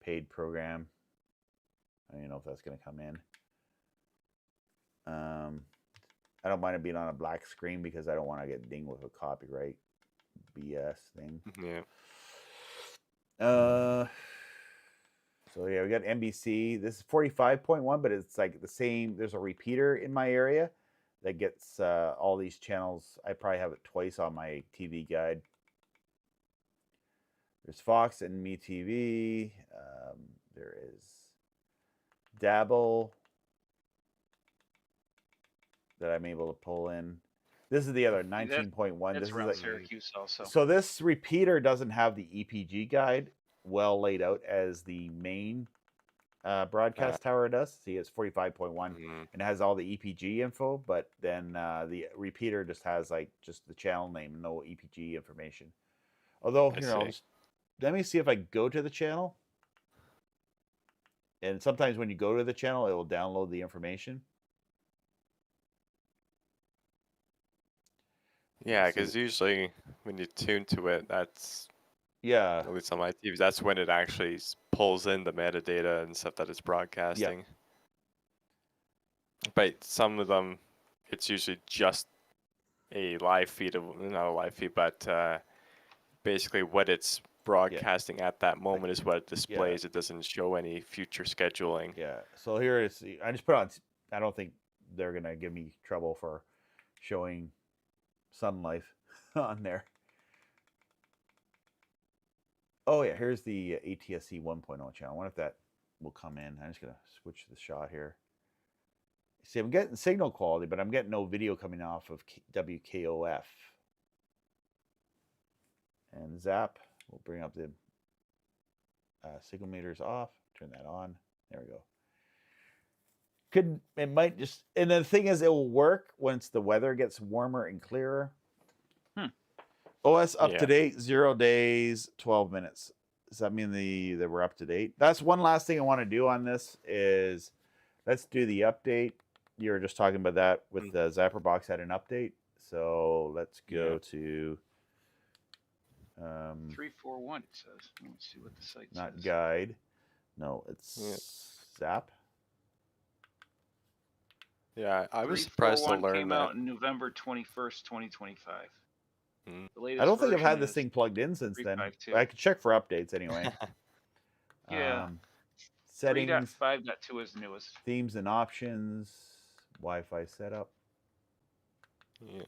Paid program. I don't even know if that's going to come in. I don't mind it being on a black screen because I don't want to get dinged with a copyright BS thing. Yeah. So yeah, we got NBC. This is 45.1, but it's like the same. There's a repeater in my area that gets all these channels. I probably have it twice on my TV guide. There's Fox and MeTV. There is Dabble that I'm able to pull in. This is the other 19.1. That's This around is Syracuse also. So this repeater doesn't have the EPG guide well laid out as the main broadcast tower does. See, it's 45.1 and it has all the EPG info, but then the repeater just has just the channel name, no EPG information. Although, let me see if I go to the channel. And sometimes when you go to the channel, it will download the information. Yeah, because usually when you tune to it, that's at least on my TVs, that's when it actually pulls in the metadata and stuff that it's broadcasting. But some of them, it's usually just a live feed of not a live feed, but basically what it's broadcasting at that moment is what it displays. It doesn't show any future scheduling. Yeah. So here is I just put on. I don't think they're gonna give me trouble for showing Sun Life on there. Oh yeah, here's the ATSC 1.0 channel. I wonder if that will come in. I'm just gonna switch the shot here. See, I'm getting signal quality, but I'm getting no video coming off of WKOF. And zap, we'll bring up the signal meters off, turn that on. There we go. It might just, and the thing is, it will work once the weather gets warmer and clearer. OS up to date, 0 days, 12 minutes. Does that mean that we're up to date? That's one last thing I want to do on this is let's do the update. You were just talking about that with the Zapper box had an update. So let's go to 341. It says. Let's see what the site not says. guide. No, it's Zap. Yeah, I was surprised to 341 learn came that. out November 21st, 2025. The latest I don't think I've had version this is thing plugged in since then. 352. I could check for updates anyway. Yeah. Settings, 3.5.2 is the newest. themes and options, Wi-Fi setup. Yeah.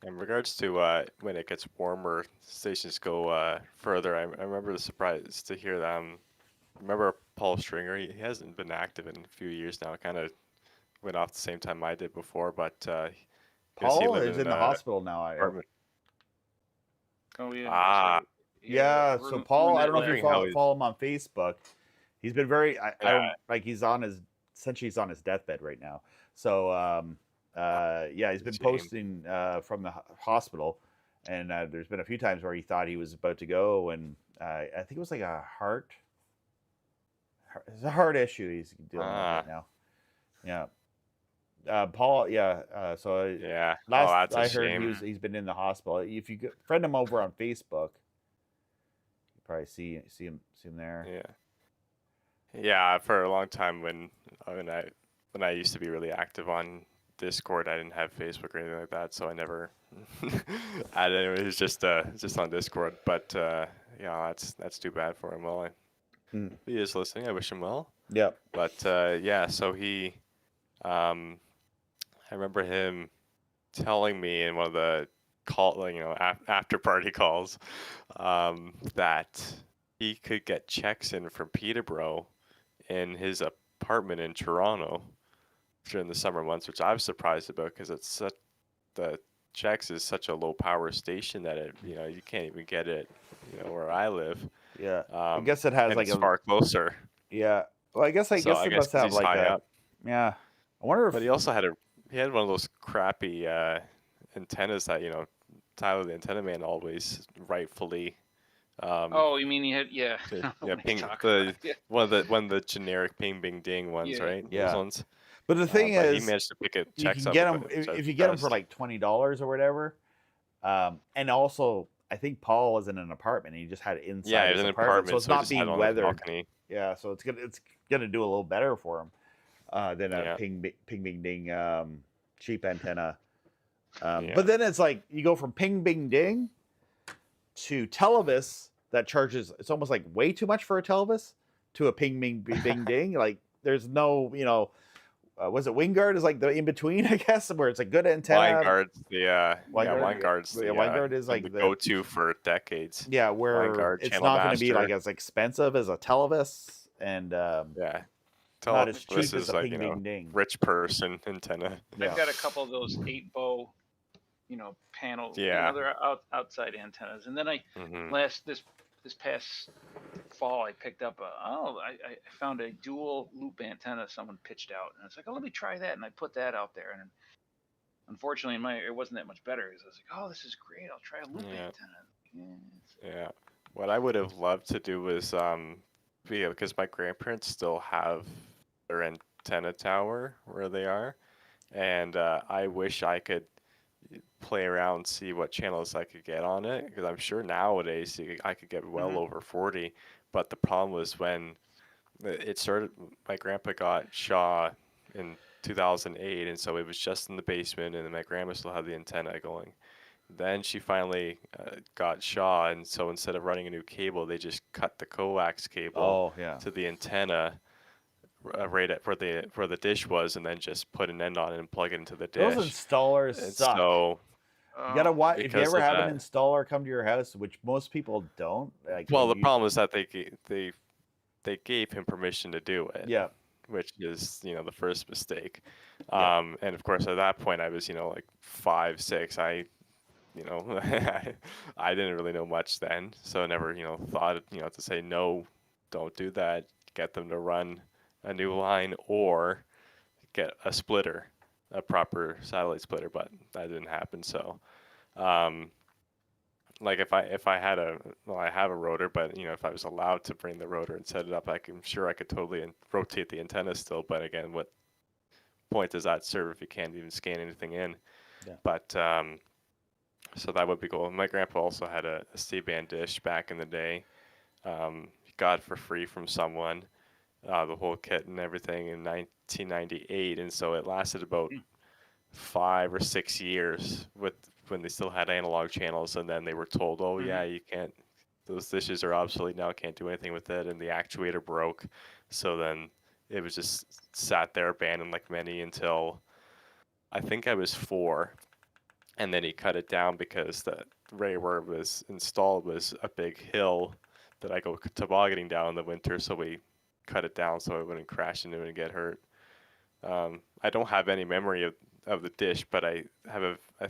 In regards to when it gets warmer, stations go further. I remember the surprise to hear that. Remember Paul Stringer? He hasn't been active in a few years now. Kind of went off the same time I did before, but Paul is in the hospital now. Apartment. Oh yeah. Ah. Yeah. So Paul, I don't know if you follow him on Facebook. He's been very, like he's on his, essentially he's on his deathbed right now. So yeah, he's been posting from the hospital, and there's been a few times where he thought he was about to go, and I think it was like a heart. It's a heart issue he's dealing with right now. Yeah. Paul, yeah. So yeah, last that's a I heard shame. he's been in the hospital. If you friend him over on Facebook, you probably see him there. Yeah. For a long time when I used to be really active on Discord, I didn't have Facebook or anything like that, so I never added it. It was just on Discord. But yeah, that's too bad for him. Well, he is listening. I wish him well. Yeah. But yeah, so he, I remember him telling me in one of the after party calls, that he could get checks in from Peterborough in his apartment in Toronto during the summer months, which I was surprised about because the checks is such a low power station that you can't even get it where I live. Yeah. I guess it has like it's far closer. Yeah. Well, I guess it must have like high a. Up. Yeah. I wonder if. But he also had one of those crappy antennas that Tyler the Antenna Man always rightfully. Oh, you mean he had ping one of the generic ping bing ding ones, right? Yeah. Those ones. But the thing is, he managed to pick it. You can get them if you get them for like $20 or whatever. And also, I think Paul is in an apartment. And he just had it inside his apartment, so it's not being weathered. Yeah, so it's gonna do a little better for him than a ping bing ding cheap antenna. But then it's like you go from ping bing ding to Televis that charges. It's almost like way too much for a Televis to a ping bing bing ding. Like there's no was it Wingard is like the in between, I guess, where it's a good antenna. Winegard's Winegard is like the go-to for decades. Yeah, where Winegard, it's not going to be like as expensive as a Televis, and not as cheap as a like, ping bing ding. Rich person antenna. I've got a couple of those 8-bow, panel. Yeah, they're outside antennas, and then this past fall, I picked up I found a dual loop antenna someone pitched out, and it's like, let me try that, and I put that out there, and unfortunately, it wasn't that much better. Because I was like, this is great, I'll try a loop antenna. Yeah, what I would have loved to do was because my grandparents still have their antenna tower where they are, and I wish I could play around, see what channels I could get on it, because I'm sure nowadays I could get well over 40. But the problem was when it started, my grandpa got Shaw in 2008, and so it was just in the basement, and then my grandma still had the antenna going. Then she finally got Shaw, and so instead of running a new cable, they just cut the coax cable to the antenna right at where the dish was, and then just put an end on it and plug it into the dish. Those installers suck. So you gotta watch. If you ever have an installer come to your house, which most people don't. The problem is that they gave him permission to do it. Yeah. which is the first mistake. Yeah. And of course, at that point, I was like 5, 6. I didn't really know much then, so I never thought to say no, don't do that. Get them to run a new line or get a splitter, a proper satellite splitter, but that didn't happen. So, um, like if I had I have a rotor, but if I was allowed to bring the rotor and set it up, I'm sure I could totally rotate the antenna still. But again, what point does that serve if you can't even scan anything in? Yeah. But so that would be cool. My grandpa also had a C-band dish back in the day. He got it for free from someone, the whole kit and everything in 1998, and so it lasted about 5 or 6 years when they still had analog channels, and then they were told, oh yeah, you can't, those dishes are obsolete now, can't do anything with it, and the actuator broke. So then it was just sat there abandoned like many until I think I was 4, and then he cut it down because the right where it was installed was a big hill that I go tobogganing down in the winter, so we cut it down so it wouldn't crash into it and get hurt. I don't have any memory of the dish, but I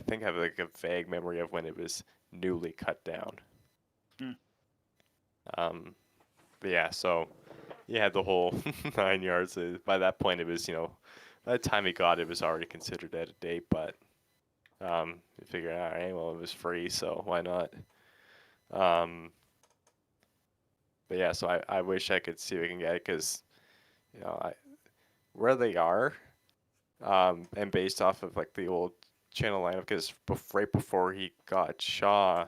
think I have like a vague memory of when it was newly cut down. But yeah, so he had the whole 9 yards. By that point, it was by the time he got it, it was already considered out of date. But you figure, all right, well, it was free, so why not? But yeah, so I wish I could see if we can get it because where they are. And based off of like the old channel lineup, because right before he got Shaw,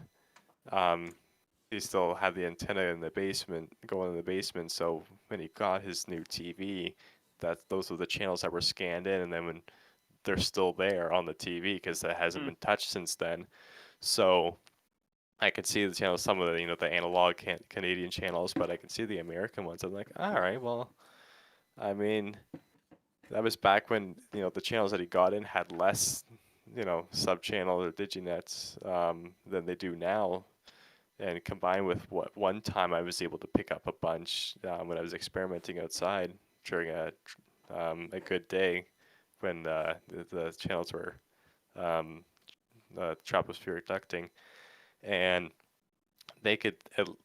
he still had the antenna in the basement, going in the basement. So when he got his new TV, those were the channels that were scanned in, and then when they're still there on the TV because that hasn't been touched since then. So I could see the channels, some of the the analog Canadian channels, but I can see the American ones. I'm like, all right, well, I mean. That was back when the channels that he got in had less sub channels or diginets than they do now, and combined with what one time I was able to pick up a bunch when I was experimenting outside during a good day when the channels were tropospheric ducting, and they could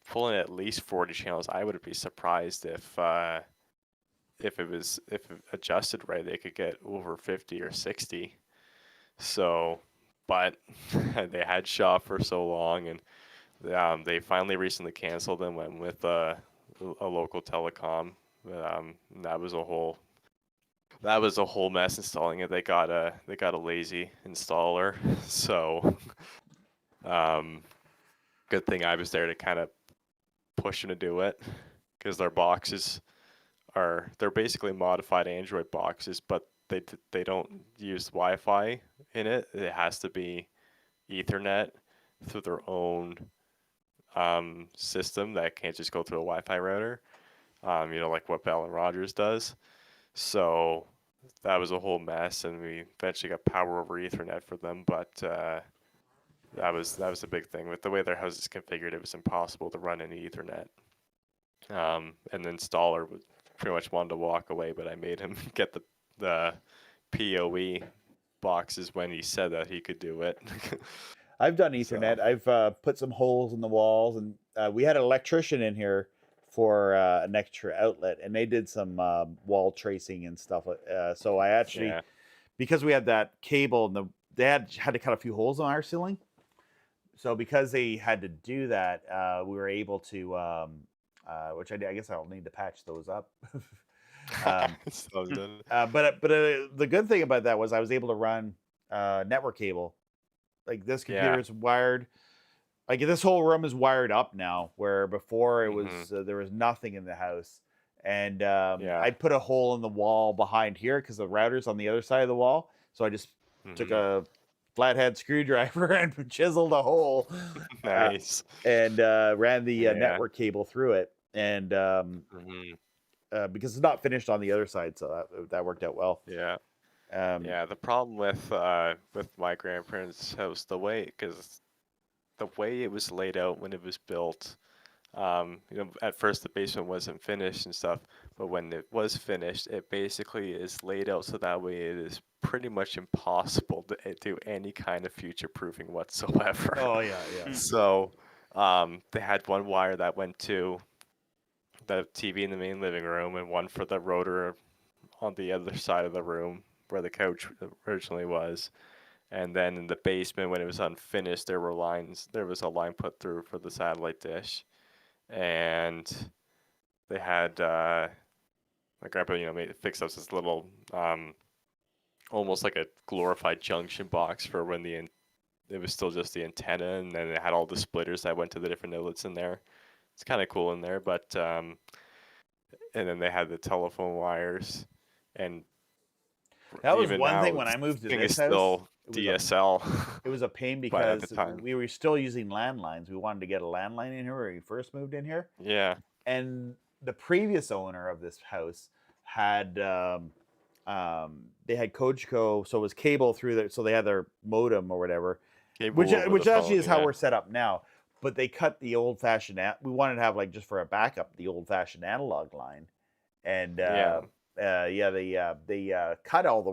pull in at least 40 channels. I would be surprised if it adjusted right, they could get over 50 or 60. So, but they had Shaw for so long, and they finally recently canceled and went with a local telecom. That was a whole mess installing it. They got a lazy installer, so good thing I was there to kind of push them to do it because their boxes they're basically modified Android boxes, but they don't use Wi-Fi in it. It has to be Ethernet through their own system that can't just go through a Wi-Fi router. Like what Bell and Rogers does. So that was a whole mess, and we eventually got power over Ethernet for them. But that was a big thing with the way their house is configured. It was impossible to run any Ethernet. And the installer pretty much wanted to walk away, but I made him get the PoE boxes when he said that he could do it. I've done Ethernet. So. I've put some holes in the walls, and we had an electrician in here for an extra outlet, and they did some wall tracing and stuff. So I actually, because we had that cable, and they had to cut a few holes on our ceiling. So because they had to do that, we were able to. Which I guess I'll need to patch those up. But the good thing about that was I was able to run network cable. Like this computer is wired. Like this whole room is wired up now, where before it was there was nothing in the house. And I put a hole in the wall behind here because the router's on the other side of the wall. So I just took a flathead screwdriver and chiseled a hole. Nice. And ran the network cable through it. And because it's not finished on the other side, so that worked out well. Yeah. The problem with my grandparents' house, the way it was laid out when it was built, at first the basement wasn't finished and stuff, but when it was finished, it basically is laid out so that way it is pretty much impossible to do any kind of future proofing whatsoever. Oh yeah, yeah. So they had one wire that went to the TV in the main living room and one for the rotor on the other side of the room where the couch originally was. And then in the basement, when it was unfinished, there was a line put through for the satellite dish. And they had, my grandpa, fixed up this little, almost like a glorified junction box for when it was still just the antenna, and then it had all the splitters that went to the different outlets in there. It's kind of cool in there, but and then they had the telephone wires, and That was even one now, thing when I moved to thing this is house. still It was a DSL. it was a pain But at because the time, we were still using landlines. We wanted to get a landline in here when we first moved in here, yeah, and the previous owner of this house had they had Cogeco, so it was cable through there, so they had their modem or whatever, cable which over which the actually phone, is how yeah. we're set up now. But they cut the old fashioned. We wanted to have like just for a backup the old fashioned analog line, and Yeah. they cut all the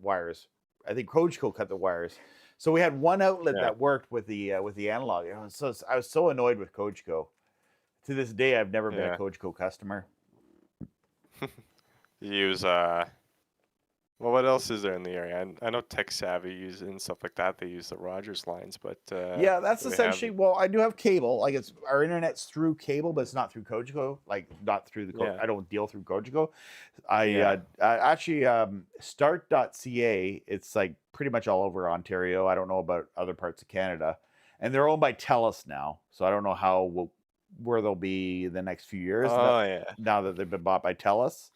wires. I think Cogeco cut the wires, so we had one outlet Yeah. that worked with the analog. I was so annoyed with Cogeco. To this day, I've never been a Yeah. Cogeco customer. You use well, what else is there in the area? I know Tech Savvy use and stuff like that. They use the Rogers lines, but Yeah, that's do they have? essentially. Well, I do have cable. Like it's our internet's through cable, but it's not through Cogeco. Like not through the. Yeah. I don't deal through Cogeco. Yeah. I actually start.ca. It's like pretty much all over Ontario. I don't know about other parts of Canada, and they're owned by TELUS now. So I don't know where they'll be the next few years. Oh yeah. Now that they've been bought by TELUS.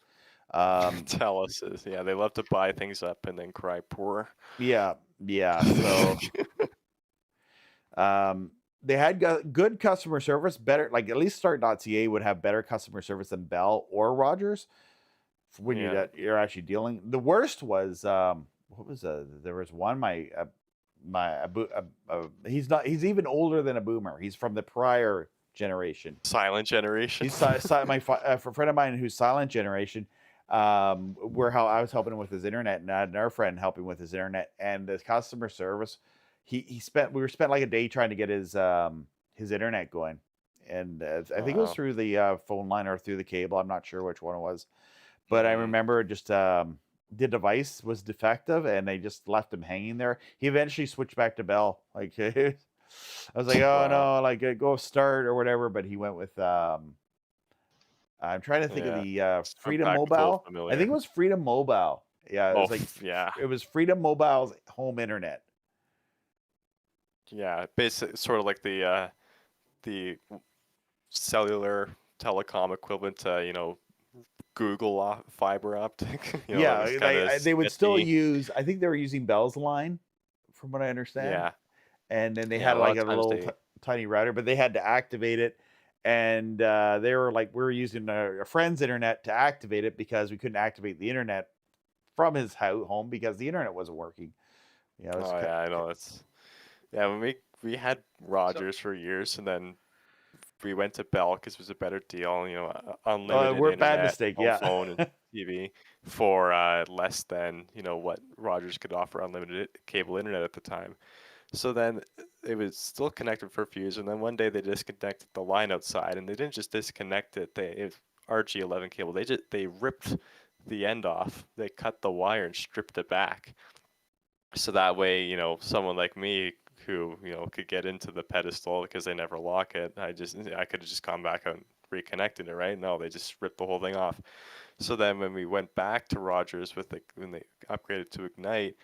TELUS is, yeah, they love to buy things up and then cry poor. Yeah. So they had good customer service, better, like at least start.ca would have better customer service than Bell or Rogers when Yeah. you're actually dealing. The worst was what was there was one he's even older than a boomer. He's from the prior generation. Silent generation. He's a friend of mine who's silent generation. I was helping him with his internet, and I had another friend helping with his internet, and the customer service. We spent like a day trying to get his internet going, and I think it was Wow. through the phone line or through the cable. I'm not sure which one it was, but I Mhm. remember just the device was defective, and they just left him hanging there. He eventually switched back to Bell. Like I was like, oh Wow. no, like go start or whatever. But he went with I'm trying to think of Yeah. the Some Freedom back with a little Mobile. I familiar. think it was Freedom Mobile. Yeah, it Oh, was like yeah. it was Freedom Mobile's home internet. Yeah. Basically, sort of like the cellular telecom equivalent to, Google fiber optic. Yeah, It was kind of they would still sketchy. use. I think they were using Bell's line, from what I understand. Yeah. And then they Yeah. had A lot like of a times little they. tiny router, but they had to activate it. And they were like, we were using a friend's internet to activate it because we couldn't activate the internet from his home because the internet wasn't working. Yeah, it was Oh yeah, I know that's. Yeah, when we had So Rogers for years, and then we went to Bell because it was a better deal. Unlimited we're bad internet, mistake. home Yeah. phone, and TV for less than what Rogers could offer unlimited cable internet at the time. So then it was still connected for a few years, and then one day they disconnected the line outside, and they didn't just disconnect it. It was RG11 cable. They ripped the end off. They cut the wire and stripped it back. So that way, someone like me who, could get into the pedestal because they never lock it, I could have just gone back and reconnected it, right? No, they just ripped the whole thing off. So then when we went back to Rogers when they upgraded to Ignite,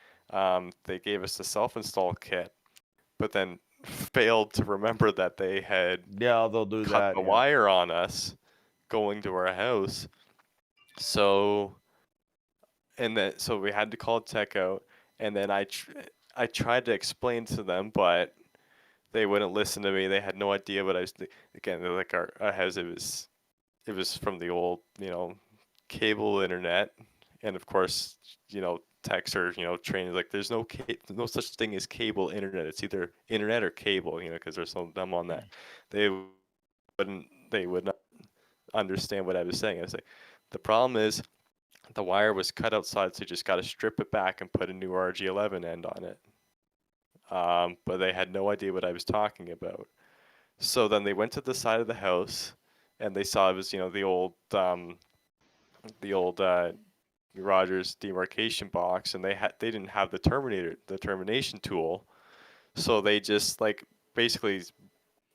they gave us the self-install kit, but then failed to remember that they had Yeah, they'll do cut that. the Yeah. wire on us going to our house. So we had to call tech out, and then I tried to explain to them, but they wouldn't listen to me. They had no idea what I was. Again, they're like our house. It was from the old cable internet, and of course techs are trained like there's no such thing as cable internet. It's either internet or cable, because they're so dumb on that. They would not understand what I was saying. I was like, The problem is the wire was cut outside, so you just got to strip it back and put a new RG11 end on it. But they had no idea what I was talking about. So then they went to the side of the house, and they saw it was, the old Rogers demarcation box, and they didn't have the termination tool, so they just like basically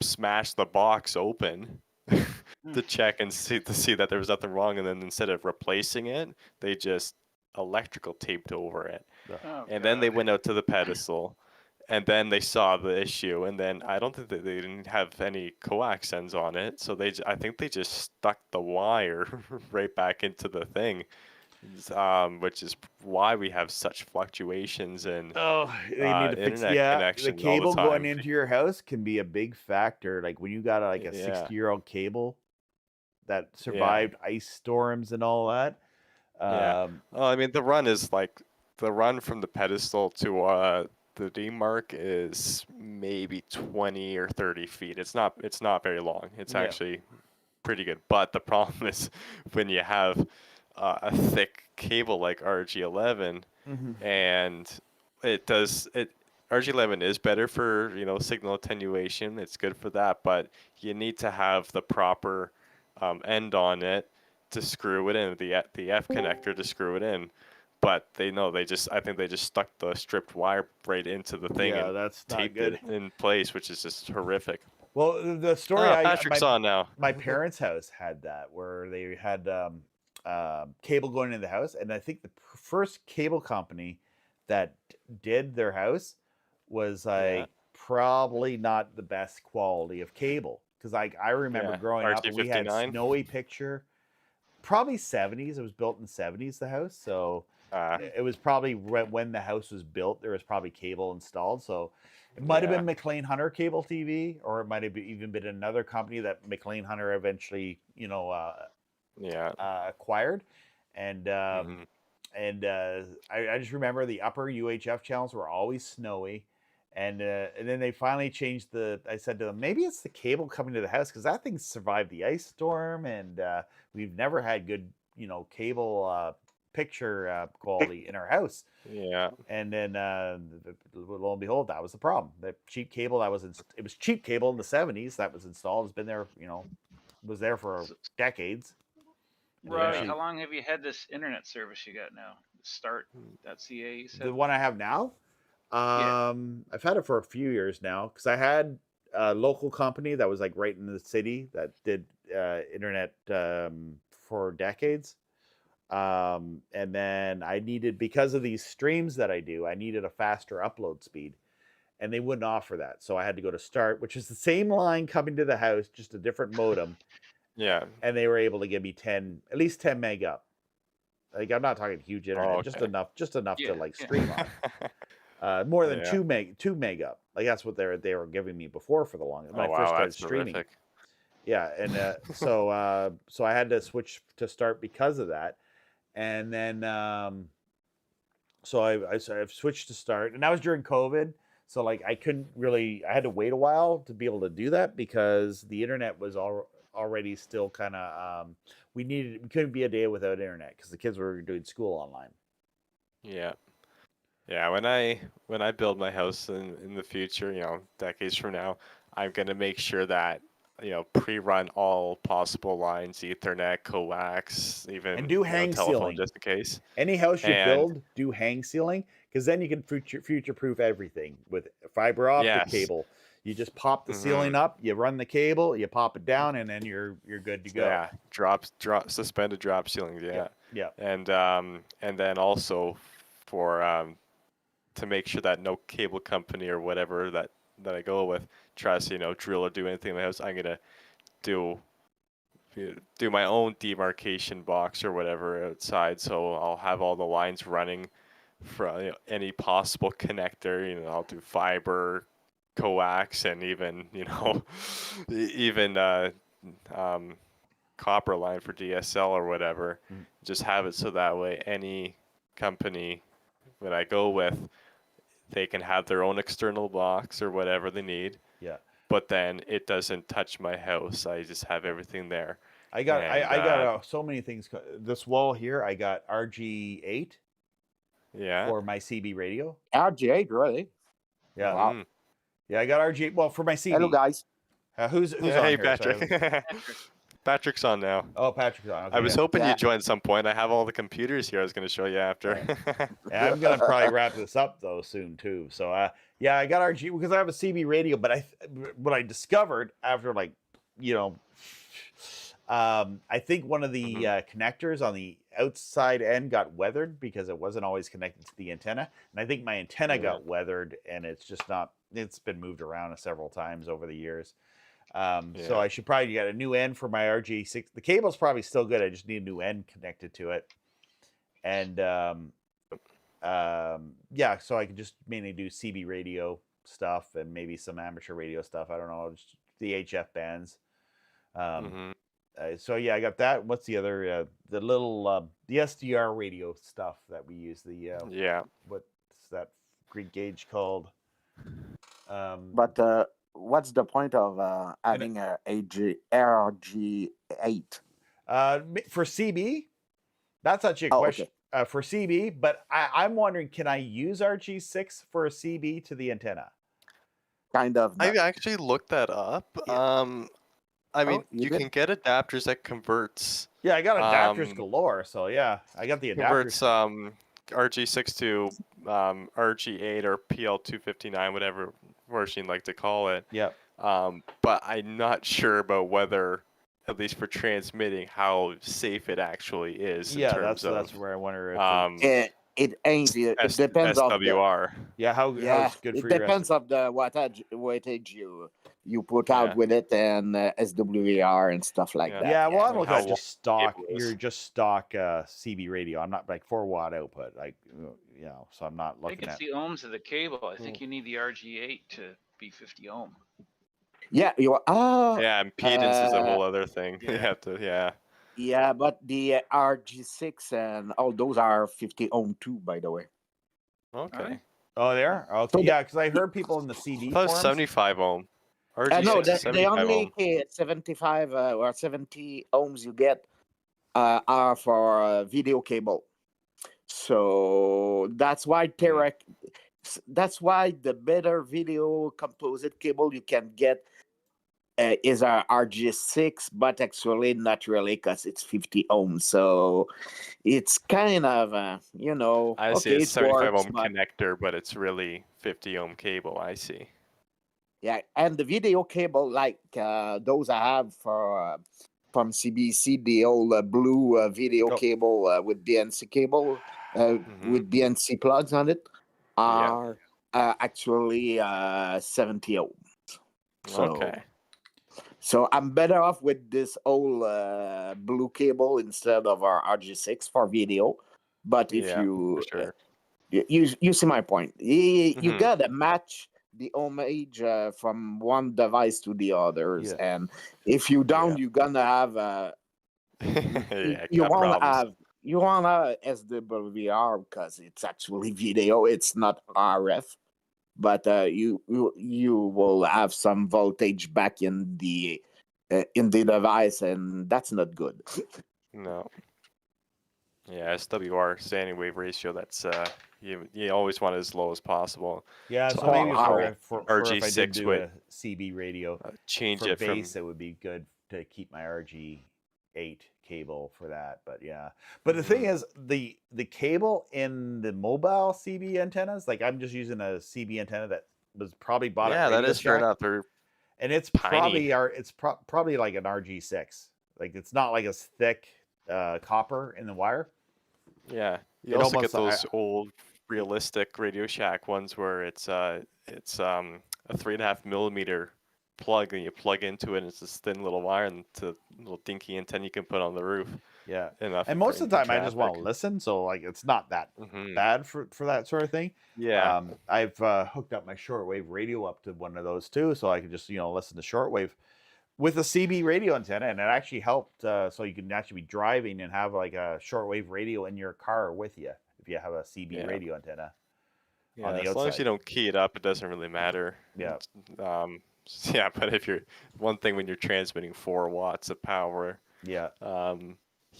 smashed the box open to check and see that there was nothing wrong, and then instead of replacing it, they just electrical taped over it. Oh, And then they God. went out to the pedestal, and then they saw the issue, and then I don't think that they didn't have any coax ends on it, so I think they just stuck the wire right back into the thing, which is why we have such fluctuations in Oh, they need to fix. internet Yeah, the connection all the cable going time. into your house can be a big factor. Like when you got a Yeah. 60-year-old cable that survived ice storms and all that. Yeah. Well, I mean, the run from the pedestal to the D mark is maybe 20 or 30 feet. It's not very long. It's Yeah. actually pretty good. But the problem is when you have a thick cable like RG11, and RG11 is better for signal attenuation. It's good for that, but you need to have the proper end on it to screw it in, the F connector to screw it in. But I think they just stuck the stripped wire right into the thing Yeah, and that's not taped good. it in place, which is just horrific. Well, the story Patrick's on now. my parents' house had that where they had cable going into the house, and I think the first cable company that did their house was like probably not the best quality of cable, because I remember growing up and we had RT59? snowy picture, probably 70s. It was built in the 70s, the house, so it was probably when the house was built. There was probably cable installed, so it might have been McLean Hunter cable TV, or it might have even been another company that McLean Hunter eventually, acquired. And I just remember the upper UHF channels were always snowy, and then they finally changed I said to them, maybe it's the cable coming to the house, because that thing survived the ice storm, and we've never had good cable picture quality in our house. Yeah. And then lo and behold, that was the problem. The cheap cable it was cheap cable in the 70s that was installed. It's been there, was there for decades. Robbie, how long have you had this internet service you got now? Start.ca, you said? The one I have now? I've had it for a few years now, because I had a local company that was like right in the city that did internet for decades. And then I needed, because of these streams that I do, I needed a faster upload speed, and they wouldn't offer that. So I had to go to Start, which is the same line coming to the house, just a different modem. Yeah. And they were able to give me at least 10 meg up. Like, I'm not talking huge internet, just enough to like stream on. More than 2 meg up. Like that's what they were giving me before for the longest when I first started streaming. Terrific. Yeah, and so I had to switch to Start because of that. And then so I've switched to Start, and that was during COVID. So like I had to wait a while to be able to do that, because the internet was already still kind of we couldn't be a day without internet, because the kids were doing school online. Yeah. When I build my house in the future, decades from now, I'm gonna make sure that pre-run all possible lines, Ethernet, coax, even and do hang telephone, sealing just in case. Any house you build, do hang sealing, because then you can future-proof everything with fiber optic cable. You just pop the ceiling up, you run the cable, you pop it down, and then you're good to go. Yeah, suspended drop ceilings. Yeah. And then also for to make sure that no cable company or whatever that I go with tries to drill or do anything in my house, I'm gonna do my own demarcation box or whatever outside. So I'll have all the lines running for any possible connector. I'll do fiber, coax, and even copper line for DSL or whatever. Just have it so that way any company that I go with, they can have their own external box or whatever they need. Yeah. But then it doesn't touch my house. I just have everything there. I got And, I got so many things. This wall here, I got RG8 yeah. for my CB radio. RG8, really? Yeah, Wow. Mhm. yeah, I got RG8. Well, for my CB. Hello, guys. Who's Yeah, on hey, here? Patrick. Sorry. Patrick's on now. Oh, Patrick's on. Okay, I was yeah. hoping Yeah. you'd join at some point. I have all the computers here I was going to show you after. And I'm gonna probably wrap this up though soon too. So yeah, I got RG because I have a CB radio, but what I discovered after like, you know, I think one of the connectors on the outside end got weathered because it wasn't always connected to the antenna, and I think my antenna got weathered, and it's just not. It's been moved around several times over the years. So I should probably get a new end for my RG6. The cable's probably still good. I just need a new end connected to it. And yeah, so I can just mainly do CB radio stuff and maybe some amateur radio stuff. I don't know, just the HF bands. So yeah, I got that. What's the other? The little the SDR radio stuff that we use. The what's that Greek gauge called? But what's the point of having a RG8? For CB, that's actually a question. Okay. For CB, but I'm wondering, can I use RG6 for a CB to the antenna? Kind of. I actually looked that up. Yeah. I mean, you can get adapters that converts. Yeah, I got adapters galore. So yeah, I got the adapters. Converts RG6 to RG8 or PL259, whatever version you'd like to call it. Yeah. But I'm not sure about whether, at least for transmitting, how safe it actually is. In terms that's where I wonder. If it ain't. It depends on SWR. How it's good for it depends on the wattage you put out with it, and SWR and stuff like that. Yeah, well, I'm looking at just stock. You're just stock CB radio. I'm not like 4-watt output, like so I'm not I looking think it's the ohms of the cable. I think you need the RG8 to be 50 ohm. Yeah, impedance is a whole other thing. Yeah. You have to, Yeah, but the RG6 and all those are 50 ohm too, by the way. Okay. Right. Oh, they are? Okay. Yeah, because I heard people in the CD That was forums. 75 ohm. No, RG6 is the 75 only ohm. 75 or 70 ohms you get are for video cable. So that's why that's why the better video composite cable you can get is our RG6, but actually not really, because it's 50 ohms. So it's kind of, I see okay, it's 75 works, ohm but connector, but it's really 50 ohm cable. I see. yeah, and the video cable, like those I have for from CBC, the old blue video cable with BNC cable, with BNC plugs on it, are actually 70 ohms. So, so I'm better off with this old blue cable instead of our RG6 for video. But if you see my point, you gotta match the ohmage from one device to the others, and if you don't, you're gonna have you won't have SWR because it's actually video, it's not RF. But you will have some voltage back in the device, and that's not good. No. Yeah, SWR standing wave ratio. That's you always want it as low as possible. Yeah, so maybe for if I did do a CB radio, change for it base, from. it would be good to keep my RG8 cable for that. But yeah, but the thing is, the cable in the mobile CB antennas, like I'm just using a CB antenna that was probably bought at Radio that is fair enough. And it's tiny. probably like an RG6. Like it's not like as thick copper in the wire. Yeah, you also get those old realistic Radio Shack ones where it's a 3.5 millimeter plug, and you plug into it, and it's this thin little wire, and it's a little dinky antenna you can put on the roof. Yeah, and most of the time I just want to listen, so like it's not that bad for that sort of thing. Yeah, I've hooked up my shortwave radio up to one of those too, so I can just listen to shortwave with a CB radio antenna, and it actually helped. So you can actually be driving and have like a shortwave radio in your car with you if you have a CB radio antenna. Yeah, as long as you don't key it up, it doesn't really matter. Yeah. Yeah, but if you're one thing when you're transmitting 4 watts of power, Yeah. Yeah,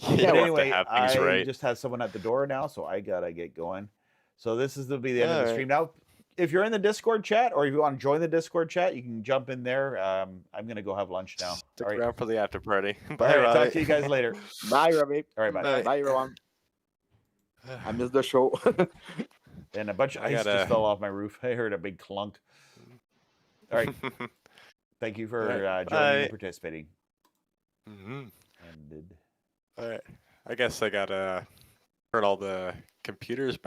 But you have anyway, to have things I right. just have someone at the door now, so I gotta get going. So this is be the end of the Alright. stream. Now, if you're in the Discord chat or if you want to join the Discord chat, you can jump in there. I'm gonna go have lunch now. Stick All right. around for the after party. All Bye, right. Robbie. Talk to you guys later. Bye, Robbie. All right. Bye. Bye. Bye, everyone. I missed the show. And a bunch of I ice gotta- just fell off my roof. I heard a big clunk. All right. Thank you for Alright, joining bye. and participating. Mhm. Ended. All right. I guess I gotta turn all the computers back.